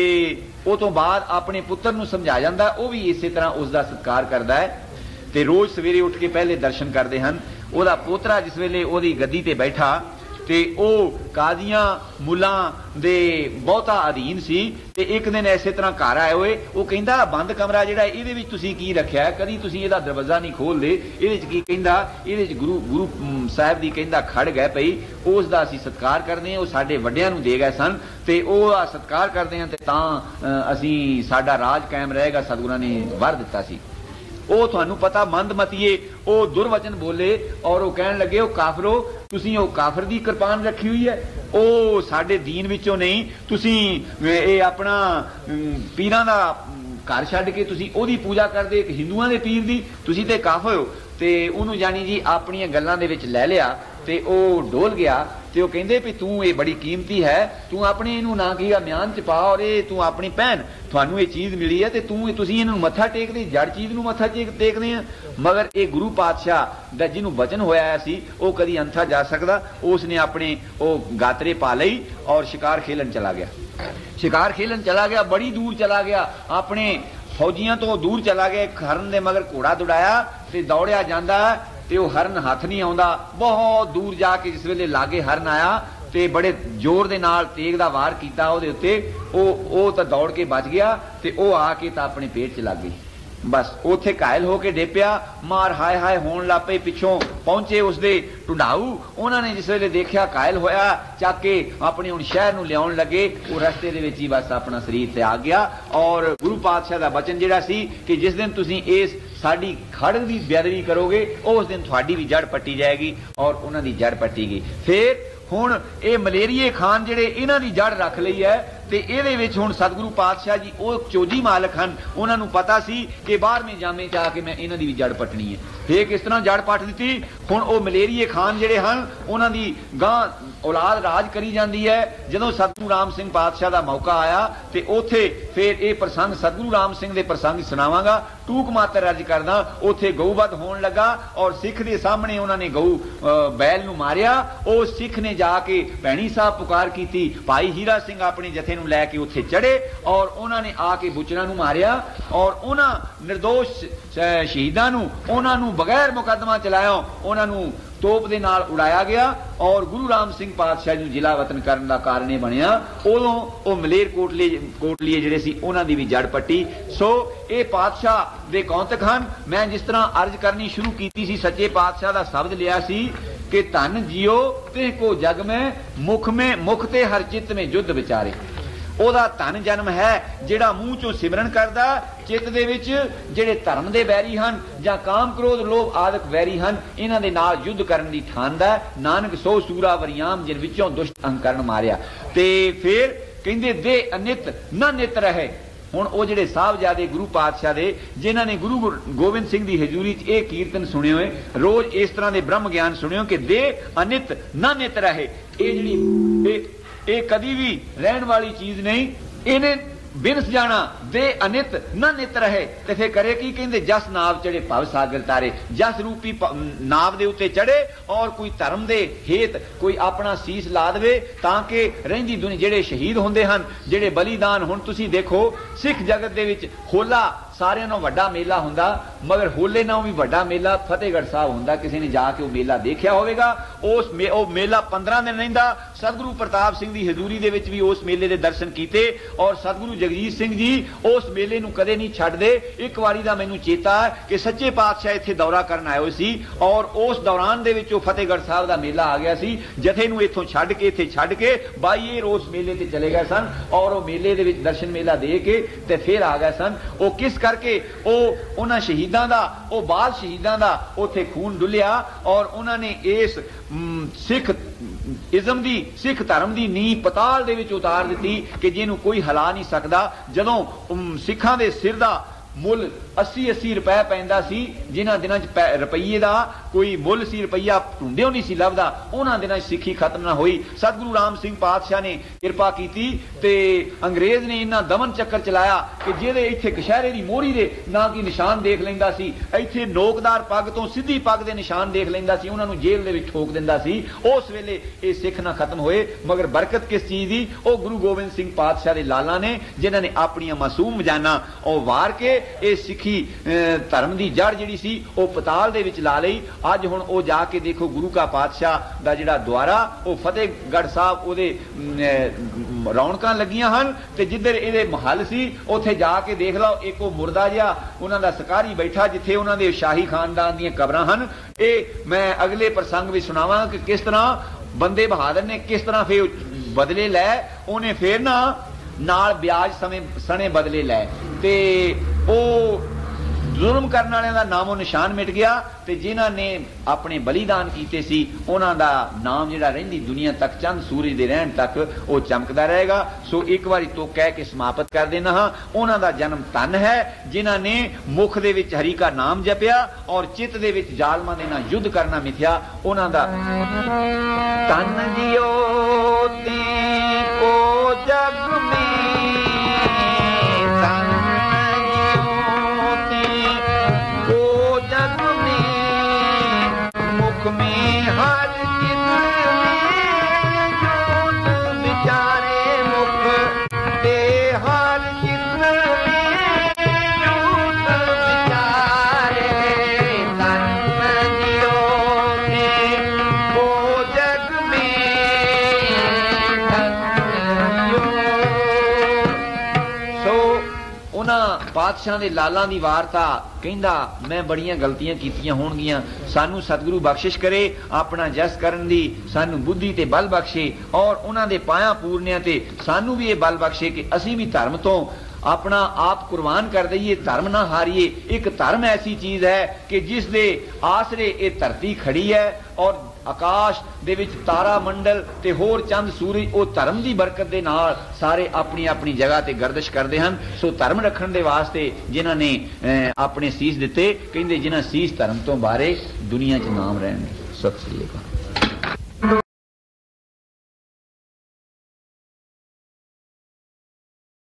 ਉਹ ਤੋਂ ਬਾਅਦ ਆਪਣੇ ਪੁੱਤਰ ਨੂੰ ਸਮਝਾ ਜਾਂਦਾ, ਉਹ ਵੀ ਇਸੇ ਤਰ੍ਹਾਂ ਉਸ ਦਾ ਸਤਿਕਾਰ ਕਰਦਾ ਹੈ ਤੇ ਰੋਜ਼ ਸਵੇਰੇ ਉੱਠ ਕੇ ਪਹਿਲੇ ਦਰਸ਼ਨ ਕਰਦੇ ਹਨ। ਉਹਦਾ ਪੋਤਰਾ ਜਿਸ ਵੇਲੇ ਉਹਦੀ ਗੱਦੀ ਤੇ ਬੈਠਾ ਤੇ ਉਹ ਕਾਜ਼ੀਆਂ ਮੁੱਲਾਂ ਦੇ ਬਹੁਤਾ ਅਧੀਨ ਸੀ ਤੇ ਇੱਕ ਦਿਨ ਇਸੇ ਤਰ੍ਹਾਂ ਘਰ ਆਏ ਹੋਏ। ਉਹ ਕਹਿੰਦਾ ਬੰਦ ਕਮਰਾ ਜਿਹੜਾ ਇਹਦੇ ਵਿੱਚ ਤੁਸੀਂ ਕੀ ਰੱਖਿਆ, ਕਦੀ ਤੁਸੀਂ ਇਹਦਾ ਦਰਵਾਜ਼ਾ ਨਹੀਂ ਖੋਲਦੇ, ਇਹਦੇ ਚ ਕੀ? ਕਹਿੰਦਾ ਇਹਦੇ ਚ ਗੁਰੂ ਸਾਹਿਬ ਦੀ ਕਹਿੰਦਾ ਖੜ ਗਏ ਪਈ, ਉਸ ਦਾ ਅਸੀਂ ਸਤਿਕਾਰ ਕਰਦੇ ਹਾਂ, ਉਹ ਸਾਡੇ ਵੱਡਿਆਂ ਨੂੰ ਦੇ ਗਏ ਸਨ ਤੇ ਉਹ ਸਤਿਕਾਰ ਕਰਦੇ ਹਾਂ ਤੇ ਤਾਂ ਅਸੀਂ ਸਾਡਾ ਰਾਜ ਕਾਇਮ ਰਹੇਗਾ, ਸਤਿਗੁਰਾਂ ਨੇ ਵਰ ਦਿੱਤਾ ਸੀ। ਉਹ ਤੁਹਾਨੂੰ ਪਤਾ ਮੰਦਮਤੀਏ ਉਹ ਦੁਰਵਚਨ ਬੋਲੇ ਔਰ ਉਹ ਕਹਿਣ ਲੱਗੇ ਉਹ ਕਾਫਰੋ ਤੁਸੀਂ ਉਹ ਕਾਫਰ ਦੀ ਕਿਰਪਾਨ ਰੱਖੀ ਹੋਈ ਹੈ, ਉਹ ਸਾਡੇ ਦੀਨ ਵਿੱਚੋਂ ਨਹੀਂ, ਤੁਸੀਂ ਇਹ ਆਪਣਾ ਪੀਰਾਂ ਦਾ ਘਰ ਛੱਡ ਕੇ ਤੁਸੀਂ ਉਹਦੀ ਪੂਜਾ ਕਰਦੇ, ਇੱਕ ਹਿੰਦੂਆਂ ਦੇ ਪੀਰ ਦੀ, ਤੁਸੀਂ ਤੇ ਕਾਫਰ ਹੋ। ਤੇ ਉਹਨੂੰ ਜਾਨੀ ਜੀ ਆਪਣੀਆਂ ਗੱਲਾਂ ਦੇ ਵਿੱਚ ਲੈ ਲਿਆ ਤੇ ਉਹ ਡੋਲ ਗਿਆ ਤੇ ਉਹ ਕਹਿੰਦੇ ਵੀ ਤੂੰ ਇਹ ਬੜੀ ਕੀਮਤੀ ਹੈ, ਤੂੰ ਆਪਣੇ ਇਹਨੂੰ ਨਾ ਕੀ ਮਿਆਨ ਚ ਪਾ ਔਰ ਇਹ ਤੂੰ ਆਪਣੀ ਭੈਣ ਤੁਹਾਨੂੰ ਇਹ ਚੀਜ਼ ਮਿਲੀ ਹੈ ਤੇ ਤੁਸੀਂ ਇਹਨਾਂ ਨੂੰ ਮੱਥਾ ਟੇਕਦੇ, ਜੜ ਚੀਜ਼ ਨੂੰ ਮੱਥਾ ਟੇਕਦੇ ਆ। ਮਗਰ ਇਹ ਗੁਰੂ ਪਾਤਸ਼ਾਹ ਦਾ ਜਿਹਨੂੰ ਵਚਨ ਹੋਇਆ ਸੀ ਉਹ ਕਦੀ ਅੰਥਾ ਜਾ ਸਕਦਾ, ਉਸ ਨੇ ਆਪਣੇ ਉਹ ਗਾਤਰੇ ਪਾ ਲਈ ਔਰ ਸ਼ਿਕਾਰ ਖੇਲਣ ਚਲਾ ਗਿਆ। ਸ਼ਿਕਾਰ ਖੇਲਣ ਚਲਾ ਗਿਆ, ਬੜੀ ਦੂਰ ਚਲਾ ਗਿਆ, ਆਪਣੇ ਫੌਜੀਆਂ ਤੋਂ ਦੂਰ ਚਲਾ ਗਿਆ। ਇੱਕ ਹਰਨ ਦੇ ਮਗਰ ਘੋੜਾ ਦੌੜਾਇਆ ਤੇ ਦੌੜਿਆ ਜਾਂਦਾ ਤੇ ਉਹ ਹਰਨ ਹੱਥ ਨਹੀਂ ਆਉਂਦਾ। ਬਹੁਤ ਦੂਰ ਜਾ ਕੇ ਜਿਸ ਵੇਲੇ ਲਾਗੇ ਹਰਨ ਆਇਆ ਤੇ ਬੜੇ ਜ਼ੋਰ ਦੇ ਨਾਲ ਤੇਗ ਦਾ ਵਾਰ ਕੀਤਾ ਉਹਦੇ ਉੱਤੇ, ਉਹ ਤਾਂ ਦੌੜ ਕੇ ਬਚ ਗਿਆ ਤੇ ਉਹ ਆ ਕੇ ਤਾਂ ਆਪਣੇ ਪੇਟ 'ਚ ਲੱਗ ਗਈ। ਬਸ ਉੱਥੇ ਘਾਇਲ ਹੋ ਕੇ ਡੇਪਿਆ, ਮਾਰ ਹਾਏ ਹਾਏ ਹੋਣ ਲੱਗ ਪਏ। ਪਿੱਛੋਂ ਪਹੁੰਚੇ ਉਸਦੇ ਢੁਡਾਊ, ਉਹਨਾਂ ਨੇ ਜਿਸ ਵੇਲੇ ਦੇਖਿਆ ਘਾਇਲ ਹੋਇਆ, ਚੱਕ ਕੇ ਆਪਣੇ ਹੁਣ ਸ਼ਹਿਰ ਨੂੰ ਲਿਆਉਣ ਲੱਗੇ। ਉਹ ਰਸਤੇ ਦੇ ਵਿੱਚ ਹੀ ਬਸ ਆਪਣਾ ਸਰੀਰ ਤੇ ਆ ਗਿਆ। ਔਰ ਗੁਰੂ ਪਾਤਸ਼ਾਹ ਦਾ ਬਚਨ ਜਿਹੜਾ ਸੀ ਕਿ ਜਿਸ ਦਿਨ ਤੁਸੀਂ ਇਸ ਸਾਡੀ ਖੜ ਦੀ ਬੇਅਦਬੀ ਕਰੋਗੇ ਉਸ ਦਿਨ ਤੁਹਾਡੀ ਵੀ ਜੜ ਪੱਟੀ ਜਾਏਗੀ, ਔਰ ਉਹਨਾਂ ਦੀ ਜੜ ਪੱਟੀ ਗਈ। ਫਿਰ ਹੁਣ ਇਹ ਮਲੇਰੀਏ ਖਾਨ ਜਿਹੜੇ ਇਹਨਾਂ ਦੀ ਜੜ ਰੱਖ ਲਈ ਹੈ ਤੇ ਇਹਦੇ ਵਿੱਚ ਹੁਣ ਸਤਿਗੁਰੂ ਪਾਤਸ਼ਾਹ ਜੀ ਉਹ ਚੋਜੀ ਮਾਲਕ ਹਨ, ਉਹਨਾਂ ਨੂੰ ਪਤਾ ਸੀ ਕਿ 12ਵੇਂ ਜਾਮੇ ਚ ਆ ਕੇ ਮੈਂ ਇਹਨਾਂ ਦੀ ਵੀ ਜੜ ਪੱਟਣੀ ਹੈ। ਫੇਰ ਕਿਸ ਤਰ੍ਹਾਂ ਜੜ ਪੱਟ ਦਿੱਤੀ। ਹੁਣ ਉਹ ਮਲੇਰੀਏ ਖਾਨ ਜਿਹੜੇ ਹਨ ਉਹਨਾਂ ਦੀ ਗਾਂ ਔਲਾਦ ਰਾਜ ਕਰੀ ਜਾਂਦੀ ਹੈ। ਜਦੋਂ ਸਤਿਗੁਰੂ ਰਾਮ ਸਿੰਘ ਪਾਤਸ਼ਾਹ ਦਾ ਮੌਕਾ ਆਇਆ ਤੇ ਉੱਥੇ ਫੇਰ ਇਹ ਪ੍ਰਸੰਗ ਸਤਿਗੁਰੂ ਰਾਮ ਸਿੰਘ ਦੇ ਪ੍ਰਸੰਗ ਸੁਣਾਵਾਂਗਾ, ਟੂਕ ਮਾਤਰ ਅਰਜ ਕਰਦਾ। ਉੱਥੇ ਗਊਵਧ ਹੋਣ ਲੱਗਾ ਔਰ ਸਿੱਖ ਦੇ ਸਾਹਮਣੇ ਉਹਨਾਂ ਨੇ ਗਊ ਬੈਲ ਨੂੰ ਮਾਰਿਆ। ਉਹ ਸਿੱਖ ਨੇ ਜਾ ਕੇ ਭੈਣੀ ਸਾਹਿਬ ਪੁਕਾਰ ਕੀਤੀ, ਭਾਈ ਹੀਰਾ ਸਿੰਘ ਆਪਣੇ ਜਥੇ ਨੂੰ ਲੈ ਕੇ ਉੱਥੇ ਚੜੇ ਔਰ ਉਹਨਾਂ ਨੇ ਆ ਕੇ ਬੁਚਰਾਂ ਨੂੰ ਮਾਰਿਆ ਔਰ ਉਹਨਾਂ ਨਿਰਦੋਸ਼ ਸ਼ਹੀਦਾਂ ਨੂੰ ਉਹਨਾਂ ਨੂੰ ਬਗੈਰ ਮੁਕੱਦਮਾ ਚਲਾਇਆ ਉਹਨਾਂ ਨੂੰ ਤੋਪ ਦੇ ਨਾਲ ਉਡਾਇਆ ਗਿਆ ਔਰ ਗੁਰੂ ਰਾਮ ਸਿੰਘ ਪਾਤਸ਼ਾਹ ਨੂੰ ਜ਼ਿਲ੍ਹਾ ਵਤਨ ਕਰਨ ਦਾ ਕਾਰਨ ਇਹ ਬਣਿਆ। ਉਦੋਂ ਉਹ ਮਲੇਰ ਕੋਟਲੀਏ ਜਿਹੜੇ ਸੀ ਉਹਨਾਂ ਦੀ ਵੀ ਜੜ ਪੱਟੀ। ਸੋ ਇਹ ਪਾਤਸ਼ਾਹ ਦੇ ਕੌਤਕ ਹਨ। ਮੈਂ ਜਿਸ ਤਰ੍ਹਾਂ ਅਰਜ਼ ਕਰਨੀ ਸ਼ੁਰੂ ਕੀਤੀ ਸੀ, ਸੱਚੇ ਪਾਤਸ਼ਾਹ ਦਾ ਸ਼ਬਦ ਲਿਆ ਸੀ ਕਿ ਧਨ ਜਿਓ ਤੇ ਕੋ ਜਗ ਮੈਂ ਮੁਖ ਤੇ ਹਰ ਚਿੱਤ में युद्ध ਵਿਚਾਰੇ। ਉਹਦਾ ਧਨ ਜਨਮ ਹੈ ਜਿਹੜਾ ਮੂੰਹ ਚੋਂ ਸਿਮਰਨ ਕਰਦਾ, ਚਿੱਤ ਦੇ ਵਿੱਚ ਜਿਹੜੇ ਧਰਮ ਦੇ ਵੈਰੀ ਹਨ ਜਾਂ ਕਾਮ ਕ੍ਰੋਧ ਲੋਭ ਆਦਿਕ ਵੈਰੀ ਹਨ ਇਹਨਾਂ ਦੇ ਨਾਲ ਯੁੱਧ ਕਰਨ ਦੀ ਠਾਣਦਾ। ਨਾਨਕ ਸੋ ਸੂਰਾ ਵਰਿਆਮ ਜਿਨ ਵਿੱਚੋਂ ਦੁਸ਼ਟ ਅਹੰਕਰਨ ਮਾਰਿਆ। ਤੇ ਫਿਰ ਕਹਿੰਦੇ ਦੇ ਅਨਿਤ ਨਾ ਨਿਤ ਰਹੇ। ਹੁਣ ਉਹ ਜਿਹੜੇ ਸਾਹਿਬਜ਼ਾਦੇ ਗੁਰੂ ਪਾਤਸ਼ਾਹ ਦੇ ਜਿਨ੍ਹਾਂ ਨੇ ਗੁਰੂ ਗੋਬਿੰਦ ਸਿੰਘ ਦੀ ਹਜ਼ੂਰੀ 'ਚ ਇਹ ਕੀਰਤਨ ਸੁਣੇ ਹੋਏ, ਰੋਜ਼ ਇਸ ਤਰ੍ਹਾਂ ਦੇ ਬ੍ਰਹਮ ਗਿਆਨ ਸੁਣਿਓ ਕਿ ਦੇ ਅਨਿਤ ਨਾ ਨਿਤ ਰਹੇ। ਇਹ ਜਿਹੜੀ ਇਹ ਕਦੀ ਵੀ ਰਹਿਣ ਵਾਲੀ ਚੀਜ਼ ਨਹੀਂ, ਇਹਨੇ ਬਿਨਸ ਜਾਣਾ। ਦੇ ਅਨਿਤ ਨਾ ਨਿਤ ਰਹੇ ਤੇ ਫੇਰ ਕਰੇ ਕੀ, ਕਹਿੰਦੇ ਜਸ ਨਾਵ ਚੜੇ ਭਵ ਸਾਗਰ ਤਾਰੇ। ਜਸ ਰੂਪੀ ਨਾਵ ਦੇ ਉੱਤੇ ਚੜੇ ਔਰ ਕੋਈ ਧਰਮ ਦੇ ਹੇਤ ਕੋਈ ਆਪਣਾ ਸੀਸ ਲਾ ਦੇਵੇ ਤਾਂ ਕਿ ਰਹਿੰਦੀ ਦੁਨੀਆ ਜਿਹੜੇ ਸ਼ਹੀਦ ਹੁੰਦੇ ਹਨ, ਜਿਹੜੇ ਬਲੀਦਾਨ। ਹੁਣ ਤੁਸੀਂ ਦੇਖੋ ਸਿੱਖ ਜਗਤ ਦੇ ਵਿੱਚ ਹੋਲਾ ਸਾਰਿਆਂ ਨਾਲੋਂ ਵੱਡਾ ਮੇਲਾ ਹੁੰਦਾ, ਮਗਰ ਹੋਲੇ ਨਾਲੋਂ ਵੀ ਵੱਡਾ ਮੇਲਾ ਫਤਿਹਗੜ੍ਹ ਸਾਹਿਬ ਹੁੰਦਾ। ਕਿਸੇ ਨੇ ਜਾ ਕੇ ਉਹ ਮੇਲਾ ਦੇਖਿਆ ਹੋਵੇਗਾ। ਉਹ ਮੇਲਾ 15 ਦਿਨ ਰਹਿੰਦਾ। ਸਤਿਗੁਰੂ ਪ੍ਰਤਾਪ ਸਿੰਘ ਦੀ ਹਜ਼ੂਰੀ ਦੇ ਵਿੱਚ ਵੀ ਉਸ ਮੇਲੇ ਦੇ ਦਰਸ਼ਨ ਕੀਤੇ ਔਰ ਸਤਿਗੁਰੂ ਜਗਜੀਤ ਸਿੰਘ ਜੀ ਉਸ ਮੇਲੇ ਨੂੰ ਕਦੇ ਨਹੀਂ ਛੱਡਦੇ। ਇੱਕ ਵਾਰੀ ਦਾ ਮੈਨੂੰ ਚੇਤਾ ਹੈ ਕਿ ਸੱਚੇ ਪਾਤਸ਼ਾਹ ਇੱਥੇ ਦੌਰਾ ਕਰਨ ਆਏ ਹੋਏ ਸੀ ਔਰ ਉਸ ਦੌਰਾਨ ਦੇ ਵਿੱਚ ਉਹ ਫਤਿਹਗੜ੍ਹ ਸਾਹਿਬ ਦਾ ਮੇਲਾ ਆ ਗਿਆ ਸੀ। ਜਥੇ ਨੂੰ ਇੱਥੋਂ ਛੱਡ ਕੇ ਬਾਈ ਇਹ ਰੋਜ਼ ਮੇਲੇ ਤੇ ਚਲੇ ਗਏ ਸਨ ਔਰ ਉਹ ਮੇਲੇ ਦੇ ਵਿੱਚ ਦਰਸ਼ਨ ਮੇਲਾ ਦੇ ਕੇ ਤੇ ਫਿਰ ਆ ਗਏ ਸਨ। ਉਹ ਕਿਸ ਕਰਕੇ ਉਹਨਾਂ ਸ਼ਹੀਦਾਂ ਦਾ, ਉਹ ਬਾਲ ਸ਼ਹੀਦਾਂ ਦਾ ਉੱਥੇ ਖੂਨ ਡੁੱਲਿਆ ਔਰ ਉਹਨਾਂ ਨੇ ਇਸ ਸਿੱਖ ਇਜ਼ਮ ਦੀ, ਸਿੱਖ ਧਰਮ ਦੀ ਨੀਂਹ ਪਤਾਲ ਦੇ ਵਿੱਚ ਉਤਾਰ ਦਿੱਤੀ ਕਿ ਜਿਹਨੂੰ ਕੋਈ ਹਿਲਾ ਨਹੀਂ ਸਕਦਾ। ਜਦੋਂ ਸਿੱਖਾਂ ਦੇ ਸਿਰ ਦਾ ਮੁੱਲ 80 ਰੁਪਏ ਪੈਂਦਾ ਸੀ, ਜਿਨ੍ਹਾਂ ਦਿਨਾਂ 'ਚ ਰੁਪਈਏ ਦਾ ਕੋਈ ਮੁੱਲ ਸੀ, ਰੁਪਈਆ ਢੂੰਡਿਓ ਨਹੀਂ ਸੀ ਲੱਭਦਾ, ਉਹਨਾਂ ਦਿਨਾਂ 'ਚ ਸਿੱਖੀ ਖਤਮ ਨਾ ਹੋਈ। ਸਤਿਗੁਰੂ ਰਾਮ ਸਿੰਘ ਪਾਤਸ਼ਾਹ ਨੇ ਕਿਰਪਾ ਕੀਤੀ ਤੇ ਅੰਗਰੇਜ਼ ਨੇ ਇੰਨਾ ਦਮਨ ਚੱਕਰ ਚਲਾਇਆ ਕਿ ਜਿਹਦੇ ਇੱਥੇ ਕਸ਼ਹਿਰੇ ਦੀ ਮੋਹਰੀ ਦੇ ਨਾ ਕੀ ਨਿਸ਼ਾਨ ਦੇਖ ਲੈਂਦਾ ਸੀ, ਇੱਥੇ ਨੋਕਦਾਰ ਪੱਗ ਤੋਂ ਸਿੱਧੀ ਪੱਗ ਦੇ ਨਿਸ਼ਾਨ ਦੇਖ ਲੈਂਦਾ ਸੀ, ਉਹਨਾਂ ਨੂੰ ਜੇਲ੍ਹ ਦੇ ਵਿੱਚ ਠੋਕ ਦਿੰਦਾ ਸੀ। ਉਸ ਵੇਲੇ ਇਹ ਸਿੱਖ ਨਾ ਖਤਮ ਹੋਏ। ਮਗਰ ਬਰਕਤ ਕਿਸ ਚੀਜ਼ ਦੀ? ਉਹ ਗੁਰੂ ਗੋਬਿੰਦ ਸਿੰਘ ਪਾਤਸ਼ਾਹ ਦੇ ਲਾਲਾਂ ਨੇ ਜਿਨ੍ਹਾਂ ਨੇ ਆਪਣੀਆਂ ਮਾਸੂਮ ਜਾਨਾਂ ਉਹ ਵਾਰ ਕੇ ਇਹ ਸਿੱਖੀ ਧਰਮ ਦੀ ਜੜ ਜਿਹੜੀ ਸੀ ਉਹ ਪਤਾਲ ਦੇ ਵਿੱਚ ਲਾ ਲਈ। ਅੱਜ ਹੁਣ ਉਹ ਜਾ ਕੇ ਦੇਖੋ ਗੁਰੂ ਕਾ ਪਾਤਸ਼ਾਹ ਦਾ ਜਿਹੜਾ ਦੁਆਰਾ ਉਹ ਫਤਿਹਗੜ੍ਹ ਸਾਹਿਬ ਉਹਦੇ ਰੌਣਕਾਂ ਲੱਗੀਆਂ ਹਨ ਤੇ ਜਿੱਧਰ ਇਹਦੇ ਮਹੱਲ ਸੀ ਉੱਥੇ ਜਾ ਕੇ ਦੇਖ ਲਓ ਇੱਕ ਉਹ ਮੁਰਦਾ ਜਿਹਾ ਉਹਨਾਂ ਦਾ ਸਿਕਾਰੀ ਬੈਠਾ ਜਿੱਥੇ ਉਹਨਾਂ ਦੇ ਸ਼ਾਹੀ ਖਾਨਦਾਨ ਦੀਆਂ ਕਬਰਾਂ ਹਨ। ਇਹ ਮੈਂ ਅਗਲੇ ਪ੍ਰਸੰਗ ਵਿੱਚ ਸੁਣਾਵਾਂ ਕਿ ਕਿਸ ਤਰ੍ਹਾਂ ਬੰਦੇ ਬਹਾਦਰ ਨੇ ਕਿਸ ਤਰ੍ਹਾਂ ਫੇਰ ਬਦਲੇ ਲੈ, ਉਹਨੇ ਫੇਰ ਨਾ ਨਾਲ ਵਿਆਜ ਸਣੇ ਬਦਲੇ ਲੈ ਤੇ ਉਹ ਜ਼ੁਲਮ ਕਰਨ ਵਾਲਿਆਂ ਦਾ ਨਾਮੋ ਨਿਸ਼ਾਨ ਮਿਟ ਗਿਆ ਤੇ ਜਿਨ੍ਹਾਂ ਨੇ ਆਪਣੇ ਬਲੀਦਾਨ ਕੀਤੇ ਸੀ ਉਹਨਾਂ ਦਾ ਨਾਮ ਜਿਹੜਾ ਰਹਿੰਦੀ ਦੁਨੀਆ ਤੱਕ ਚੰਦ ਸੂਰਜ ਦੇ ਰਹਿਣ ਤੱਕ ਉਹ ਚਮਕਦਾ ਰਹੇਗਾ। ਸੋ ਇੱਕ ਵਾਰੀ ਤੋਂ ਕਹਿ ਕੇ ਸਮਾਪਤ ਕਰ ਦੇਣਾ ਹਾਂ, ਉਹਨਾਂ ਦਾ ਜਨਮ ਧਨ ਹੈ ਜਿਨ੍ਹਾਂ ਨੇ ਮੁਖ ਦੇ ਵਿੱਚ ਹਰੀ ਕਾ ਨਾਮ ਜਪਿਆ ਔਰ ਚਿੱਤ ਦੇ ਵਿੱਚ ਜ਼ਾਲਮਾਂ ਦੇ ਨਾਲ ਯੁੱਧ ਕਰਨਾ ਮਿਥਿਆ। ਉਹਨਾਂ ਦਾ ਧਨ ਜਿਓ ਤੇ ਕੋ ਜਗ ਮੇ में हर चित जोत बिचारे मुख ते हर चित जोत बिचारे तन जियो ते को जग में सो उन्हां पातशाह दे लालां दी वारता कहंदा मैं बड़ियां गलतियां कीतियां होणगियां, सानू सतगुरु बख्शिश करे अपना जस करन दी, सानू बुद्धि ते बल बख्शे और उन्हां दे पाया पूरनियां ते सानू भी ये बल बख्शे कि असीं भी धर्म तो अपना आप कुर्बान कर दईए, धर्म ना हारीए। एक धर्म ऐसी चीज है कि जिस दे आसरे ये धरती खड़ी है और आकाश दे विच तारा मंडल ते होर चंद सूरज वो धर्म की बरकत दे नाल सारे अपनी अपनी जगह ते गर्दिश करते हैं। सो धर्म रखने दे वास्ते जिन्हां ने अपने सीस दिते, कहंदे जिन्हां सीस धर्म तो बारे दुनिया च नाम रहणगे। सत श्री अकाल।